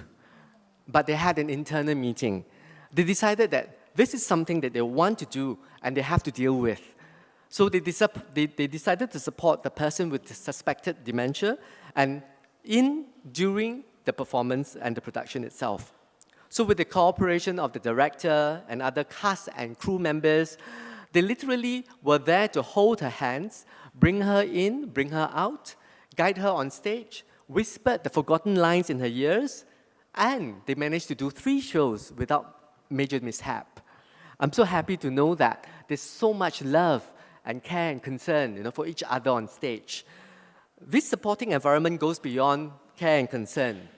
S20: But they had an internal meeting. They decided that this is something that they want to do and they have to deal with. So they decided to support the person with suspected dementia and during the performance and the production itself. So with the cooperation of the director and other cast and crew members, they literally were there to hold her hands, bring her in, bring her out, guide her on stage, whispered the forgotten lines in her ears, and they managed to do 3 shows without major mishap. I'm so happy to know that there's so much love and care and concern, for each other on stage. This supporting environment goes beyond care and concern.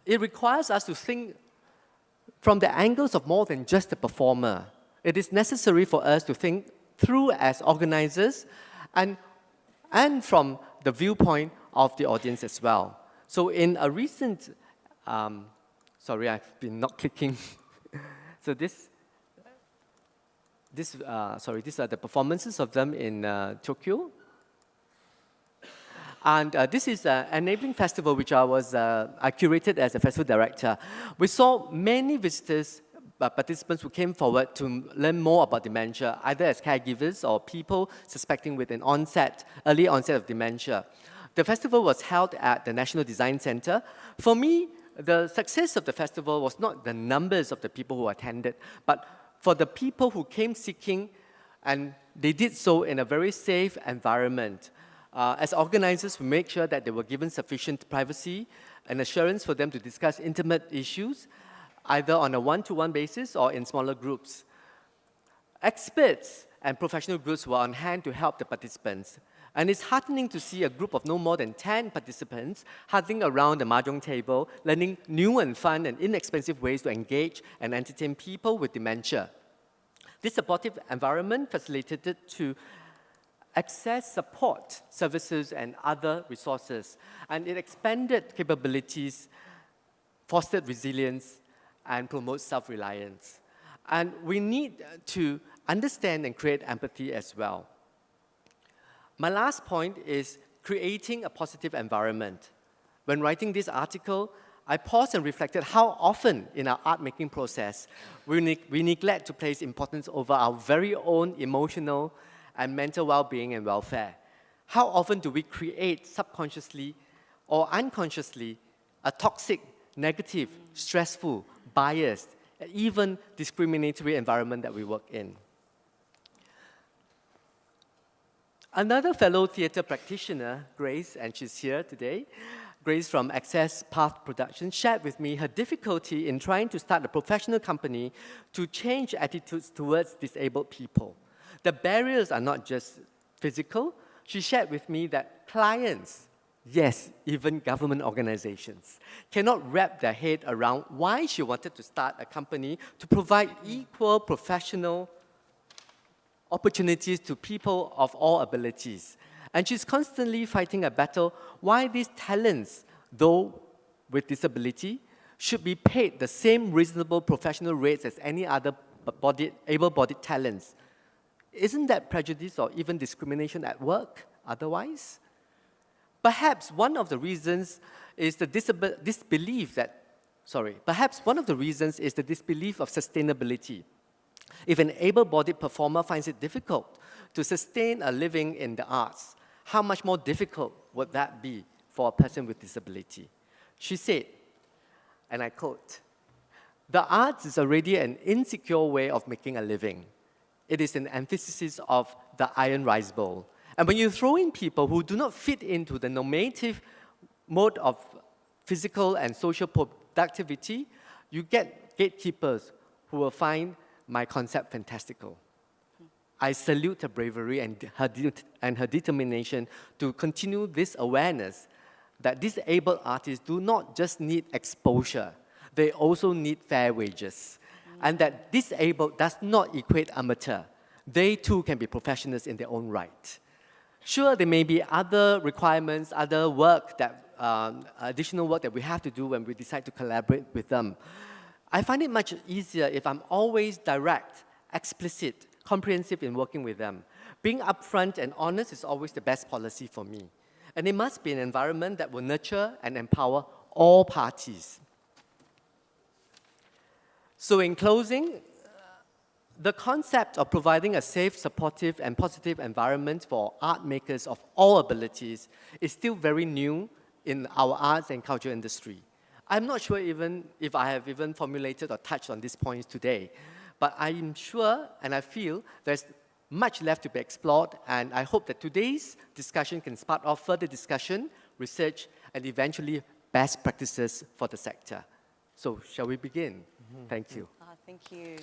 S20: It requires us to think from the angles of more than just the performer. It is necessary for us to think through as organizers and from the viewpoint of the audience as well. So in a recent, sorry, I've been not clicking. So these are the performances of them in Tokyo. And this is an enabling festival which I curated as a festival director. We saw many visitors, participants who came forward to learn more about dementia, either as caregivers or people suspecting with an early onset of dementia. The festival was held at the National Design Center. For me, the success of the festival was not the numbers of the people who attended, but for the people who came seeking, and they did so in a very safe environment. As organizers, we make sure that they were given sufficient privacy and assurance for them to discuss intimate issues, either on a one-to-one basis or in smaller groups. Experts and professional groups were on hand to help the participants. And it's heartening to see a group of no more than 10 participants huddling around the mahjong table, learning new and fun and inexpensive ways to engage and entertain people with dementia. This supportive environment facilitated to access support services and other resources, and it expanded capabilities, fostered resilience, and promoted self-reliance. And we need to understand and create empathy as well. My last point is creating a positive environment. When writing this article, I paused and reflected how often in our art-making process we neglect to place importance over our very own emotional and mental well-being and welfare. How often do we create subconsciously or unconsciously a toxic, negative, stressful, biased, even discriminatory environment that we work in? Another fellow theatre practitioner, Grace, and she's here today, Grace from Access Path Productions, shared with me her difficulty in trying to start a professional company to change attitudes towards disabled people. The barriers are not just physical. She shared with me that clients, yes, even government organizations, cannot wrap their head around why she wanted to start a company to provide equal professional opportunities to people of all abilities. And she's constantly fighting a battle why these talents, though with disability, should be paid the same reasonable professional rates as any other able-bodied talents. Isn't that prejudice or even discrimination at work otherwise? Perhaps one of the reasons is the disbelief of sustainability. If an able-bodied performer finds it difficult to sustain a living in the arts, how much more difficult would that be for a person with disability? She said, and I quote, "The arts is already an insecure way of making a living. It is an antithesis of the iron rice bowl. And when you throw in people who do not fit into the normative mode of physical and social productivity, you get gatekeepers who will find my concept fantastical." I salute her bravery and her determination to continue this awareness that disabled artists do not just need exposure, they also need fair wages. And that disabled does not equate amateur. They too can be professionals in their own right. Sure, there may be other requirements, other work that additional work that we have to do when we decide to collaborate with them. I find it much easier if I'm always direct, explicit, comprehensive in working with them. Being upfront and honest is always the best policy for me. And it must be an environment that will nurture and empower all parties. So in closing, the concept of providing a safe, supportive, and positive environment for art makers of all abilities is still very new in our arts and culture industry. I'm not sure even if I have even formulated or touched on these points today, but I'm sure and I feel there's much left to be explored, and I hope that today's discussion can spark off further discussion, research, and eventually best practices for the sector. So shall we begin? Thank you.
S18: Thank you.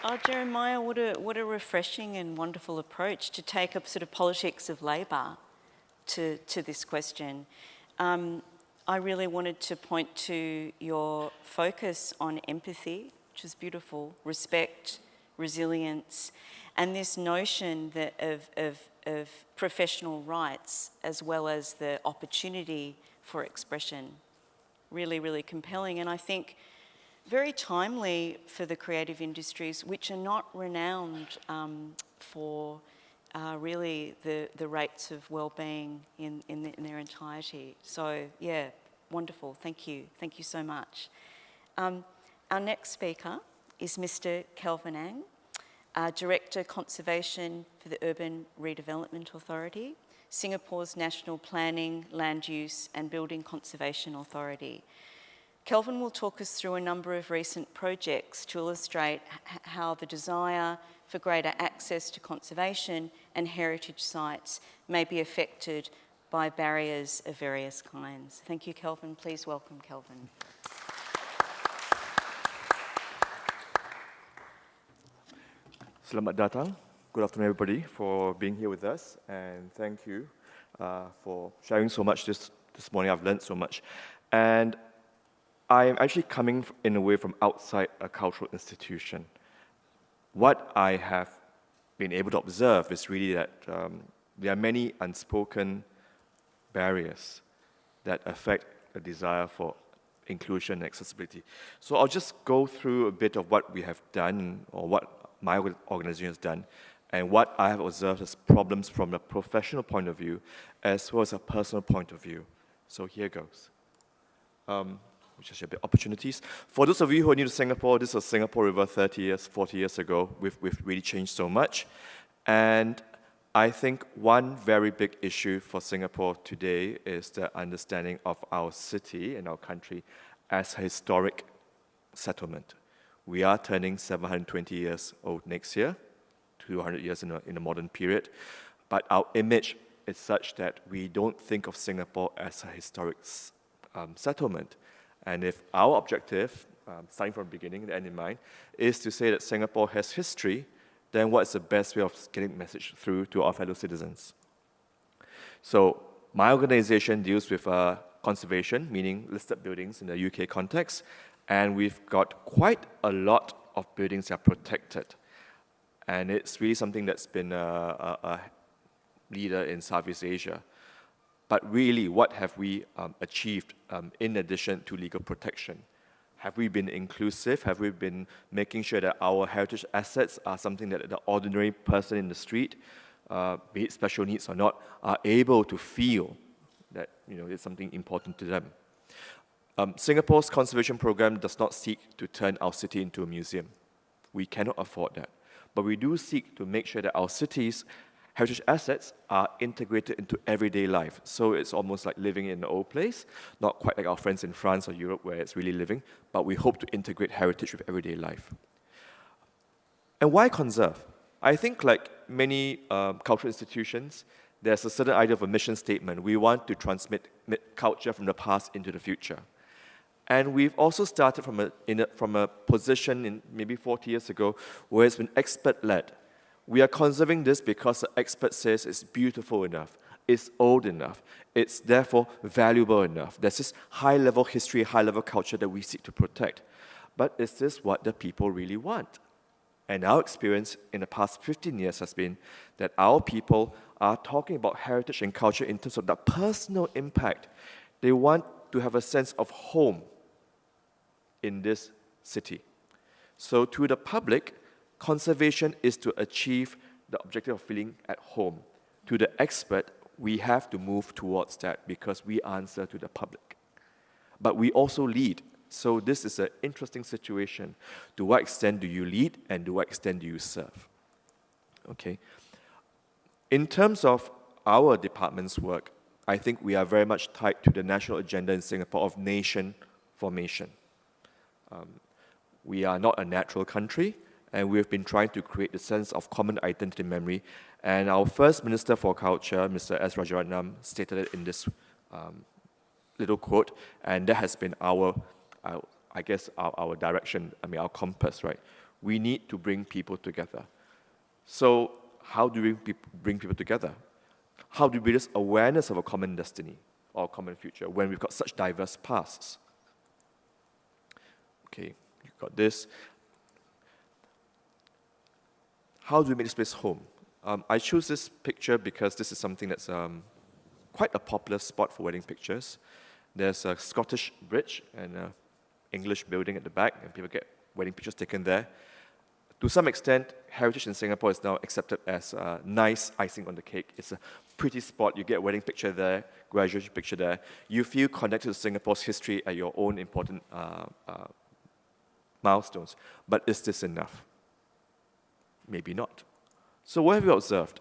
S18: Oh, Jeremiah, what a refreshing and wonderful approach to take up sort of politics of labour to this question. I really wanted to point to your focus on empathy, which is beautiful, respect, resilience, and this notion that of professional rights as well as the opportunity for expression. Really, really compelling, and I think very timely for the creative industries, which are not renowned for really the rates of well-being in their entirety. So yeah, wonderful, thank you so much. Our next speaker is Mr. Kelvin Ang, Director Conservation for the Urban Redevelopment Authority, Singapore's National Planning, Land Use and Building Conservation Authority. Kelvin will talk us through a number of recent projects to illustrate how the desire for greater access to conservation and heritage sites may be affected by barriers of various kinds. Thank you, Kelvin. Please welcome Kelvin.
S21: Selamat datang. Good afternoon, everybody, for being here with us, and thank you for sharing so much this morning. I've learned so much, and I'm actually coming in a way from outside a cultural institution. What I have been able to observe is really that there are many unspoken barriers that affect a desire for inclusion and accessibility. So I'll just go through a bit of what we have done, or what my organization has done, and what I have observed as problems from a professional point of view, as well as a personal point of view. So here goes. Which is a bit opportunities. For those of you who are new to Singapore, this was Singapore River 30 years, 40 years ago. We've really changed so much. And I think one very big issue for Singapore today is the understanding of our city and our country as a historic settlement. We are turning 720 years old next year, 200 years in a modern period. But our image is such that we don't think of Singapore as a historic settlement. And if our objective, starting from the beginning, the end in mind, is to say that Singapore has history, then what's the best way of getting the message through to our fellow citizens? So my organization deals with conservation, meaning listed buildings in the UK context, and we've got quite a lot of buildings that are protected. And it's really something that's been a leader in Southeast Asia. But really, what have we achieved in addition to legal protection? Have we been inclusive? Have we been making sure that our heritage assets are something that the ordinary person in the street, be it special needs or not, are able to feel that it's something important to them? Singapore's conservation program does not seek to turn our city into a museum. We cannot afford that. But we do seek to make sure that our cities' heritage assets are integrated into everyday life. So it's almost like living in an old place, not quite like our friends in France or Europe where it's really living, but we hope to integrate heritage with everyday life. And why conserve? I think like many cultural institutions, there's a certain idea of a mission statement. We want to transmit culture from the past into the future. And we've also started from a position in maybe 40 years ago where it's been expert-led. We are conserving this because the expert says it's beautiful enough, it's old enough, it's therefore valuable enough. There's this high-level history, high-level culture that we seek to protect. But is this what the people really want? And our experience in the past 15 years has been that our people are talking about heritage and culture in terms of that personal impact. They want to have a sense of home in this city. So to the public, conservation is to achieve the objective of feeling at home. To the expert, we have to move towards that because we answer to the public. But we also lead. So this is an interesting situation. To what extent do you lead and to what extent do you serve? Okay. In terms of our department's work, I think we are very much tied to the national agenda in Singapore of nation formation. We are not a natural country, and we have been trying to create the sense of common identity memory. And our first Minister for Culture, Mr. S. Rajaratnam, stated it in this little quote, and that has been our direction, our compass, right? We need to bring people together. So how do we bring people together? How do we build this awareness of a common destiny or a common future when we've got such diverse pasts? Okay, you've got this. How do we make this place home? I choose this picture because this is something that's quite a popular spot for wedding pictures. There's a Scottish bridge and an English building at the back, and people get wedding pictures taken there. To some extent, heritage in Singapore is now accepted as a nice icing on the cake. It's a pretty spot. You get a wedding picture there, graduation picture there. You feel connected to Singapore's history at your own important milestones. But is this enough? Maybe not. So what have we observed?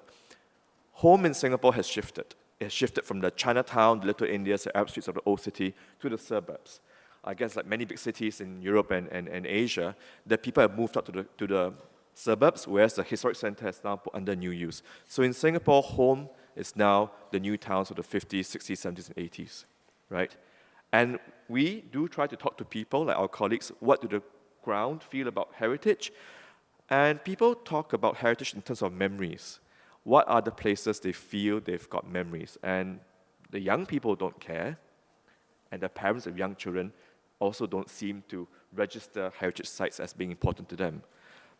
S21: Home in Singapore has shifted. It has shifted from the Chinatown, the Little India, the Arab streets of the old city, to the suburbs. I guess like many big cities in Europe and Asia, the people have moved out to the suburbs, whereas the historic center is now put under new use. So in Singapore, home is now the new towns of the 50s, 60s, 70s, and 80s, right? And we do try to talk to people, like our colleagues, what do the ground feel about heritage? And people talk about heritage in terms of memories. What are the places they feel they've got memories? And the young people don't care, and the parents of young children also don't seem to register heritage sites as being important to them.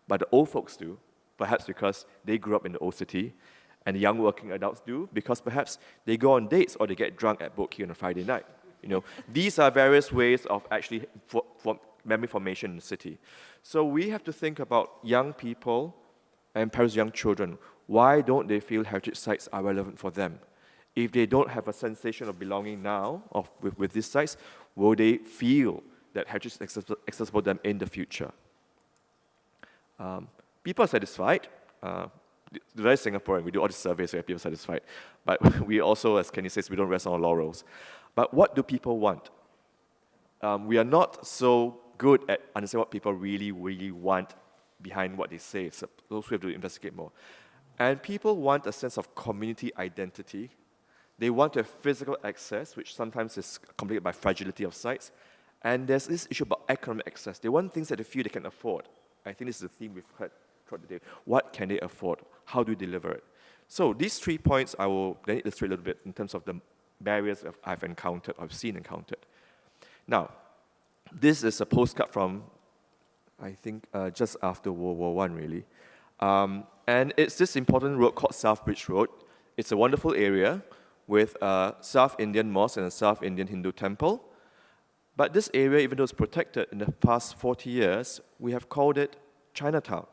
S21: But the old folks do, perhaps because they grew up in the old city, and the young working adults do, because perhaps they go on dates or they get drunk at Boat Quay on a Friday night. These are various ways of actually memory formation in the city. So we have to think about young people and parents of young children. Why don't they feel heritage sites are relevant for them? If they don't have a sensation of belonging now with these sites, will they feel that heritage is accessible to them in the future? People are satisfied. That is Singaporean. We do all these surveys where people are satisfied. But we also, as Kenny says, we don't rest on our laurels. But what do people want? We are not so good at understanding what people really, really want behind what they say. So those who have to investigate more. And people want a sense of community identity. They want to have physical access, which sometimes is complicated by fragility of sites. And there's this issue about economic access. They want things that they feel they can afford. I think this is the theme we've heard throughout the day. What can they afford? How do we deliver it? So these 3 points I will then illustrate a little bit in terms of the barriers I've seen encountered. Now, this is a postcard from, I think, just after World War I, really. And it's this important road called South Bridge Road. It's a wonderful area with a South Indian mosque and a South Indian Hindu temple. But this area, even though it's protected in the past 40 years, we have called it Chinatown.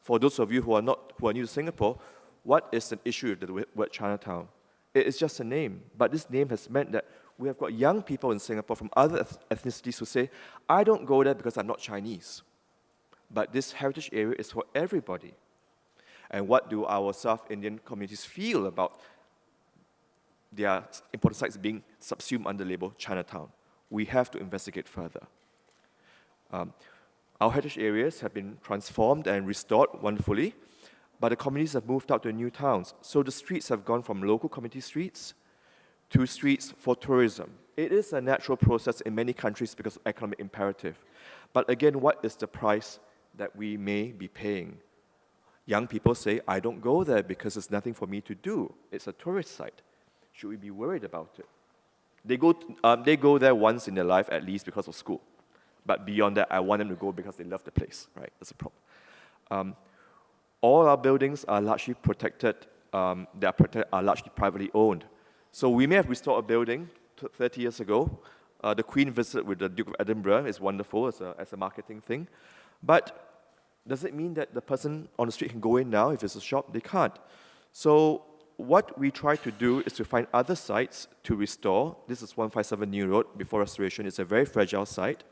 S21: For those of you who are new to Singapore, what is an issue with the word Chinatown? It is just a name, but this name has meant that we have got young people in Singapore from other ethnicities who say, I don't go there because I'm not Chinese. But this heritage area is for everybody. And what do our South Indian communities feel about their important sites being subsumed under the label Chinatown? We have to investigate further. Our heritage areas have been transformed and restored wonderfully, but the communities have moved out to new towns. So the streets have gone from local community streets to streets for tourism. It is a natural process in many countries because of economic imperative. But again, what is the price that we may be paying? Young people say, I don't go there because there's nothing for me to do. It's a tourist site. Should we be worried about it? They go there once in their life at least because of school. But beyond that, I want them to go because they love the place, right? That's a problem. All our buildings are largely protected that are largely privately owned. So we may have restored a building 30 years ago. The Queen visited with the Duke of Edinburgh. It's wonderful as a marketing thing. But does it mean that the person on the street can go in now if it's a shop? They can't. So what we try to do is to find other sites to restore. This is 157 New Road before restoration. It's a very fragile site.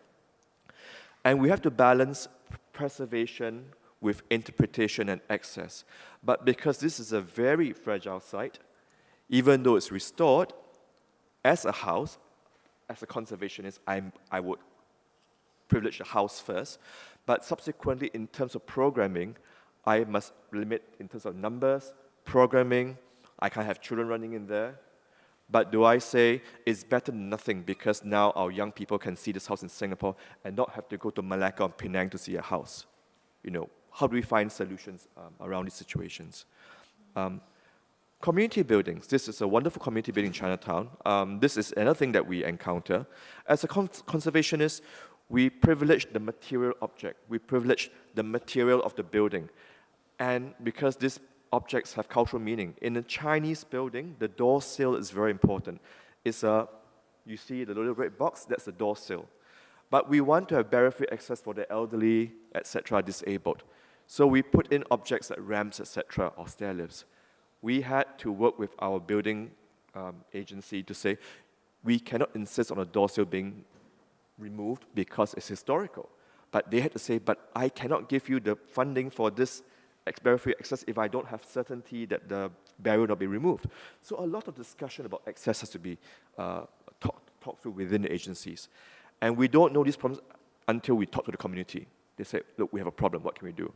S21: And we have to balance preservation with interpretation and access. But because this is a very fragile site, even though it's restored, as a house, as a conservationist, I would privilege the house first. But subsequently, in terms of programming, I must limit in terms of numbers, programming. I can't have children running in there. But do I say it's better than nothing because now our young people can see this house in Singapore and not have to go to Malacca or Penang to see a house? How do we find solutions around these situations? Community buildings. This is a wonderful community building in Chinatown. This is another thing that we encounter. As a conservationist, we privilege the material object. We privilege the material of the building. And because these objects have cultural meaning, in a Chinese building, the door sill is very important. You see the little red box, that's the door sill. But we want to have barrier-free access for the elderly, etc., disabled. So we put in objects like ramps, etc., or stair lifts. We had to work with our building agency to say, we cannot insist on a door sill being removed because it's historical. But they had to say, but I cannot give you the funding for this barrier-free access if I don't have certainty that the barrier will not be removed. So a lot of discussion about access has to be talked through within the agencies. And we don't know these problems until we talk to the community. They say, look, we have a problem, what can we do?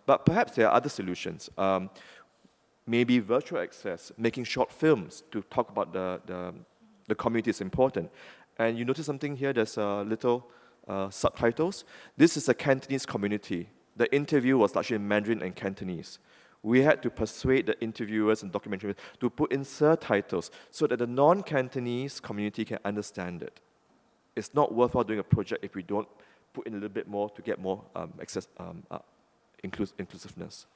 S21: But perhaps there are other solutions. Maybe virtual access, making short films to talk about the community is important. And you notice something here, there's little subtitles. This is a Cantonese community. The interview was actually in Mandarin and Cantonese. We had to persuade the interviewers and documentaries to put in subtitles so that the non-Cantonese community can understand it. It's not worthwhile doing a project if we don't put in a little bit more to get more inclusiveness.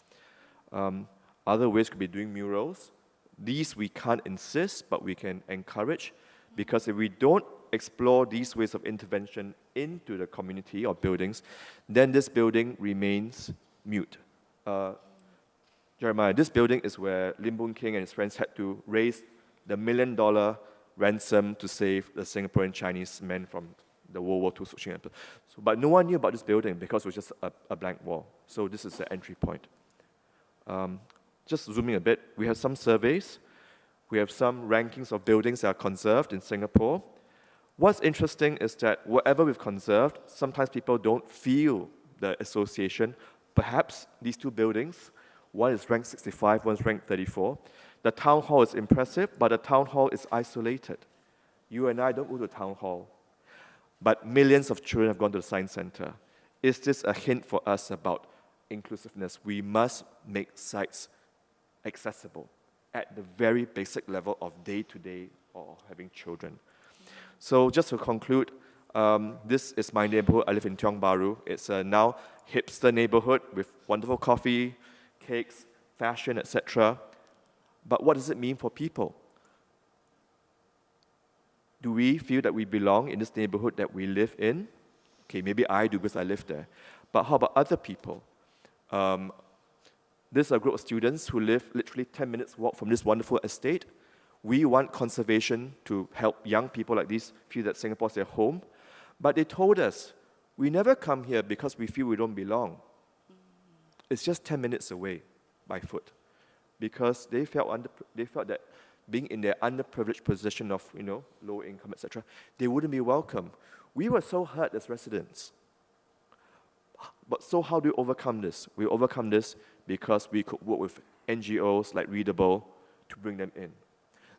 S21: Other ways could be doing murals. These we can't insist, but we can encourage, because if we don't explore these ways of intervention into the community or buildings, then this building remains mute. Jeremiah, this building is where Lim Boon Keng and his friends had to raise the $1 million ransom to save the Singaporean Chinese men from the World War II switching. But no one knew about this building because it was just a blank wall. So this is the entry point. Just zooming a bit, we have some surveys. We have some rankings of buildings that are conserved in Singapore. What's interesting is that whatever we've conserved, sometimes people don't feel the association. Perhaps these two buildings, one is ranked 65, one is ranked 34. The town hall is impressive, but the town hall is isolated. You and I don't go to the town hall, but millions of children have gone to the science center. Is this a hint for us about inclusiveness? We must make sites accessible at the very basic level of day-to-day or having children. So just to conclude, this is my neighborhood. I live in Tiong Bahru. It's a now hipster neighborhood with wonderful coffee, cakes, fashion, etc. But what does it mean for people? Do we feel that we belong in this neighborhood that we live in? Okay, maybe I do because I live there. But how about other people? This is a group of students who live literally 10 minutes walk from this wonderful estate. We want conservation to help young people like these feel that Singapore is their home. But they told us, we never come here because we feel we don't belong. It's just 10 minutes away by foot. Because they felt that being in their underprivileged position of, low income, etc., they wouldn't be welcome. We were so hurt as residents. But so how do we overcome this? We overcome this because we could work with NGOs like Readable to bring them in.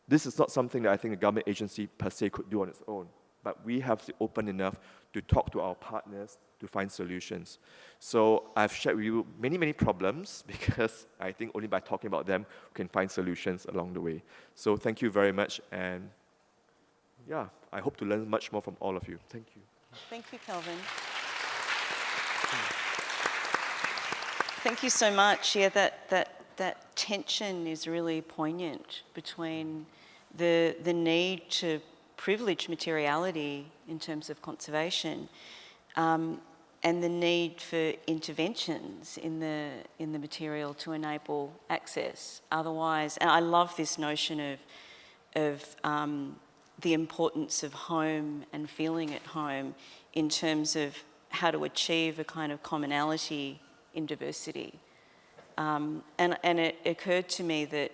S21: This is not something that I think a government agency per se could do on its own, but we have to be open enough to talk to our partners to find solutions. So I've shared with you many, many problems because I think only by talking about them we can find solutions along the way. So thank you very much, and yeah, I hope to learn much more from all of you. Thank you.
S18: Thank you, Kelvin. Thank you so much. Yeah, that that tension is really poignant between the need to privilege materiality in terms of conservation, and the need for interventions in the material to enable access. Otherwise, and I love this notion of the importance of home and feeling at home in terms of how to achieve a kind of commonality in diversity. And it occurred to me that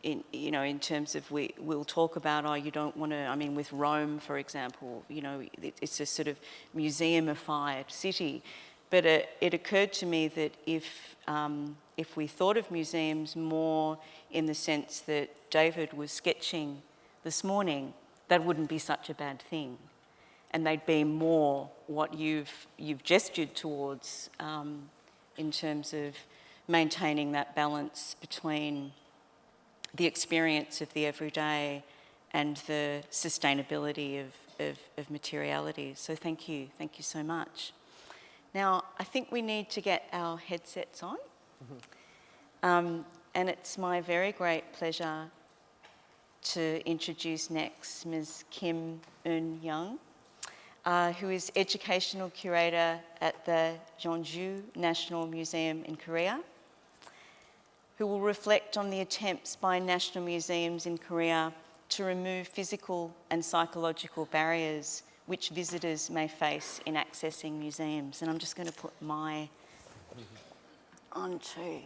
S18: in terms of we'll talk about, you don't want to, I mean, with Rome, for example, it's a sort of museumified city. But it occurred to me that if we thought of museums more in the sense that David was sketching this morning, that wouldn't be such a bad thing. And they'd be more what you've gestured towards in terms of maintaining that balance between the experience of the everyday and the sustainability of materiality. So thank you so much. Now, I think we need to get our headsets on. And it's my very great pleasure to introduce next Ms. Kim Eun-young, who is Educational Curator at the Jeonju National Museum in Korea, who will reflect on the attempts by national museums in Korea to remove physical and psychological barriers which visitors may face in accessing museums. And I'm just going to put my on too.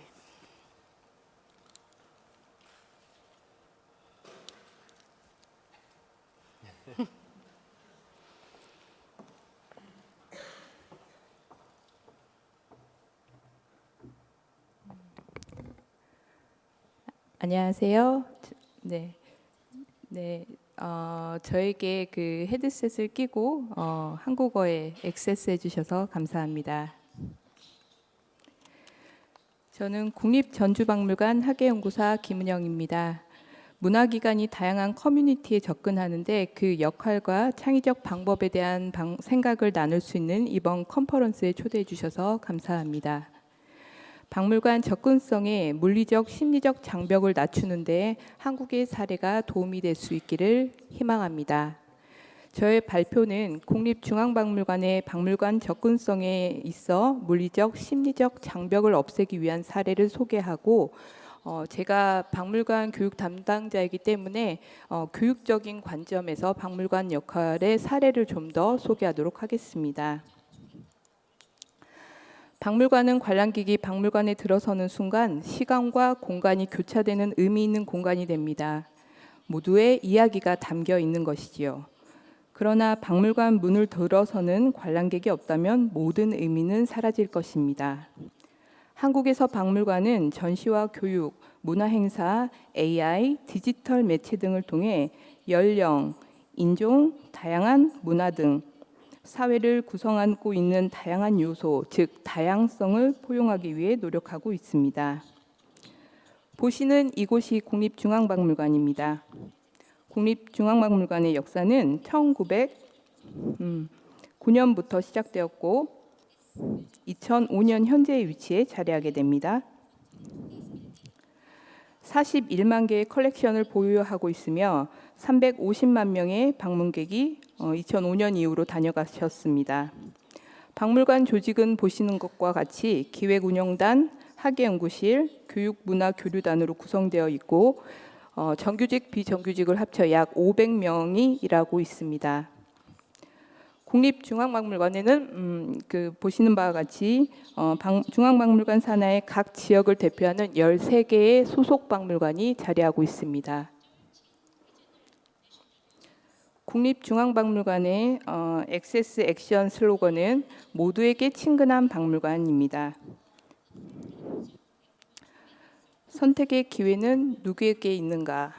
S5: 안녕하세요. 저에게 그 헤드셋을 끼고 한국어에 액세스해 주셔서 감사합니다. 저는 국립전주박물관 학예연구사 김은영입니다. 문화기관이 다양한 커뮤니티에 접근하는데 그 역할과 창의적 방법에 대한 생각을 나눌 수 있는 이번 컨퍼런스에 초대해 주셔서 감사합니다. 박물관 접근성에 물리적, 심리적 장벽을 낮추는 데 한국의 사례가 도움이 될 수 있기를 희망합니다. 저의 발표는 국립중앙박물관의 박물관 접근성에 있어 물리적, 심리적 장벽을 없애기 위한 사례를 소개하고 제가 박물관 교육 담당자이기 때문에 교육적인 관점에서 박물관 역할의 사례를 좀 더 소개하도록 하겠습니다. 박물관은 관람객이 박물관에 들어서는 순간 시간과 공간이 교차되는 의미 있는 공간이 됩니다. 모두의 이야기가 담겨 있는 것이지요. 그러나 박물관 문을 들어서는 관람객이 없다면 모든 의미는 사라질 것입니다. 한국에서 박물관은 전시와 교육, 문화행사, AI, 디지털 매체 등을 통해 연령, 인종, 다양한 문화 등 사회를 구성하고 있는 다양한 요소, 즉 다양성을 포용하기 위해 노력하고 있습니다. 보시는 이곳이 국립중앙박물관입니다. 국립중앙박물관의 역사는 1909년부터 시작되었고 2005년 현재의 위치에 자리하게 됩니다. 41만 개의 컬렉션을 보유하고 있으며 350만 명의 방문객이 2005년 이후로 다녀가셨습니다. 박물관 조직은 보시는 것과 같이 기획운영단, 학예연구실, 교육문화교류단으로 구성되어 있고 정규직, 비정규직을 합쳐 약 500명이 일하고 있습니다. 국립중앙박물관에는 보시는 바와 같이 중앙박물관 산하의 각 지역을 대표하는 13개의 소속 박물관이 자리하고 있습니다. 국립중앙박물관의 액세스 액션 슬로건은 모두에게 친근한 박물관입니다. 선택의 기회는 누구에게 있는가?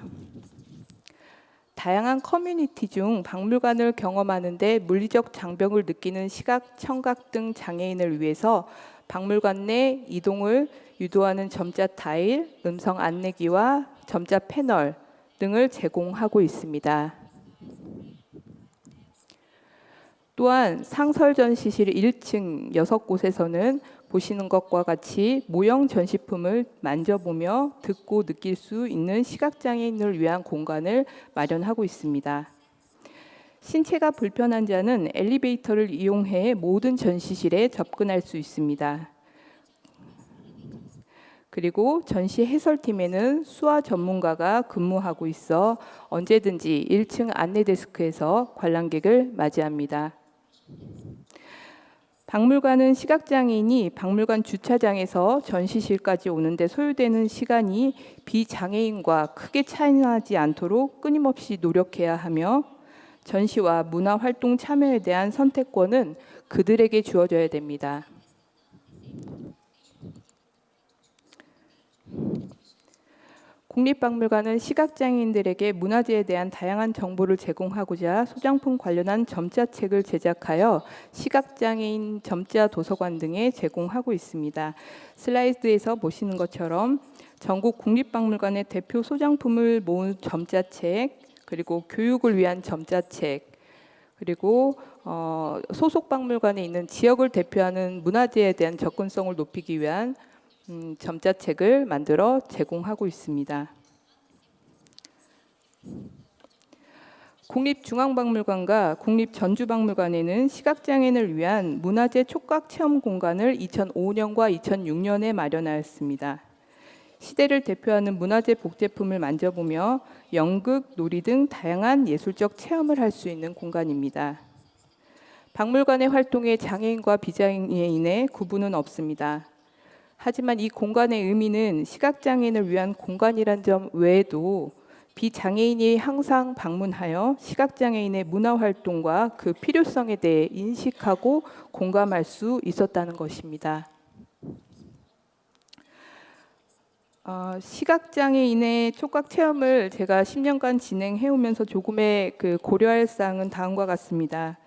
S5: 다양한 커뮤니티 중 박물관을 경험하는 데 물리적 장벽을 느끼는 시각, 청각 등 장애인을 위해서 박물관 내 이동을 유도하는 점자 타일, 음성 안내기와 점자 패널 등을 제공하고 있습니다. 또한 상설 전시실 1층 6곳에서는 보시는 것과 같이 모형 전시품을 만져보며 듣고 느낄 수 있는 시각장애인을 위한 공간을 마련하고 있습니다. 신체가 불편한 자는 엘리베이터를 이용해 모든 전시실에 접근할 수 있습니다. 그리고 전시 해설팀에는 수화 전문가가 근무하고 있어 언제든지 1층 안내 데스크에서 관람객을 맞이합니다. 박물관은 시각장애인이 박물관 주차장에서 전시실까지 오는데 소요되는 시간이 비장애인과 크게 차이나지 않도록 끊임없이 노력해야 하며 전시와 문화활동 참여에 대한 선택권은 그들에게 주어져야 됩니다. 국립박물관은 시각장애인들에게 문화재에 대한 다양한 정보를 제공하고자 소장품 관련한 점자책을 제작하여 시각장애인 점자 도서관 등에 제공하고 있습니다. 슬라이드에서 보시는 것처럼 전국 국립박물관의 대표 소장품을 모은 점자책, 그리고 교육을 위한 점자책, 그리고 소속 박물관에 있는 지역을 대표하는 문화재에 대한 접근성을 높이기 위한 점자책을 만들어 제공하고 있습니다. 국립중앙박물관과 국립전주박물관에는 시각장애인을 위한 문화재 촉각 체험 공간을 2005년과 2006년에 마련하였습니다. 시대를 대표하는 문화재 복제품을 만져보며 연극, 놀이 등 다양한 예술적 체험을 할 수 있는 공간입니다. 박물관의 활동에 장애인과 비장애인의 구분은 없습니다. 하지만 이 공간의 의미는 시각장애인을 위한 공간이란 점 외에도 비장애인이 항상 방문하여 시각장애인의 문화활동과 그 필요성에 대해 인식하고 공감할 수 있었다는 것입니다. 시각장애인의 촉각 체험을 제가 10년간 진행해 오면서 조금의 고려할 사항은 다음과 같습니다.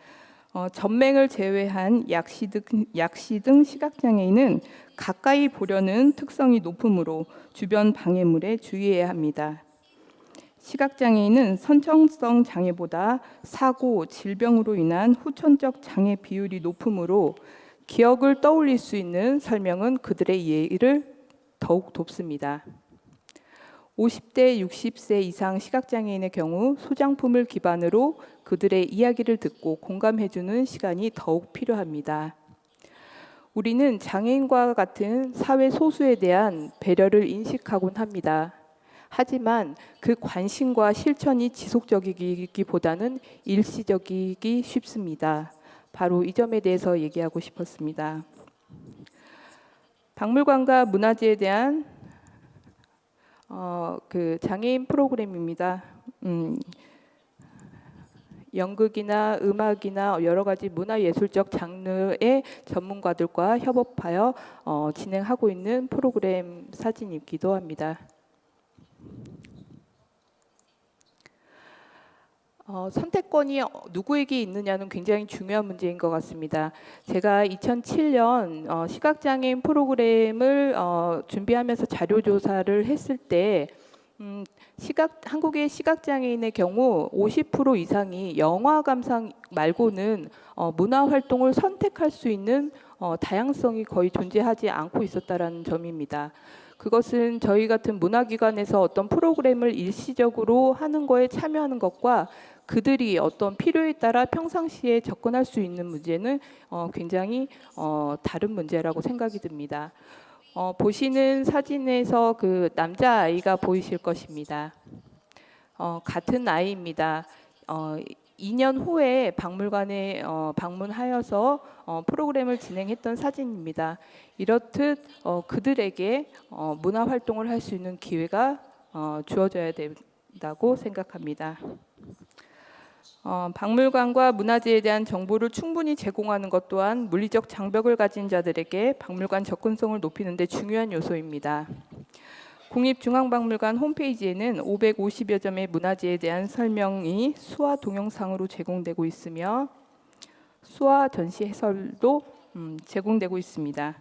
S5: 전맹을 제외한 약시 등 시각장애인은 가까이 보려는 특성이 높으므로 주변 방해물에 주의해야 합니다. 시각장애인은 선천성 장애보다 사고, 질병으로 인한 후천적 장애 비율이 높으므로 기억을 떠올릴 수 있는 설명은 그들의 이해를 더욱 돕습니다. 50대, 60세 이상 시각장애인의 경우 소장품을 기반으로 그들의 이야기를 듣고 공감해주는 시간이 더욱 필요합니다. 우리는 장애인과 같은 사회 소수에 대한 배려를 인식하곤 합니다. 하지만 그 관심과 실천이 지속적이기보다는 일시적이기 쉽습니다. 바로 이 점에 대해서 얘기하고 싶었습니다. 박물관과 문화재에 대한 장애인 프로그램입니다. 연극이나 음악이나 여러 가지 문화예술적 장르의 전문가들과 협업하여 진행하고 있는 프로그램 사진이기도 합니다. 선택권이 누구에게 있느냐는 굉장히 중요한 문제인 것 같습니다. 제가 2007년 시각장애인 프로그램을 준비하면서 자료조사를 했을 때 한국의 시각장애인의 경우 50% 이상이 영화 감상 말고는 문화활동을 선택할 수 있는 다양성이 거의 존재하지 않고 있었다는 점입니다. 그것은 저희 같은 문화기관에서 어떤 프로그램을 일시적으로 하는 거에 참여하는 것과 그들이 어떤 필요에 따라 평상시에 접근할 수 있는 문제는 굉장히 다른 문제라고 생각이 듭니다. 보시는 사진에서 그 남자아이가 보이실 것입니다. 같은 아이입니다. 2년 후에 박물관에 방문하여서 프로그램을 진행했던 사진입니다. 이렇듯 그들에게 문화활동을 할 수 있는 기회가 주어져야 된다고 생각합니다. 박물관과 문화재에 대한 정보를 충분히 제공하는 것 또한 물리적 장벽을 가진 자들에게 박물관 접근성을 높이는 데 중요한 요소입니다. 국립중앙박물관 홈페이지에는 550여 점의 문화재에 대한 설명이 수화 동영상으로 제공되고 있으며 수화 전시 해설도 제공되고 있습니다.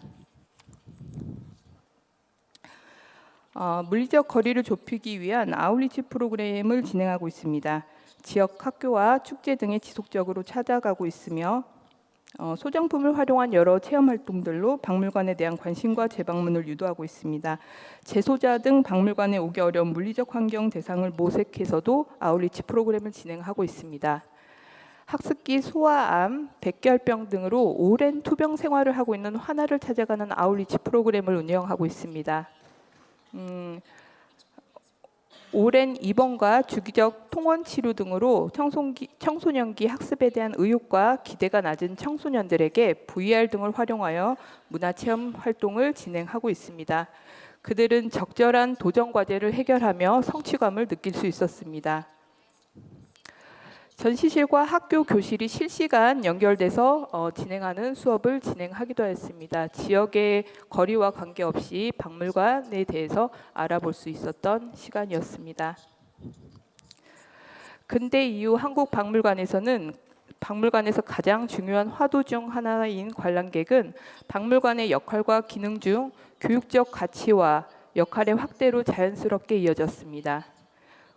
S5: 물리적 거리를 좁히기 위한 아웃리치 프로그램을 진행하고 있습니다. 지역 학교와 축제 등에 지속적으로 찾아가고 있으며 소장품을 활용한 여러 체험 활동들로 박물관에 대한 관심과 재방문을 유도하고 있습니다. 재소자 등 박물관에 오기 어려운 물리적 환경 대상을 모색해서도 아웃리치 프로그램을 진행하고 있습니다. 학습기 소아암, 백결병 등으로 오랜 투병 생활을 하고 있는 환아를 찾아가는 아웃리치 프로그램을 운영하고 있습니다. 오랜 입원과 주기적 통원 치료 등으로 청소년기 학습에 대한 의욕과 기대가 낮은 청소년들에게 VR 등을 활용하여 문화체험 활동을 진행하고 있습니다. 그들은 적절한 도전 과제를 해결하며 성취감을 느낄 수 있었습니다. 전시실과 학교 교실이 실시간 연결돼서 진행하는 수업을 진행하기도 했습니다. 지역의 거리와 관계없이 박물관에 대해서 알아볼 수 있었던 시간이었습니다. 근대 이후 한국 박물관에서 가장 중요한 화두 중 하나인 관람객은 박물관의 역할과 기능 중 교육적 가치와 역할의 확대로 자연스럽게 이어졌습니다.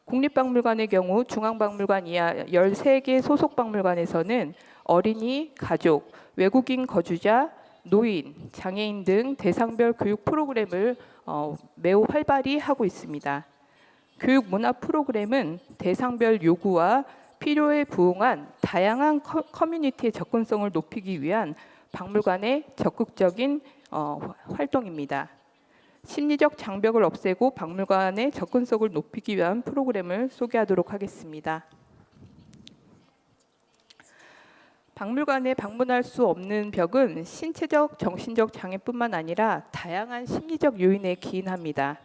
S5: 국립박물관의 경우 중앙박물관 이하 13개 소속 박물관에서는 어린이, 가족, 외국인 거주자, 노인, 장애인 등 대상별 교육 프로그램을 매우 활발히 하고 있습니다. 교육 문화 프로그램은 대상별 요구와 필요에 부응한 다양한 커뮤니티의 접근성을 높이기 위한 박물관의 적극적인 활동입니다. 심리적 장벽을 없애고 박물관의 접근성을 높이기 위한 프로그램을 소개하도록 하겠습니다. 박물관에 방문할 수 없는 벽은 신체적, 정신적 장애뿐만 아니라 다양한 심리적 요인에 기인합니다.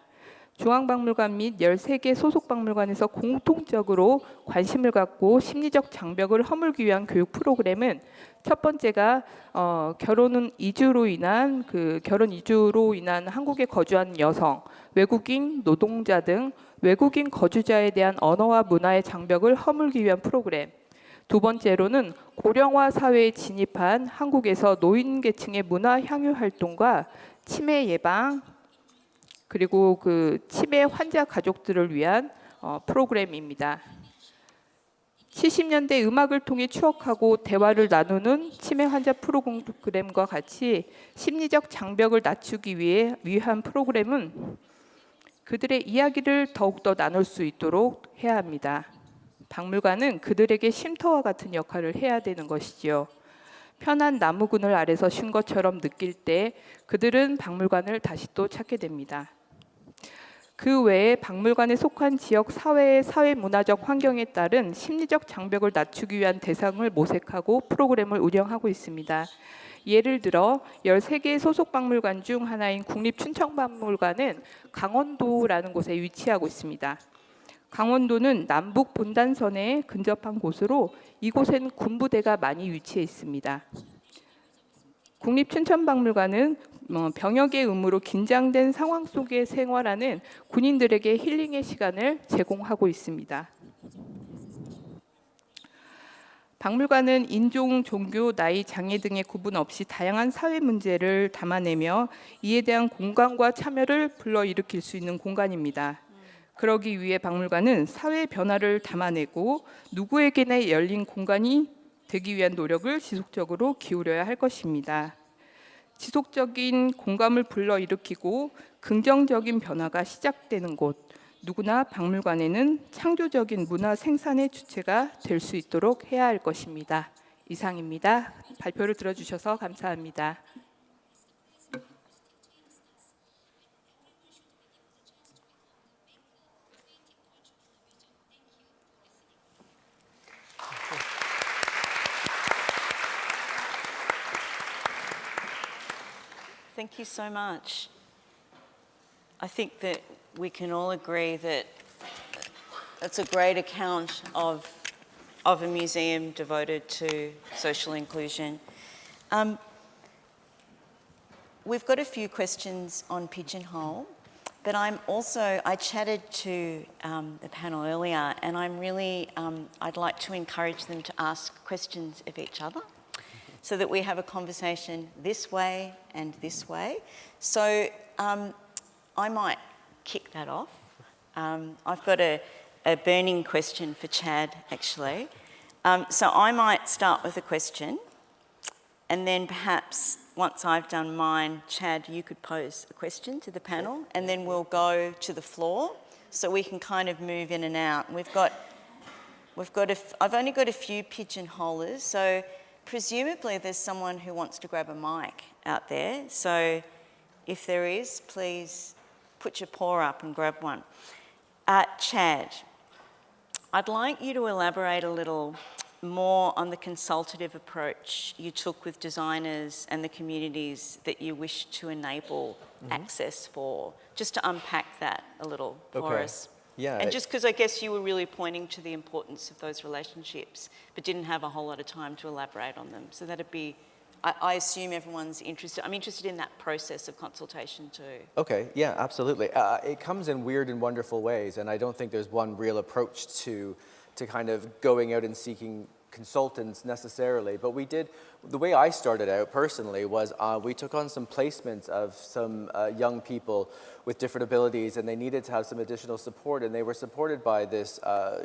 S5: 중앙박물관 및 13개 소속 박물관에서 공통적으로 관심을 갖고 심리적 장벽을 허물기 위한 교육 프로그램은 첫 번째가 결혼 이주로 인한 한국에 거주한 여성, 외국인 노동자 등 외국인 거주자에 대한 언어와 문화의 장벽을 허물기 위한 프로그램. 두 번째로는 고령화 사회에 진입한 한국에서 노인 계층의 문화 향유 활동과 치매 예방, 그리고 치매 환자 가족들을 위한 프로그램입니다. 70년대 음악을 통해 추억하고 대화를 나누는 치매 환자 프로그램과 같이 심리적 장벽을 낮추기 위한 프로그램은 그들의 이야기를 더욱더 나눌 수 있도록 해야 합니다. 박물관은 그들에게 쉼터와 같은 역할을 해야 되는 것이지요. 편한 나무 그늘 아래서 쉰 것처럼 느낄 때 그들은 박물관을 다시 또 찾게 됩니다. 그 외에 박물관에 속한 지역 사회의 사회문화적 환경에 따른 심리적 장벽을 낮추기 위한 대상을 모색하고 프로그램을 운영하고 있습니다. 예를 들어 13개 소속 박물관 중 하나인 국립춘천박물관은 강원도라는 곳에 위치하고 있습니다. 강원도는 남북 분단선에 근접한 곳으로 이곳엔 군부대가 많이 위치해 있습니다. 국립춘천박물관은 병역의 의무로 긴장된 상황 속에 생활하는 군인들에게 힐링의 시간을 제공하고 있습니다. 박물관은 인종, 종교, 나이, 장애 등의 구분 없이 다양한 사회 문제를 담아내며 이에 대한 공감과 참여를 불러일으킬 수 있는 공간입니다. 그러기 위해 박물관은 사회 변화를 담아내고 누구에게나 열린 공간이 되기 위한 노력을 지속적으로 기울여야 할 것입니다. 지속적인 공감을 불러일으키고 긍정적인 변화가 시작되는 곳, 누구나 박물관에는 창조적인 문화 생산의 주체가 될 수 있도록 해야 할 것입니다. 이상입니다. 발표를 들어주셔서 감사합니다.
S18: Thank you so much. I think that we can all agree that it's a great account of a museum devoted to social inclusion. We've got a few questions on Pigeonhole, but I chatted to the panel earlier, and I'd like to encourage them to ask questions of each other, so that we have a conversation this way and this way. So I might kick that off. I've got a burning question for Chad, actually. So I might start with a question. And then perhaps once I've done mine, Chad, you could pose a question to the panel, and then we'll go to the floor so we can kind of move in and out. And I've only got a few pigeonholers, so presumably there's someone who wants to grab a mic out there. So if there is, please put your paw up and grab one. Chad, I'd like you to elaborate a little more on the consultative approach you took with designers and the communities that you wish to enable access for, just to unpack that a little for us.
S19: Yeah.
S18: And just because I guess you were really pointing to the importance of those relationships, but didn't have a whole lot of time to elaborate on them. So that'd be, I assume everyone's interested. I'm interested in that process of consultation too.
S19: Okay, yeah, absolutely. It comes in weird and wonderful ways, and I don't think there's one real approach to kind of going out and seeking consultants necessarily, but we did, the way I started out personally was we took on some placements of some young people with different abilities, and they needed to have some additional support, and they were supported by this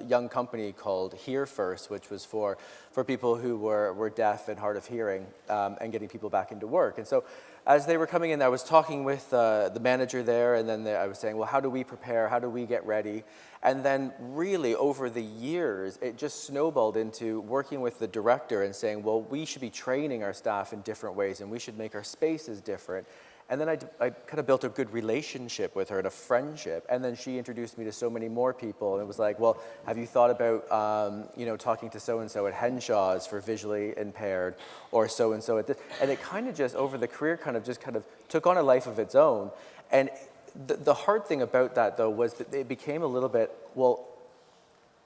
S19: young company called Hear First, which was for people who were deaf and hard of hearing, and getting people back into work. And so as they were coming in, I was talking with the manager there, and then I was saying, well, how do we prepare? How do we get ready? And then really over the years, it just snowballed into working with the director and saying, well, we should be training our staff in different ways, and we should make our spaces different. And then I kind of built a good relationship with her and a friendship. And then she introduced me to so many more people. And it was like, well, have you thought about, talking to so-and-so at Henshaw's for visually impaired, or so-and-so at this? And it kind of just, over the career, kind of took on a life of its own. And the hard thing about that, though, was that it became a little bit, well,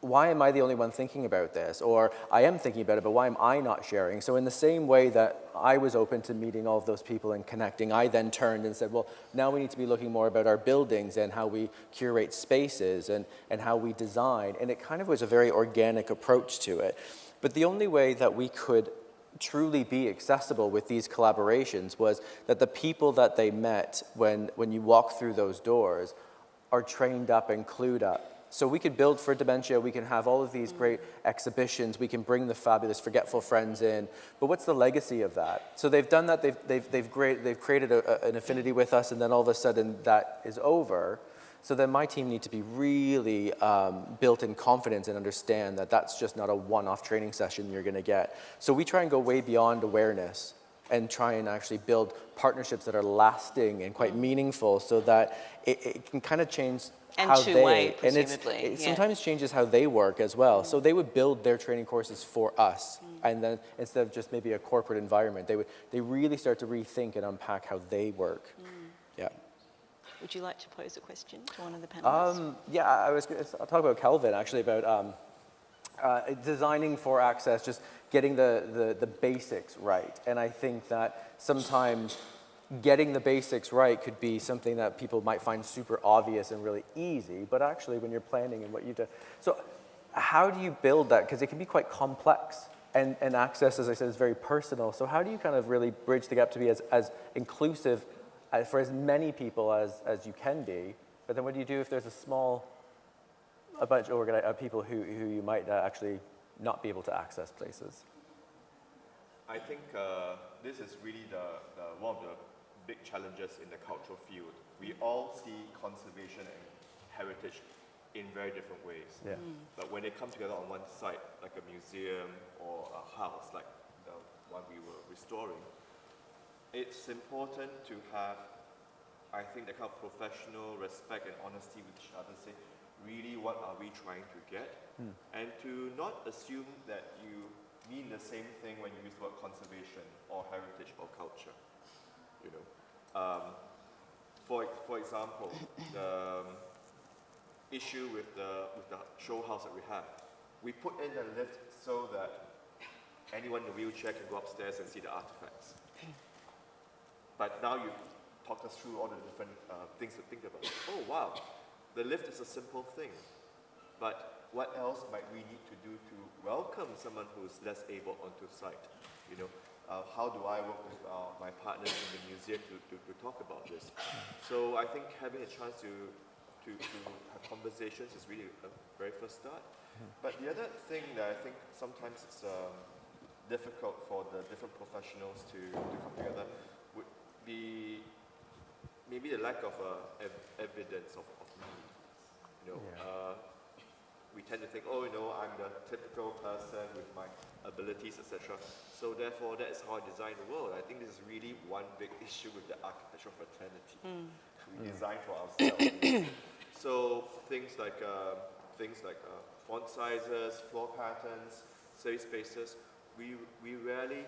S19: why am I the only one thinking about this? Or I am thinking about it, but why am I not sharing? So in the same way that I was open to meeting all of those people and connecting, I then turned and said, well, now we need to be looking more about our buildings and how we curate spaces and how we design. And it kind of was a very organic approach to it. But the only way that we could truly be accessible with these collaborations was that the people that they met when you walk through those doors are trained up and clued up. So we could build for dementia, we can have all of these great exhibitions, we can bring the fabulous Forgetful Friends in, but what's the legacy of that? So they've done that, they've created an affinity with us, and then all of a sudden that is over. So then my team need to be really built in confidence and understand that that's just not a one-off training session you're gonna get. So we try and go way beyond awareness and try and actually build partnerships that are lasting and quite meaningful, so that it can kind of change how they, and it sometimes changes how they work as well. So they would build their training courses for us, and then instead of just maybe a corporate environment, they really start to rethink and unpack how they work. Yeah.
S18: Would you like to pose a question to one of the panelists?
S19: Yeah, I'll talk about Kelvin, actually, about designing for access, just getting the basics right. And I think that sometimes getting the basics right could be something that people might find super obvious and really easy, but actually when you're planning and what you do. So how do you build that? Because it can be quite complex, and access, as I said, is very personal. So how do you kind of really bridge the gap to be as inclusive for as many people as you can be? But then what do you do if there's a bunch of people who you might actually not be able to access places?
S21: I think this is really one of the big challenges in the cultural field. We all see conservation and heritage in very different ways.
S19: Yeah.
S21: But when they come together on one site, like a museum or a house, like the one we were restoring, it's important to have, I think, the kind of professional respect and honesty with each other, say, really what are we trying to get? And to not assume that you mean the same thing when you use the word conservation or heritage or culture. For example, the issue with the show house that we have, we put in the lift so that anyone in a wheelchair can go upstairs and see the artifacts. But now you've talked us through all the different things to think about. Oh wow, the lift is a simple thing, but what else might we need to do to welcome someone who's less able onto site? How do I work with my partners in the museum to talk about this? So I think having a chance to have conversations is really a very first start. But the other thing that I think sometimes it's difficult for the different professionals to come together would be maybe the lack of evidence of need. You know, we tend to think, oh, you know, I'm the typical person with my abilities, etc. So therefore, that is how I design the world. I think this is really one big issue with the architectural fraternity. We design for ourselves. So things like font sizes, floor patterns, safe spaces, we rarely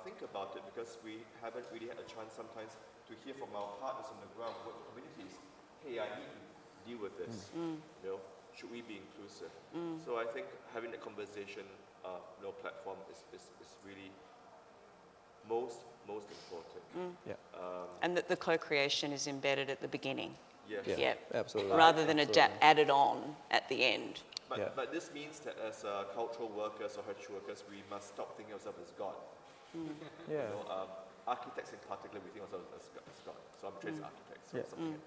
S21: think about it because we haven't really had a chance sometimes to hear from our partners on the ground, work communities, hey, I need to deal with this. You know, should we be inclusive? So I think having the conversation platform is really most important.
S18: And that the co-creation is embedded at the beginning.
S21: Yes.
S18: Yeah,
S19: absolutely.
S18: Rather than added on at the end.
S21: But this means that as cultural workers or heritage workers, we must stop thinking of ourselves as God. You know, architects in particular, we think of ourselves as God. So I'm a trained architect, so it's something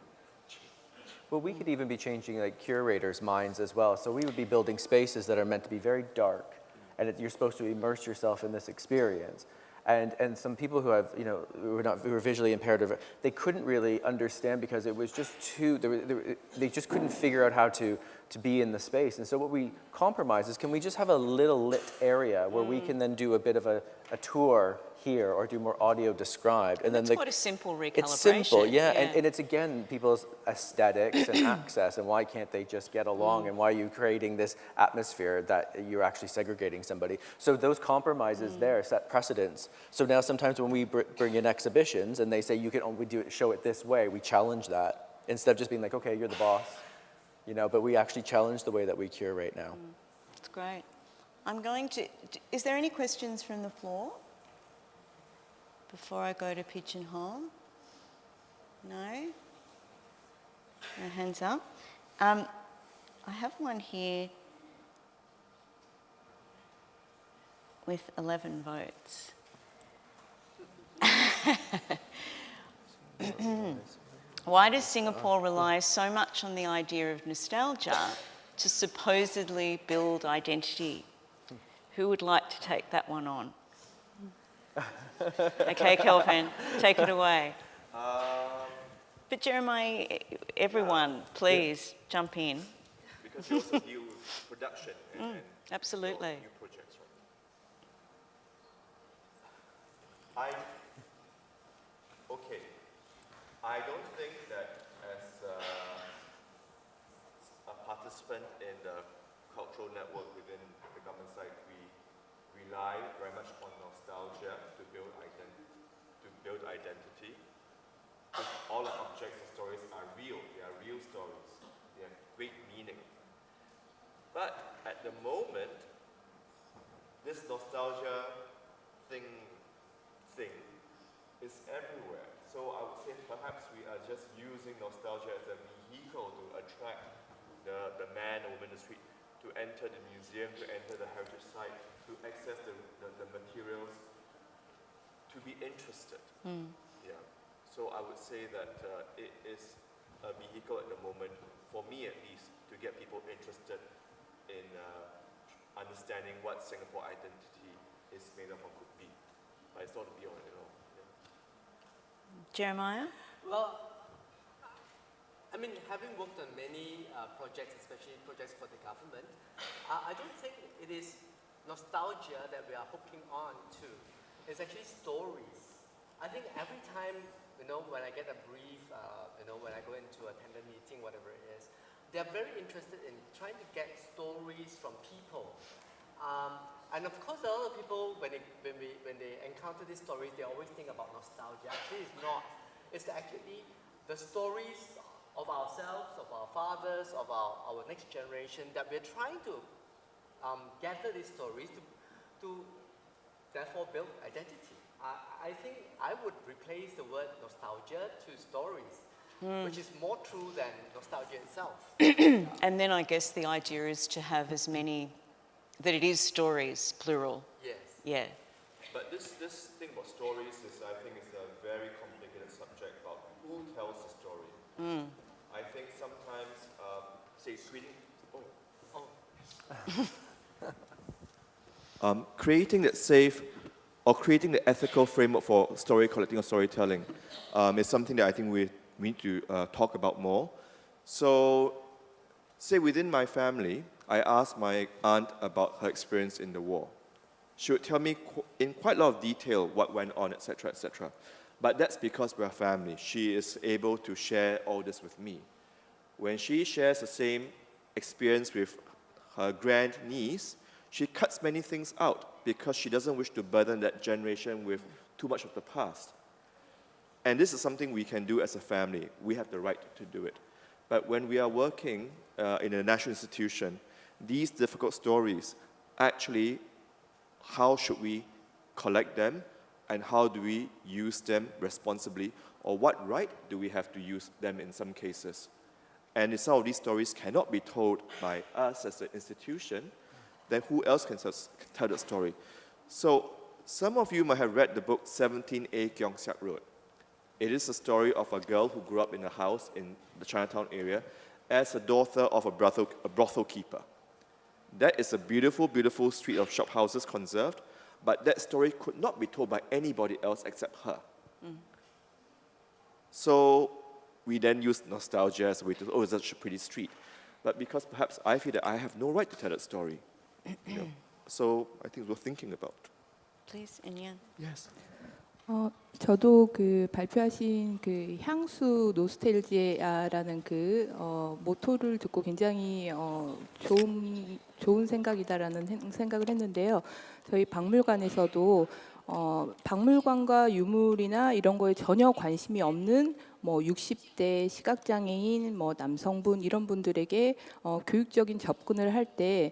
S19: Well, we could even be changing like curators' minds as well. So we would be building spaces that are meant to be very dark, and you're supposed to immerse yourself in this experience. And some people who have, you know, who were visually impaired, they couldn't really understand because it was just too, they just couldn't figure out how to be in the space. And so what we compromise is, can we just have a little lit area where we can then do a bit of a tour here or do more audio described. And
S18: that's
S19: then
S18: quite a simple recalibration.
S19: It's simple, and it's again people's aesthetics and access, and why can't they just get along, and why are you creating this atmosphere that you're actually segregating somebody. So those compromises there set precedents. So now sometimes when we bring in exhibitions and they say you can only show it this way, we challenge that instead of just being like, okay, you're the boss, you know, but we actually challenge the way that we curate now.
S18: That's great. I'm going to, is there any questions from the floor before I go to Pigeonhole? No? No hands up. I have one here with 11 votes. Why does Singapore rely so much on the idea of nostalgia to supposedly build identity? Who would like to take that one on? Okay, Kelvin, take it away. But Jeremiah, everyone, please jump in.
S21: Because you also deal with production and
S18: absolutely.
S21: New projects, right? I don't think that as a participant in the cultural network within the government side, we rely very much on nostalgia to build identity. Because all the objects and stories are real. They are real stories. They have great meaning. But at the moment, this nostalgia thing is everywhere. So I would say perhaps we are just using nostalgia as a vehicle to attract the man or woman in the street to enter the museum, to enter the heritage site, to access the materials, to be interested. Yeah. So I would say that it is a vehicle at the moment, for me at least, to get people interested in understanding what Singapore identity is made of or could be. But it's not to be all in all.
S18: Jeremiah?
S20: Well, I mean, having worked on many projects, especially projects for the government, I don't think it is nostalgia that we are hooking on to. It's actually stories. I think every time, you know, when I get a brief, you know, when I go into a tender meeting, whatever it is, they're very interested in trying to get stories from people. And of course, a lot of people, when they encounter these stories, they always think about nostalgia. Actually, it's not. It's actually the stories of ourselves, of our fathers, of our next generation, that we're trying to gather these stories to therefore build identity. I think I would replace the word nostalgia to stories, which is more true than nostalgia itself.
S18: And then I guess the idea is to have as many, that it is stories, plural.
S21: Yes.
S18: Yeah.
S21: But this thing about stories is, I think, is a very complicated subject about who tells the story. I think sometimes, say, creating that safe or creating the ethical framework for story collecting or storytelling is something that I think we need to talk about more. So, say within my family, I asked my aunt about her experience in the war. She would tell me in quite a lot of detail what went on, etc., etc. But that's because we're a family. She is able to share all this with me. When she shares the same experience with her grandniece, she cuts many things out because she doesn't wish to burden that generation with too much of the past. And this is something we can do as a family. We have the right to do it. But when we are working in a national institution, these difficult stories, actually, how should we collect them and how do we use them responsibly, or what right do we have to use them in some cases? And if some of these stories cannot be told by us as an institution, then who else can tell the story? So some of you might have read the book 17A Keong Siak Road. It is a story of a girl who grew up in a house in the Chinatown area as a daughter of a brothel keeper. That is a beautiful, beautiful street of shop houses conserved, but that story could not be told by anybody else except her. Mm. So we then use nostalgia as a way to, oh, it's such a pretty street. But because perhaps I feel that I have no right to tell that story. So I think we're thinking about.
S18: Please, Izan.
S21: Yes.
S5: 저도 그 발표하신 그 향수 노스텔지아라는 그 모토를 듣고 굉장히 좋은 생각이다라는 생각을 했는데요. 저희 박물관에서도 박물관과 유물이나 이런 거에 전혀 관심이 없는 뭐 60대 시각장애인, 뭐 남성분 이런 분들에게 교육적인 접근을 할 때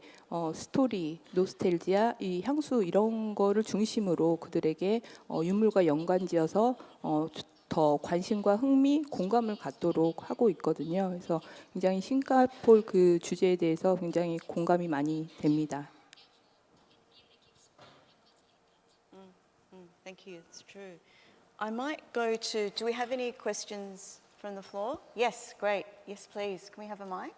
S5: 스토리, 노스텔지아, 이 향수 이런 거를 중심으로 그들에게 유물과 연관지어서 더 관심과 흥미, 공감을 갖도록 하고 있거든요. 그래서 굉장히 싱가포르 그 주제에 대해서 굉장히 공감이 많이 됩니다.
S18: Thank you, it's true. I might go to, do we have any questions from the floor? Yes, great. Yes, please. Can we have a mic?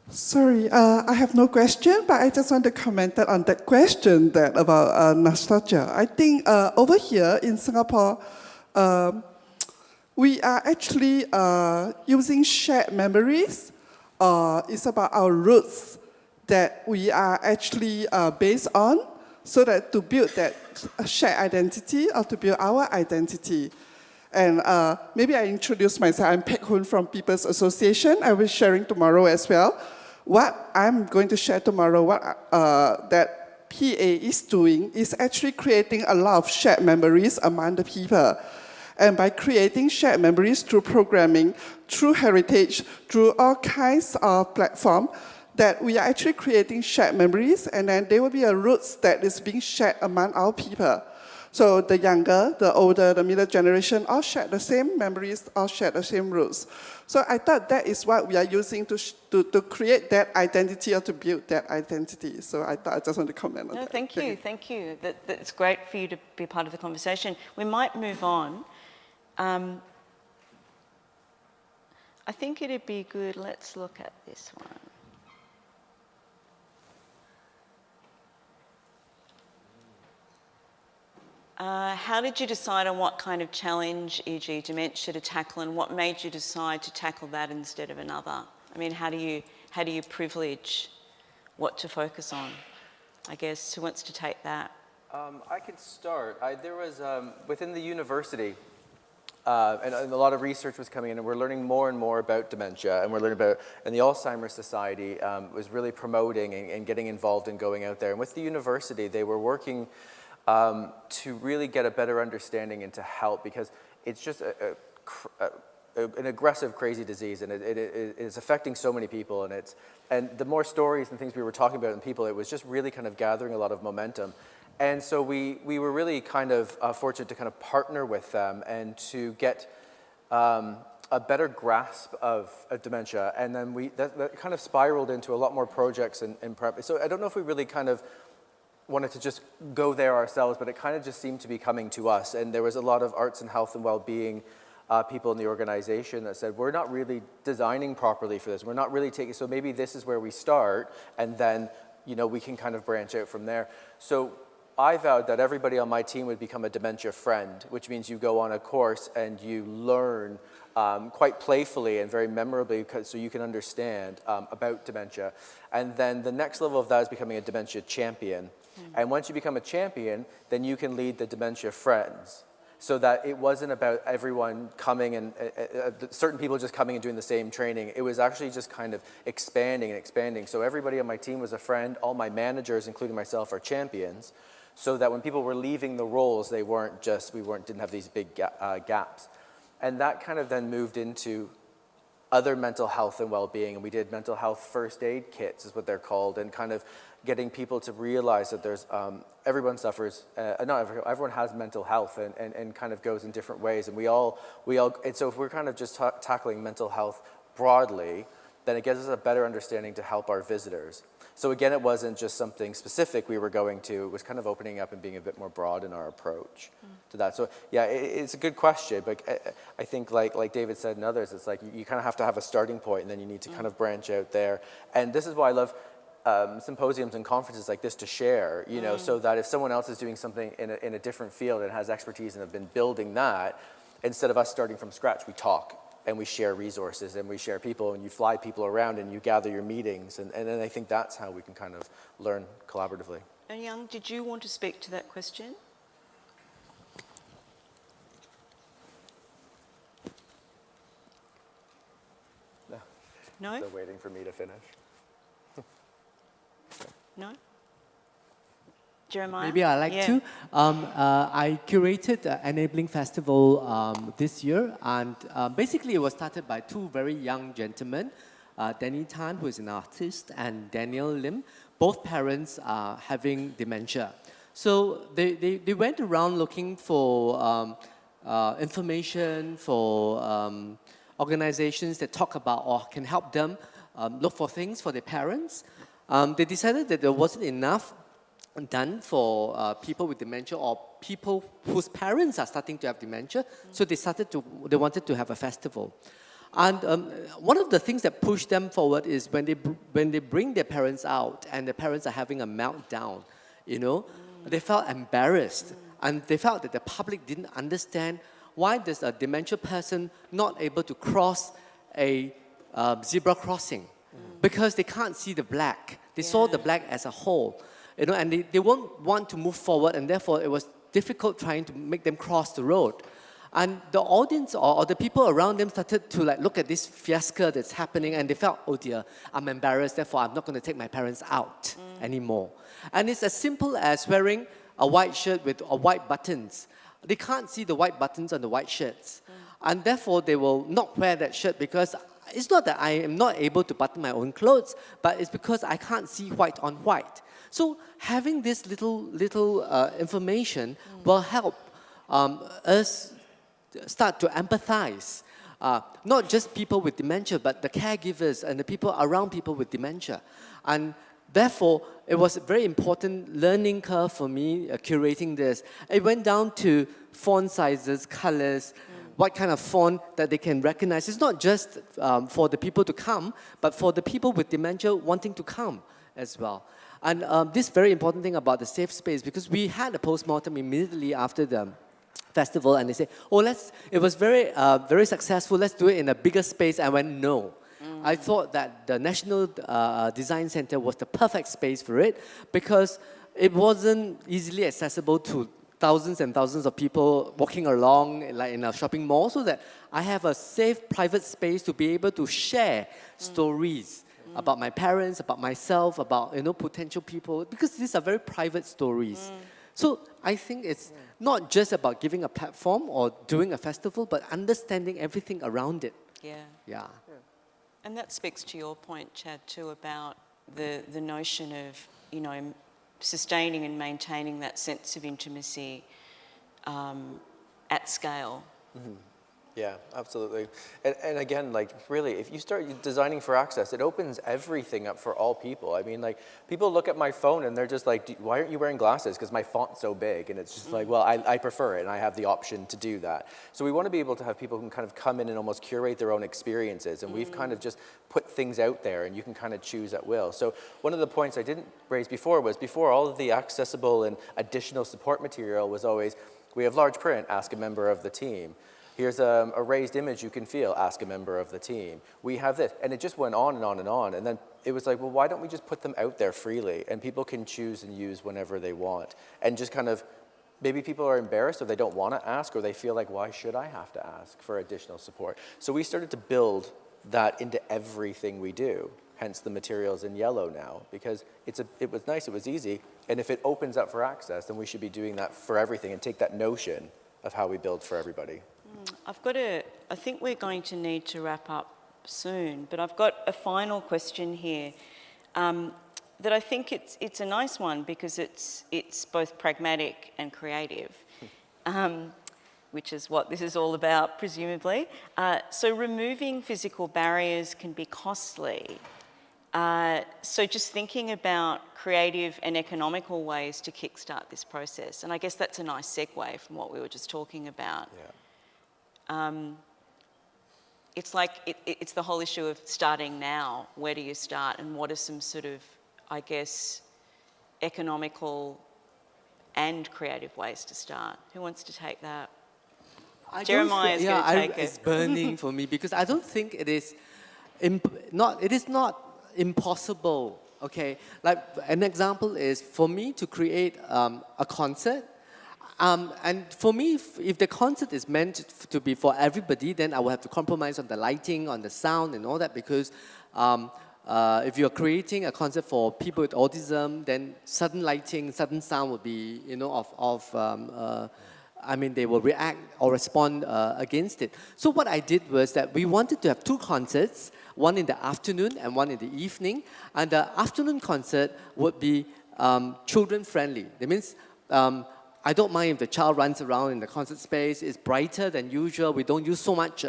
S8: Sorry, I have no question, but I just want to comment on that question that about nostalgia. I think over here in Singapore, we are actually using shared memories. It's about our roots that we are actually based on, so that to build that shared identity or to build our identity. And maybe I introduce myself. I'm Pek Hun from People's Association. I will be sharing tomorrow as well. What I'm going to share tomorrow, what that PA is doing is actually creating a lot of shared memories among the people. And by creating shared memories through programming, through heritage, through all kinds of platforms, that we are actually creating shared memories, and then there will be a roots that is being shared among our people. So the younger, the older, the middle generation all share the same memories, all share the same roots. So I thought that is what we are using to create that identity or to build that identity. So I thought I just want to comment on that.
S18: Thank you. That's great for you to be part of the conversation. We might move on. I think it'd be good, let's look at this one. How did you decide on what kind of challenge, e.g. dementia, to tackle, and what made you decide to tackle that instead of another? I mean, how do you privilege what to focus on? I guess, who wants to take that?
S19: I could start. There was, within the university, and a lot of research was coming in, and we're learning more and more about dementia, and we're learning about, and the Alzheimer's Society was really promoting and getting involved in going out there. And with the university, they were working to really get a better understanding and to help, because it's just an aggressive, crazy disease, and it is affecting so many people, and the more stories and things we were talking about in people, it was just really kind of gathering a lot of momentum. And so we were really kind of fortunate to kind of partner with them and to get a better grasp of dementia, and then that kind of spiraled into a lot more projects and prep. So I don't know if we really kind of wanted to just go there ourselves, but it kind of just seemed to be coming to us. And there was a lot of arts and health and well-being people in the organization that said, we're not really designing properly for this. We're not really taking, so maybe this is where we start, and then, you know, we can kind of branch out from there. So I vowed that everybody on my team would become a dementia friend, which means you go on a course and you learn quite playfully and very memorably, so you can understand about dementia. And then the next level of that is becoming a dementia champion. And once you become a champion, then you can lead the dementia friends. So that it wasn't about everyone coming and certain people just coming and doing the same training. It was actually just kind of expanding and expanding. So everybody on my team was a friend. All my managers, including myself, are champions. So that when people were leaving the roles, they weren't just, didn't have these big gaps. And that kind of then moved into other mental health and well-being. And we did mental health first aid kits, is what they're called, and kind of getting people to realize that there's, everyone suffers, everyone has mental health and kind of goes in different ways. And we all, and so if we're kind of just tackling mental health broadly, then it gives us a better understanding to help our visitors. So again, it wasn't just something specific we were going to, it was kind of opening up and being a bit more broad in our approach to that. So yeah, it's a good question, but I think like David said and others, it's like you kind of have to have a starting point and then you need to kind of branch out there. And this is why I love symposiums and conferences like this to share, you know, so that if someone else is doing something in a different field and has expertise and have been building that, instead of us starting from scratch, we talk and we share resources and we share people and you fly people around and you gather your meetings. And then I think that's how we can kind of learn collaboratively.
S18: And Young, did you want to speak to that question? No?
S19: They're waiting for me to finish.
S18: No? Jeremiah?
S7: Maybe I'd like to. I curated the Enabling Festival this year, and basically it was started by two very young gentlemen, Danny Tan, who is an artist, and Daniel Lim. Both parents are having dementia. So they went around looking for information for organizations that talk about or can help them look for things for their parents. They decided that there wasn't enough done for people with dementia or people whose parents are starting to have dementia, so they wanted to have a festival. And one of the things that pushed them forward is when they bring their parents out and the parents are having a meltdown, you know, they felt embarrassed and they felt that the public didn't understand why there's a dementia person not able to cross a zebra crossing because they can't see the black. They saw the black as a whole, you know, and they won't want to move forward, and therefore it was difficult trying to make them cross the road. And the audience or the people around them started to like look at this fiasco that's happening, and they felt, oh dear, I'm embarrassed, therefore I'm not going to take my parents out anymore. And it's as simple as wearing a white shirt with white buttons. They can't see the white buttons on the white shirts. And therefore they will not wear that shirt because it's not that I am not able to button my own clothes, but it's because I can't see white on white. So having this little information will help us start to empathize, not just people with dementia, but the caregivers and the people around people with dementia. And therefore, it was a very important learning curve for me curating this. It went down to font sizes, colors, what kind of font that they can recognize. It's not just for the people to come, but for the people with dementia wanting to come as well. And this very important thing about the safe space, because we had a postmortem immediately after the festival, and they say, oh, it was very, very successful, let's do it in a bigger space. I went, no. I thought that the National Design Center was the perfect space for it because it wasn't easily accessible to thousands and thousands of people walking along like in a shopping mall, so that I have a safe private space to be able to share stories about my parents, about myself, about potential people, because these are very private stories. So I think it's not just about giving a platform or doing a festival, but understanding everything around it. Yeah.
S18: And that speaks to your point, Chad, too, about the notion of, sustaining and maintaining that sense of intimacy at scale.
S19: Yeah, absolutely. And again, like really, if you start designing for access, it opens everything up for all people. I mean, like people look at my phone and they're just like, why aren't you wearing glasses? Because my font's so big. And it's just like, well, I prefer it and I have the option to do that. So we want to be able to have people who can kind of come in and almost curate their own experiences. And we've kind of just put things out there and you can kind of choose at will. So one of the points I didn't raise before was all of the accessible and additional support material was always, we have large print, ask a member of the team. Here's a raised image you can feel, ask a member of the team. We have this, and it just went on and on and on. And then it was like, well, why don't we just put them out there freely? And people can choose and use whenever they want. And just kind of, maybe people are embarrassed or they don't want to ask or they feel like, why should I have to ask for additional support? So we started to build that into everything we do. Hence the materials in yellow now, because it was nice, it was easy. And if it opens up for access, then we should be doing that for everything and take that notion of how we build for everybody.
S18: I think we're going to need to wrap up soon, but I've got a final question here that I think it's a nice one because it's both pragmatic and creative, which is what this is all about, presumably. So removing physical barriers can be costly. So just thinking about creative and economical ways to kickstart this process, and I guess that's a nice segue from what we were just talking about.
S19: Yeah.
S18: It's like, it's the whole issue of starting now. Where do you start and what are some sort of, I guess, economical and creative ways to start? Who wants to take that? Jeremiah is going to take it.
S20: It's burning for me because I don't think it is not impossible, okay? Like an example is for me to create a concert. And for me, if the concert is meant to be for everybody, then I will have to compromise on the lighting, on the sound and all that because if you're creating a concert for people with autism, then sudden lighting, sudden sound would be, they will react or respond against it. So what I did was that we wanted to have two concerts, one in the afternoon and one in the evening. And the afternoon concert would be children-friendly. That means I don't mind if the child runs around in the concert space. It's brighter than usual. We don't use so much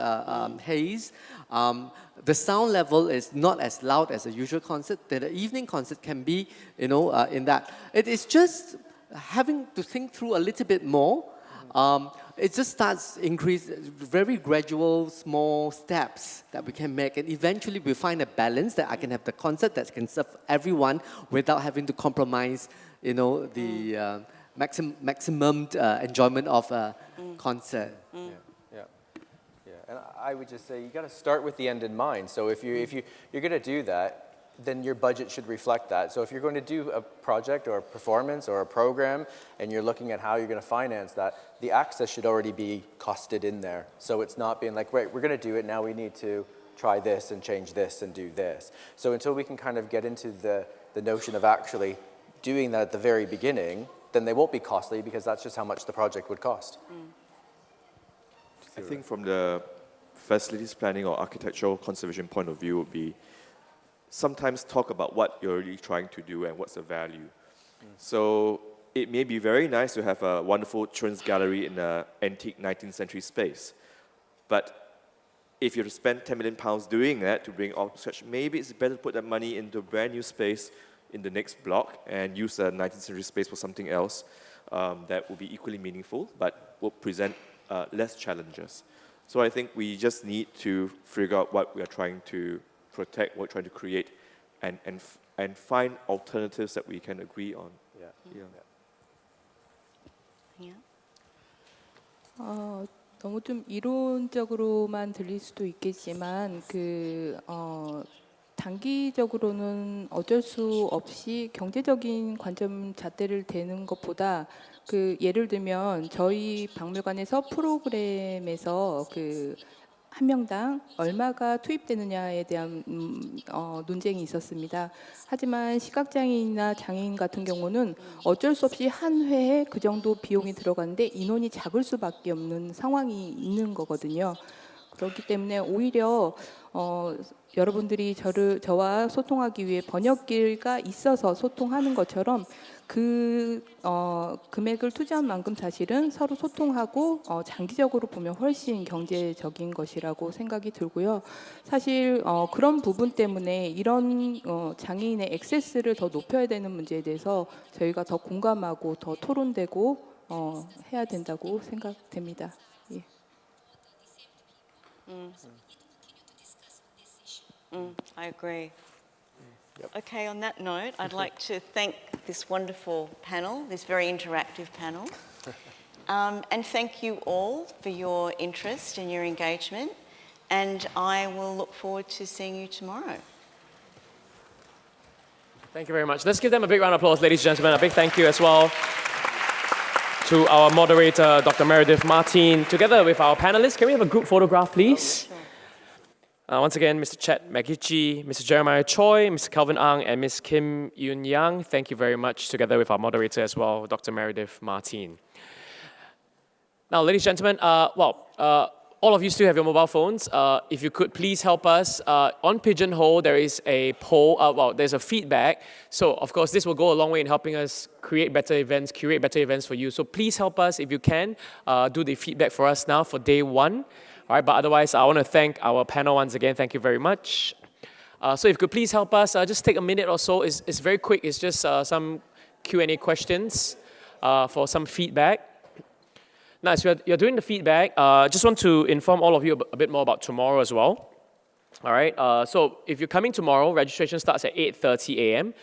S20: haze. The sound level is not as loud as a usual concert. The evening concert can be, in that. It is just having to think through a little bit more. It just starts very gradual, small steps that we can make. And eventually we find a balance that I can have the concert that can serve everyone without having to compromise, the maximum enjoyment of a concert.
S19: Yeah. And I would just say you got to start with the end in mind. So if you're going to do that, then your budget should reflect that. So if you're going to do a project or a performance or a program and you're looking at how you're going to finance that, the access should already be costed in there. So it's not being like, right, we're going to do it, now we need to try this and change this and do this. So until we can kind of get into the notion of actually doing that at the very beginning, then they won't be costly because that's just how much the project would cost.
S21: I think from the facilities planning or architectural conservation point of view would be sometimes talk about what you're really trying to do and what's the value. So it may be very nice to have a wonderful children's gallery in an antique 19th century space. But if you have to spend £10 million doing that to bring all such, maybe it's better to put that money into a brand new space in the next block and use the 19th century space for something else that will be equally meaningful but will present less challenges. So I think we just need to figure out what we are trying to protect, what we're trying to create, and find alternatives that we can agree on.
S5: 너무 좀 이론적으로만 들릴 수도 있겠지만 단기적으로는 어쩔 수 없이 경제적인 관점 잣대를 대는 것보다 예를 들면 저희 박물관에서 프로그램에서 한 명당 얼마가 투입되느냐에 대한 논쟁이 있었습니다. 하지만 시각장애인이나 장애인 같은 경우는 어쩔 수 없이 한 회에 그 정도 비용이 들어가는데 인원이 작을 수밖에 없는 상황이 있는 거거든요. 그렇기 때문에 오히려 여러분들이 저와 소통하기 위해 번역기가 있어서 소통하는 것처럼 그 금액을 투자한 만큼 사실은 서로 소통하고 장기적으로 보면 훨씬 경제적인 것이라고 생각이 들고요. 사실 그런 부분 때문에 이런 장애인의 액세스를 더 높여야 되는 문제에 대해서 저희가 더 공감하고 더 토론되고 해야 된다고 생각됩니다. 예.
S18: I agree. Okay, on that note, I'd like to thank this wonderful panel, this very interactive panel, and thank you all for your interest and your engagement, and I will look forward to seeing you tomorrow.
S1: Thank you very much. Let's give them a big round of applause, ladies and gentlemen. A big thank you as well to our moderator, Dr. Meredith Martin, together with our panelists. Can we have a group photograph, please? Once again, Mr. Chet Magichi, Mr. Jeremiah Choi, Mr. Calvin Ang, and Ms. Kim Yoon Yang. Thank you very much, together with our moderator as well, Dr. Meredith Martin. Now, ladies and gentlemen, all of you still have your mobile phones. If you could please help us. On Pigeonhole, there is a poll, there's a feedback. So, of course, this will go a long way in helping us create better events, curate better events for you. So please help us, if you can, do the feedback for us now for day one. All right, but otherwise, I want to thank our panel once again. Thank you very much. So if you could please help us, just take a minute or so. It's very quick. It's just some Q&A questions for some feedback. Now, as you're doing the feedback, just want to inform all of you a bit more about tomorrow as well. All right, so if you're coming tomorrow, registration starts at 8:30 a.m.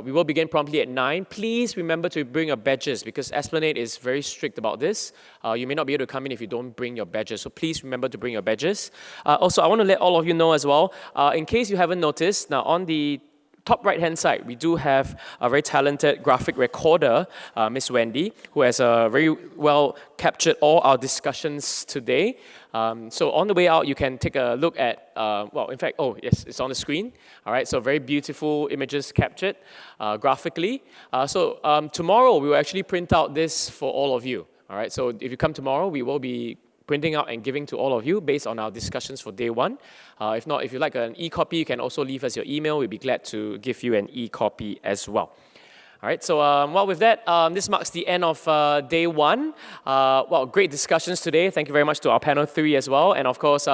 S1: We will begin promptly at 9. Please remember to bring your badges because Esplanade is very strict about this. You may not be able to come in if you don't bring your badges. So please remember to bring your badges. Also, I want to let all of you know as well, in case you haven't noticed, now on the top right-hand side, we do have a very talented graphic recorder, Miss Wendy, who has very well captured all our discussions today. So on the way out, you can take a look at, yes, it's on the screen. All right, so very beautiful images captured graphically. So tomorrow, we will actually print out this for all of you. All right, so if you come tomorrow, we will be printing out and giving to all of you based on our discussions for day one. If not, if you'd like an e-copy, you can also leave us your email. We'd be glad to give you an e-copy as well. All right, so with that, this marks the end of day one. Great discussions today. Thank you very much to our panel 3 as well. And of course,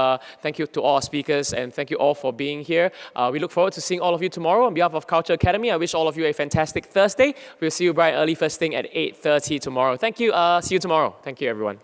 S1: thank you to all our speakers and thank you all for being here. We look forward to seeing all of you tomorrow. On behalf of Culture Academy, I wish all of you a fantastic Thursday. We'll see you bright early first thing at 8:30 tomorrow. Thank you. See you tomorrow. Thank you, everyone.